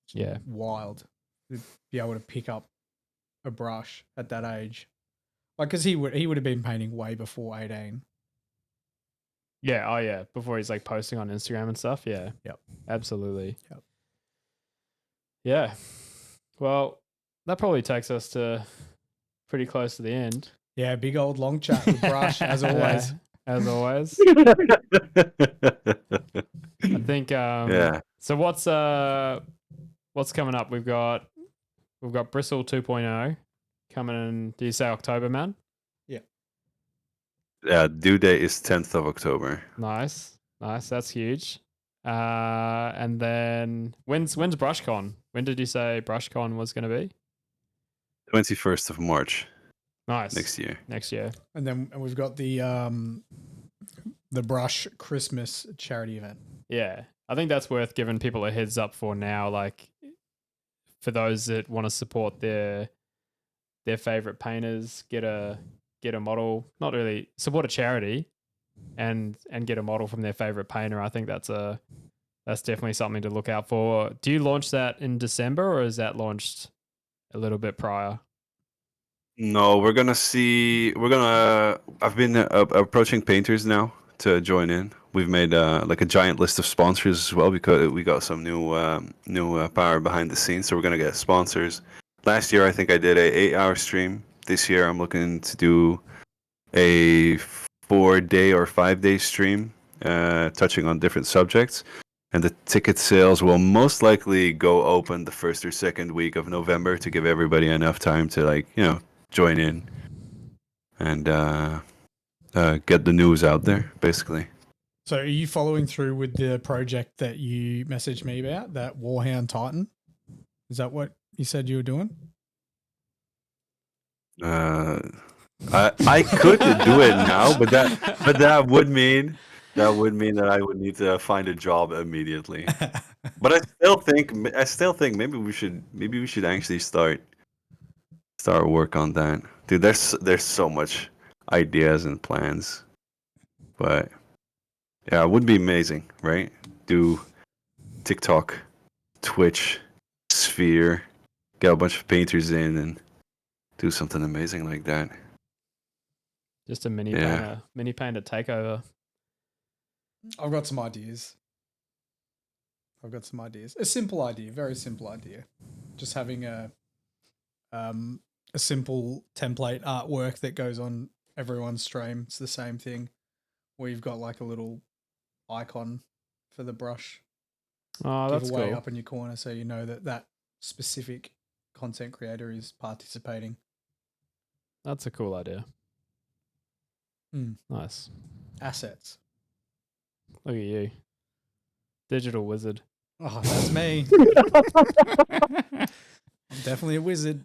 It's Yeah. wild to be able to pick up a brush at that age. Like, because he would have been painting way before 18. Yeah. Oh, yeah. Before he's like posting on Instagram and stuff. Yeah. Yep. Absolutely. Yep. Yeah. Well, that probably takes us to pretty close to the end. Yeah, big old long chat with Brush, as always. Yeah, as always. I think. Yeah. So what's coming up? We've got Bristle 2.0 coming in. Do you say October, man? Yeah, due date is 10th of October. Nice. That's huge. And then when's BrushCon? When did you say BrushCon was going to be? 21st of March Nice. next year. And then we've got the Brush Christmas charity event. Yeah. I think that's worth giving people a heads up for now. Like, for those that want to support their favorite painters, get a model, not really support a charity and get a model from their favorite painter. I think that's definitely something to look out for. Do you launch that in December, or is that launched a little bit prior? No, we're gonna see. I've been approaching painters now to join in. We've made like a giant list of sponsors as well, because we got some new power behind the scenes. So we're gonna get sponsors. Last year, I think I did a 8-hour stream. This year, I'm looking to do a 4-day or 5-day stream, touching on different subjects. And the ticket sales will most likely go open the first or second week of November to give everybody enough time to join in and get the news out there, basically. So are you following through with the project that you messaged me about, that Warhound Titan? Is that what you said you were doing? I could do it now, but that would mean that I would need to find a job immediately. But I still think maybe we should actually start work on that. Dude, there's so much ideas and plans. But yeah, it would be amazing, right? Do TikTok, Twitch, Sphere, get a bunch of painters in and do something amazing like that. Just a mini painter takeover. I've got some ideas. A simple idea, very simple idea. Just having a simple template artwork that goes on everyone's stream. It's the same thing, where you've got like a little icon for the brush Oh, that's giveaway cool. up in your corner, so you know that specific content creator is participating. That's a cool idea. Mm. Nice. Assets. Look at you. Digital wizard. Oh, that's me. I'm definitely a wizard.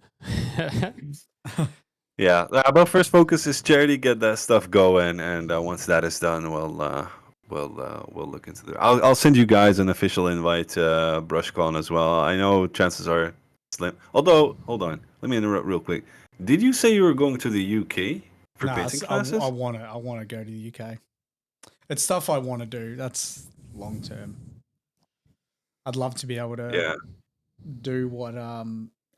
Yeah, but first focus is charity. Get that stuff going, and once that is done, we'll look into it. I'll send you guys an official invite to BrushCon as well. I know chances are slim. Although, hold on, let me interrupt real quick. Did you say you were going to the UK for painting classes? I want to go to the UK. It's stuff I want to do. That's long term. I'd love to be able to do what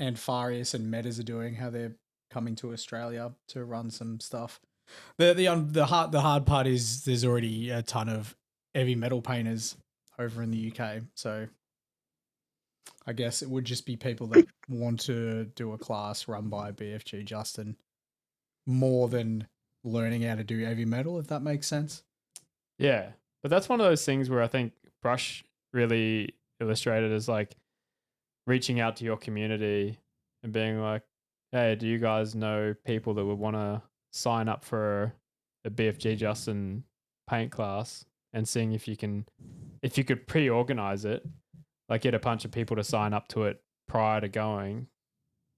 Anfarius and Metas are doing, how they're coming to Australia to run some stuff. The hard part is there's already a ton of heavy metal painters over in the UK, so I guess it would just be people that want to do a class run by BFG Justin more than learning how to do heavy metal, if that makes sense. Yeah. But that's one of those things where I think Brush really illustrated as like reaching out to your community and being like, hey, do you guys know people that would want to sign up for a BFG Justin paint class, and seeing if you could pre-organize it, like get a bunch of people to sign up to it prior to going,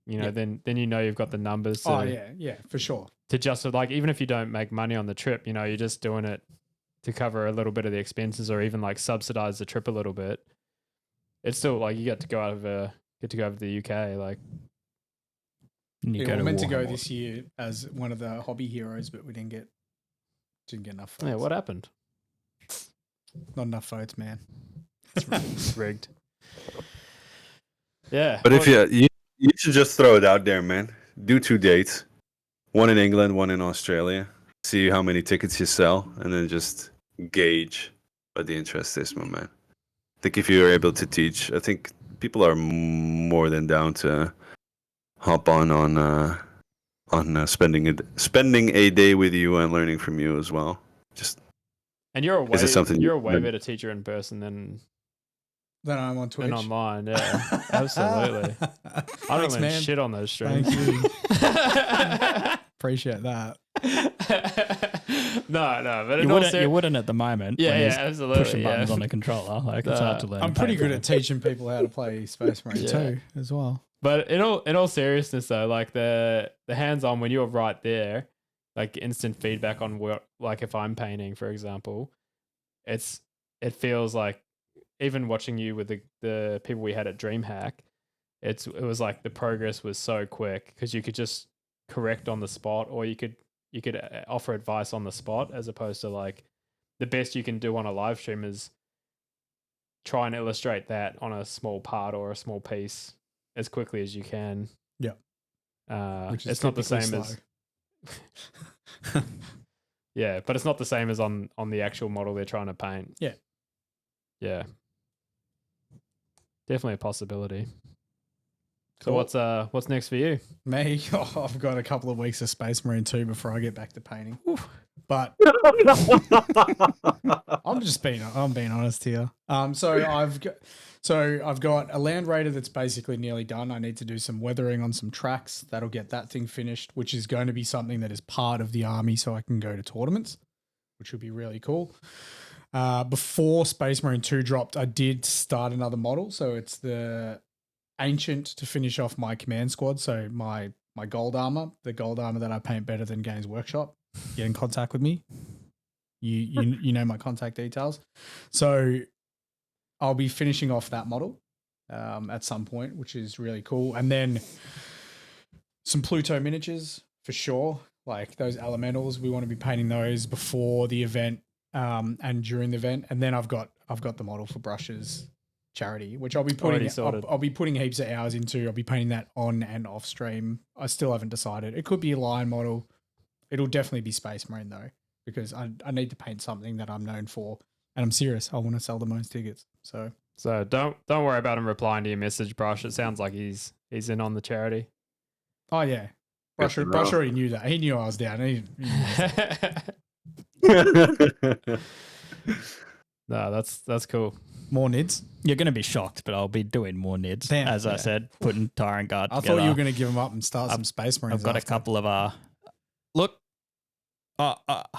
then you've got the numbers yeah, for sure. to just like, even if you don't make money on the trip, you're just doing it to cover a little bit of the expenses or even like subsidize the trip a little bit. It's still like you get to go over to the UK. Like, We were meant to go this year as one of the hobby heroes, but we didn't get enough votes. yeah, what happened? Not enough votes, man. It's rigged. Yeah. But if you should just throw it out there, man. Do 2 dates, one in England, one in Australia. See how many tickets you sell, and then just gauge what the interest is, my man. I think if you're able to teach, I think people are more than down to hop on spending a day with you and learning from you as well. And you're a way, Is it something you're a way better teacher in person than I'm on Twitch. and online. Yeah, absolutely. I don't learn shit on those streams. Thank you. Appreciate that. No, but you wouldn't at the moment. Yeah, when yeah, he's absolutely. pushing buttons on a controller. Like it's hard to learn. I'm pretty good at teaching people how to play Space Marine too, as well. But in all seriousness, though, like the hands-on, when you're right there, like instant feedback on what, like if I'm painting, for example, it feels like, even watching you with the people we had at DreamHack, it was like the progress was so quick because you could just correct on the spot, or you could offer advice on the spot, as opposed to like the best you can do on a live stream is try and illustrate that on a small part or a small piece as quickly as you can. Yeah. It's not the same as yeah, but it's not the same as on the actual model they're trying to paint. Yeah. Yeah. Definitely a possibility. So Cool. what's next for you? Me, I've got a couple of weeks of Space Marine 2 before I get back to painting. But I'm being honest here. So I've got a Land Raider that's basically nearly done. I need to do some weathering on some tracks. That'll get that thing finished, which is going to be something that is part of the army, so I can go to tournaments, which would be really cool. Before Space Marine 2 dropped, I did start another model. So it's the Ancient to finish off my command squad. So my gold armor, the gold armor that I paint better than Games Workshop. Get in contact with me. You know my contact details. So I'll be finishing off that model at some point, which is really cool. And then some Pluto miniatures for sure. Like those elementals, we want to be painting those before the event and during the event. And then I've got the model for Brush's charity, which I'll be putting I'll be putting heaps of hours into. I'll be painting that on and off stream. I still haven't decided. It could be a Lion model. It'll definitely be Space Marine though, because I need to paint something that I'm known for, and I'm serious. I want to sell the most tickets. So don't worry about him replying to your message, Brush. It sounds like he's in on the charity. Oh yeah, Brush already knew that. He knew I was down. No, that's cool. More nids. You're going to be shocked, but I'll be doing more nids. Damn, as I said, putting Tyrant Guard I together. thought you were going to give them up and start some Space Marines. I've got after. a couple of look.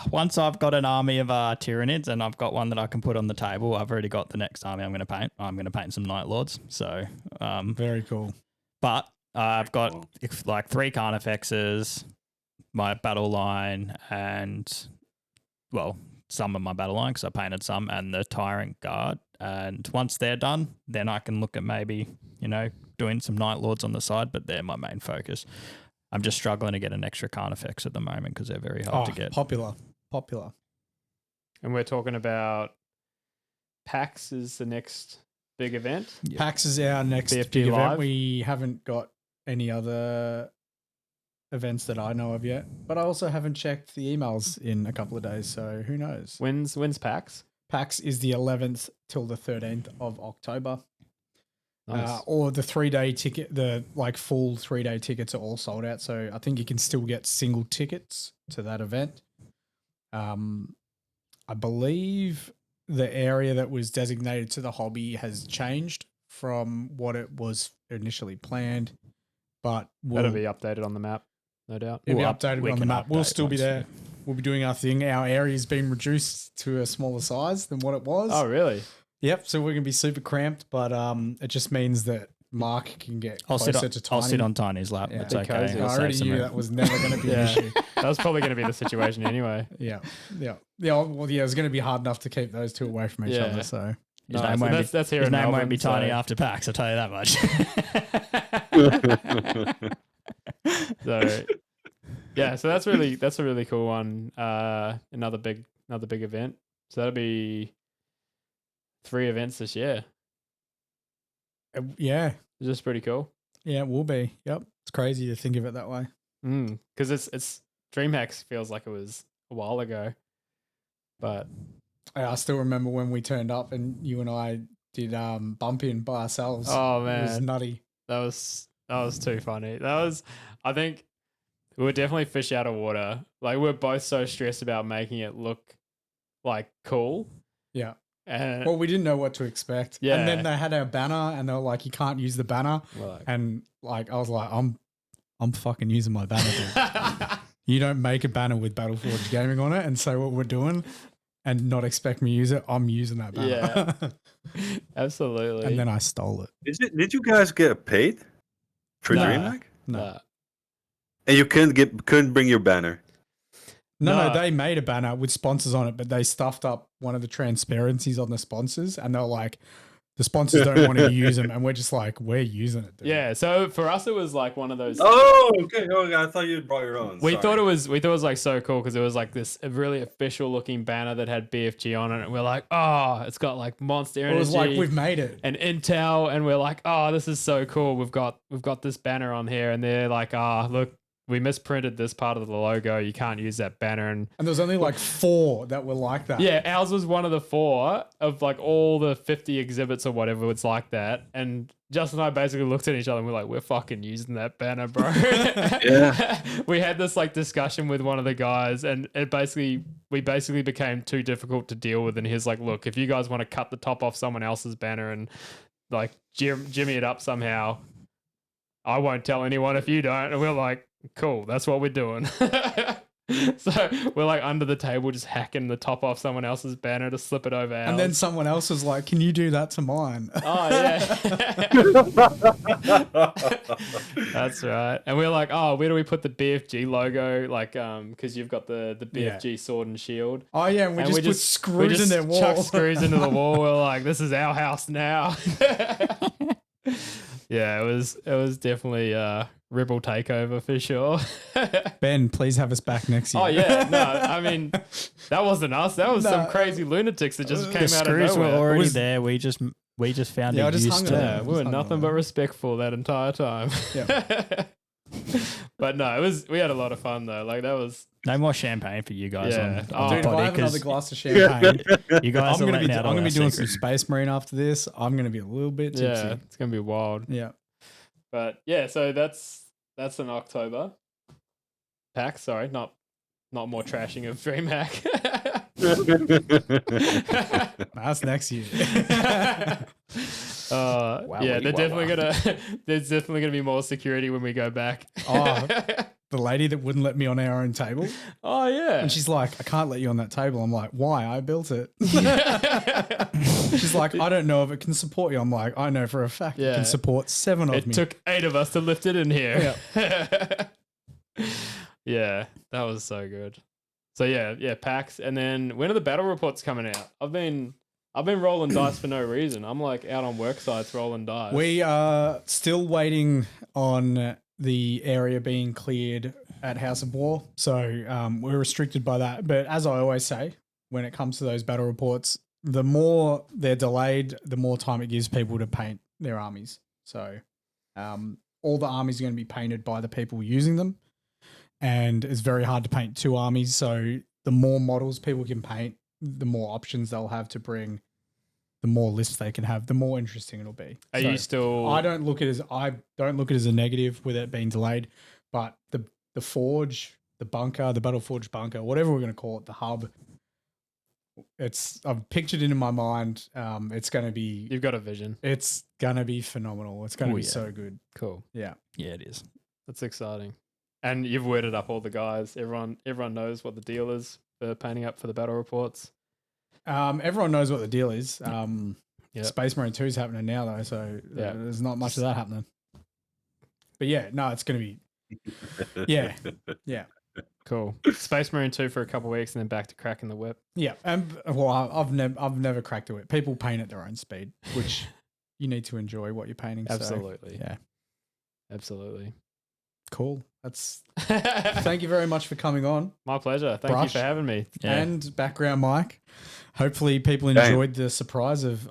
Once I've got an army of Tyranids and I've got one that I can put on the table, I've already got the next army I'm going to paint. I'm going to paint some Night Lords. So very cool. But I've got like 3 Carnifexes, my battle line, and some of my battle line because I painted some, and the Tyrant Guard. And once they're done, then I can look at maybe, doing some Night Lords on the side, but they're my main focus. I'm just struggling to get an extra Carnifex at the moment because they're very hard to get. Popular. And we're talking about PAX is the next big event. Yeah. PAX is our next BFG big Live. event. We haven't got any other events that I know of yet, but I also haven't checked the emails in a couple of days, so who knows? When's PAX? PAX is the 11th till the 13th of October. Nice. Or the 3-day ticket, the full 3-day tickets are all sold out. So I think you can still get single tickets to that event. I believe the area that was designated to the hobby has changed from what it was initially planned, but That'll be updated on the map, no doubt. it'll be We'll updated on the map. We'll still be there. We'll be doing our thing. Our area's been reduced to a smaller size than what it was. Oh, really? Yep. So we're gonna be super cramped, but it just means that Mark can get closer to Tiny. I'll sit on Tiny's lap. Yeah. It's Be okay. cozy. It'll I save already some knew room. that was never going to be Yeah. an issue. That was probably going to be the situation anyway. Yeah. Well, yeah, it was going to be hard enough to keep those two away from each Yeah. other. So His No, name so won't be- that's here His in name Melbourne, won't be Tiny so- after PAX, I'll tell you that much. So yeah, so that's a really cool one. Another big event. So that'll be 3 events this year. yeah, It's just pretty cool. it will be. Yep. It's crazy to think of it that way. Because it's DreamHacks feels like it was a while ago, but I still remember when we turned up and you and I did bump in by ourselves. oh It was man, nutty. that was too funny. I think we were definitely fish out of water. Like we're both so stressed about making it look like cool. Yeah. And Well, we didn't know what to expect. Yeah. And then they had our banner and they were like, you can't use the banner. we're like, And like, I was like, I'm fucking using my banner, dude. You don't make a banner with Battleforged Gaming on it and say what we're doing and not expect me to use it. I'm using that banner. Yeah. Absolutely. And then I stole it. Did you guys get paid for Nah. DreamHack? No. And you couldn't bring your banner. No, they made a banner with sponsors on it, but they stuffed up one of the transparencies on the sponsors and they're like, the sponsors don't want to use them. And we're just like, we're using it, dude. Yeah, so for us it was like one of those. Oh, okay. Oh, I thought you brought your own. We Sorry. thought it was like so cool because it was like this really official looking banner that had BFG on it. And we're like, oh, it's got like Monster Energy. It was like, we've made it. And Intel, and we're like, oh, this is so cool. We've got this banner on here, and they're like, look, we misprinted this part of the logo. You can't use that banner. And And there was only like 4 that were like that. yeah, ours was one of the 4 of like all the 50 exhibits or whatever. It's like that. And Justin and I basically looked at each other and we're like, we're fucking using that banner, bro. Yeah. We had this like discussion with one of the guys, and we basically became too difficult to deal with. And he's like, look, if you guys want to cut the top off someone else's banner and like jimmy it up somehow, I won't tell anyone if you don't. And we're like, cool, that's what we're doing. So we're like under the table just hacking the top off someone else's banner to slip it over ours. And then someone else was like, can you do that to mine? Oh yeah. That's right. And we're like, oh, where do we put the BFG logo? Like, because you've got the BFG sword and shield. Oh, yeah. And we just put screws in their wall. Chuck screws into the wall. We're like, this is our house now. Yeah, it was definitely Rebel takeover for sure. Ben, please have us back next year. Oh yeah, no, I mean that wasn't us. That was some crazy lunatics that just came The out of screws nowhere. were already was- there. We just found Yeah, I a just use hung it to there. Yeah, we were nothing but respectful that entire time. Yeah. But no, we had a lot of fun though. Like that was No more champagne for you guys Yeah. on Oh, Dude, the if I potty have another 'cause glass of champagne, you guys I'm are gonna be letting out all our doing some secrets. Space Marine after this. I'm gonna be a little bit tipsy. yeah, it's gonna be wild. Yeah. But yeah, so that's an October pack. Sorry, not more trashing of DreamHack. That's next year. Yeah, there's definitely gonna be more security when we go back. Oh, the lady that wouldn't let me on our own table. Oh yeah. And she's like, I can't let you on that table. I'm like, why? I built it. She's like, I don't know if it can support you. I'm like, I know for a fact it Yeah. can support 7 of It me. took 8 of us to lift it in here. Yeah, that was so good. So yeah, packs, and then when are the battle reports coming out? I've been rolling dice for no reason. I'm like out on work sites rolling dice. We are still waiting on the area being cleared at House of War. So we're restricted by that. But as I always say, when it comes to those battle reports, the more they're delayed, the more time it gives people to paint their armies. So all the armies are going to be painted by the people using them. And it's very hard to paint 2 armies. So the more models people can paint, the more options they'll have to bring, the more lists they can have, the more interesting it'll be. Are So you still? I don't look at it as a negative with it being delayed, but the forge, the bunker, the Battleforged bunker, whatever we're going to call it, the hub, I've pictured it in my mind. It's gonna be You've got a vision. it's gonna be phenomenal. It's gonna Oh, be yeah. so good. Cool. Yeah. Yeah, it is. That's exciting. And you've worded up all the guys. Everyone knows what the deal is for painting up for the battle reports. Everyone knows what the deal is. Yep. Space Marine 2 is happening now though, so Yeah. there's not much of that happening. But yeah, no, it's gonna be yeah. Cool. Space Marine 2 for a couple of weeks and then back to cracking the whip. Yeah. And well, I've never cracked it. People paint at their own speed, which you need to enjoy what you're painting. so, Absolutely. yeah. Absolutely. Cool. That's thank you very much for coming on. My pleasure. Thank Brush. you for having me. Yeah. And background mic. Hopefully people enjoyed the surprise of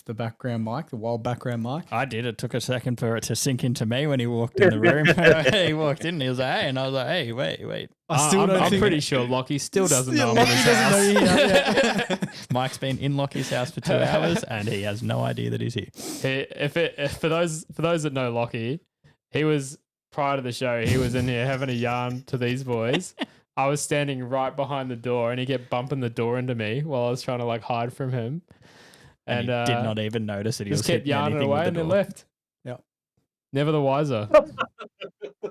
the background mic, the wild background mic. I did. It took a second for it to sink into me when he walked in the room. He walked in and he was like, hey, and I was like, hey, wait. I'm pretty sure Lockie still doesn't know I'm in his house. Mike's been in Lockie's house for 2 hours and he has no idea that he's here. For those that know Lockie, he was prior to the show, he was in here having a yarn to these boys. I was standing right behind the door and he kept bumping the door into me while I was trying to like hide from him. And he did not even notice that he just was kept hitting yarning anything away with and the then door. left. Yep. Never the wiser.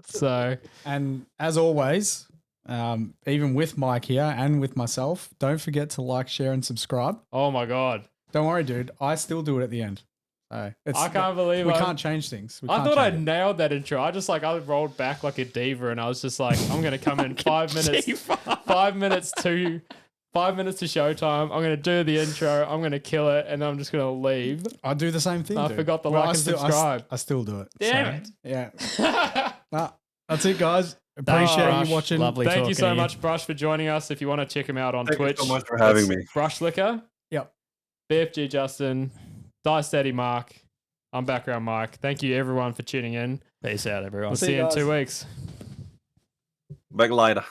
So, And as always, even with Mike here and with myself, don't forget to like, share, and subscribe. oh my God. Don't worry, dude. I still do it at the end. So I can't believe we can't change things. I thought I nailed that intro. I rolled back like a diva and I was just like, I'm going to come in 5 minutes, 5 minutes to showtime. I'm going to do the intro. I'm going to kill it. And then I'm just going to leave. I do the same thing. I dude. forgot the Well, like I and still- subscribe. I still do it. Damn So, yeah. That's it, guys. Appreciate Brush, you watching. lovely Thank you talking so to much, Brush, for joining us. If you want to check him out on Thank you Twitch, so much for having me. Brushlikker. Yep. BFG Justin, Dice Steady Mark. I'm Background Mike. Thank you, everyone, for tuning in. Peace out, everyone. We'll See see you you in guys. 2 weeks. Back later.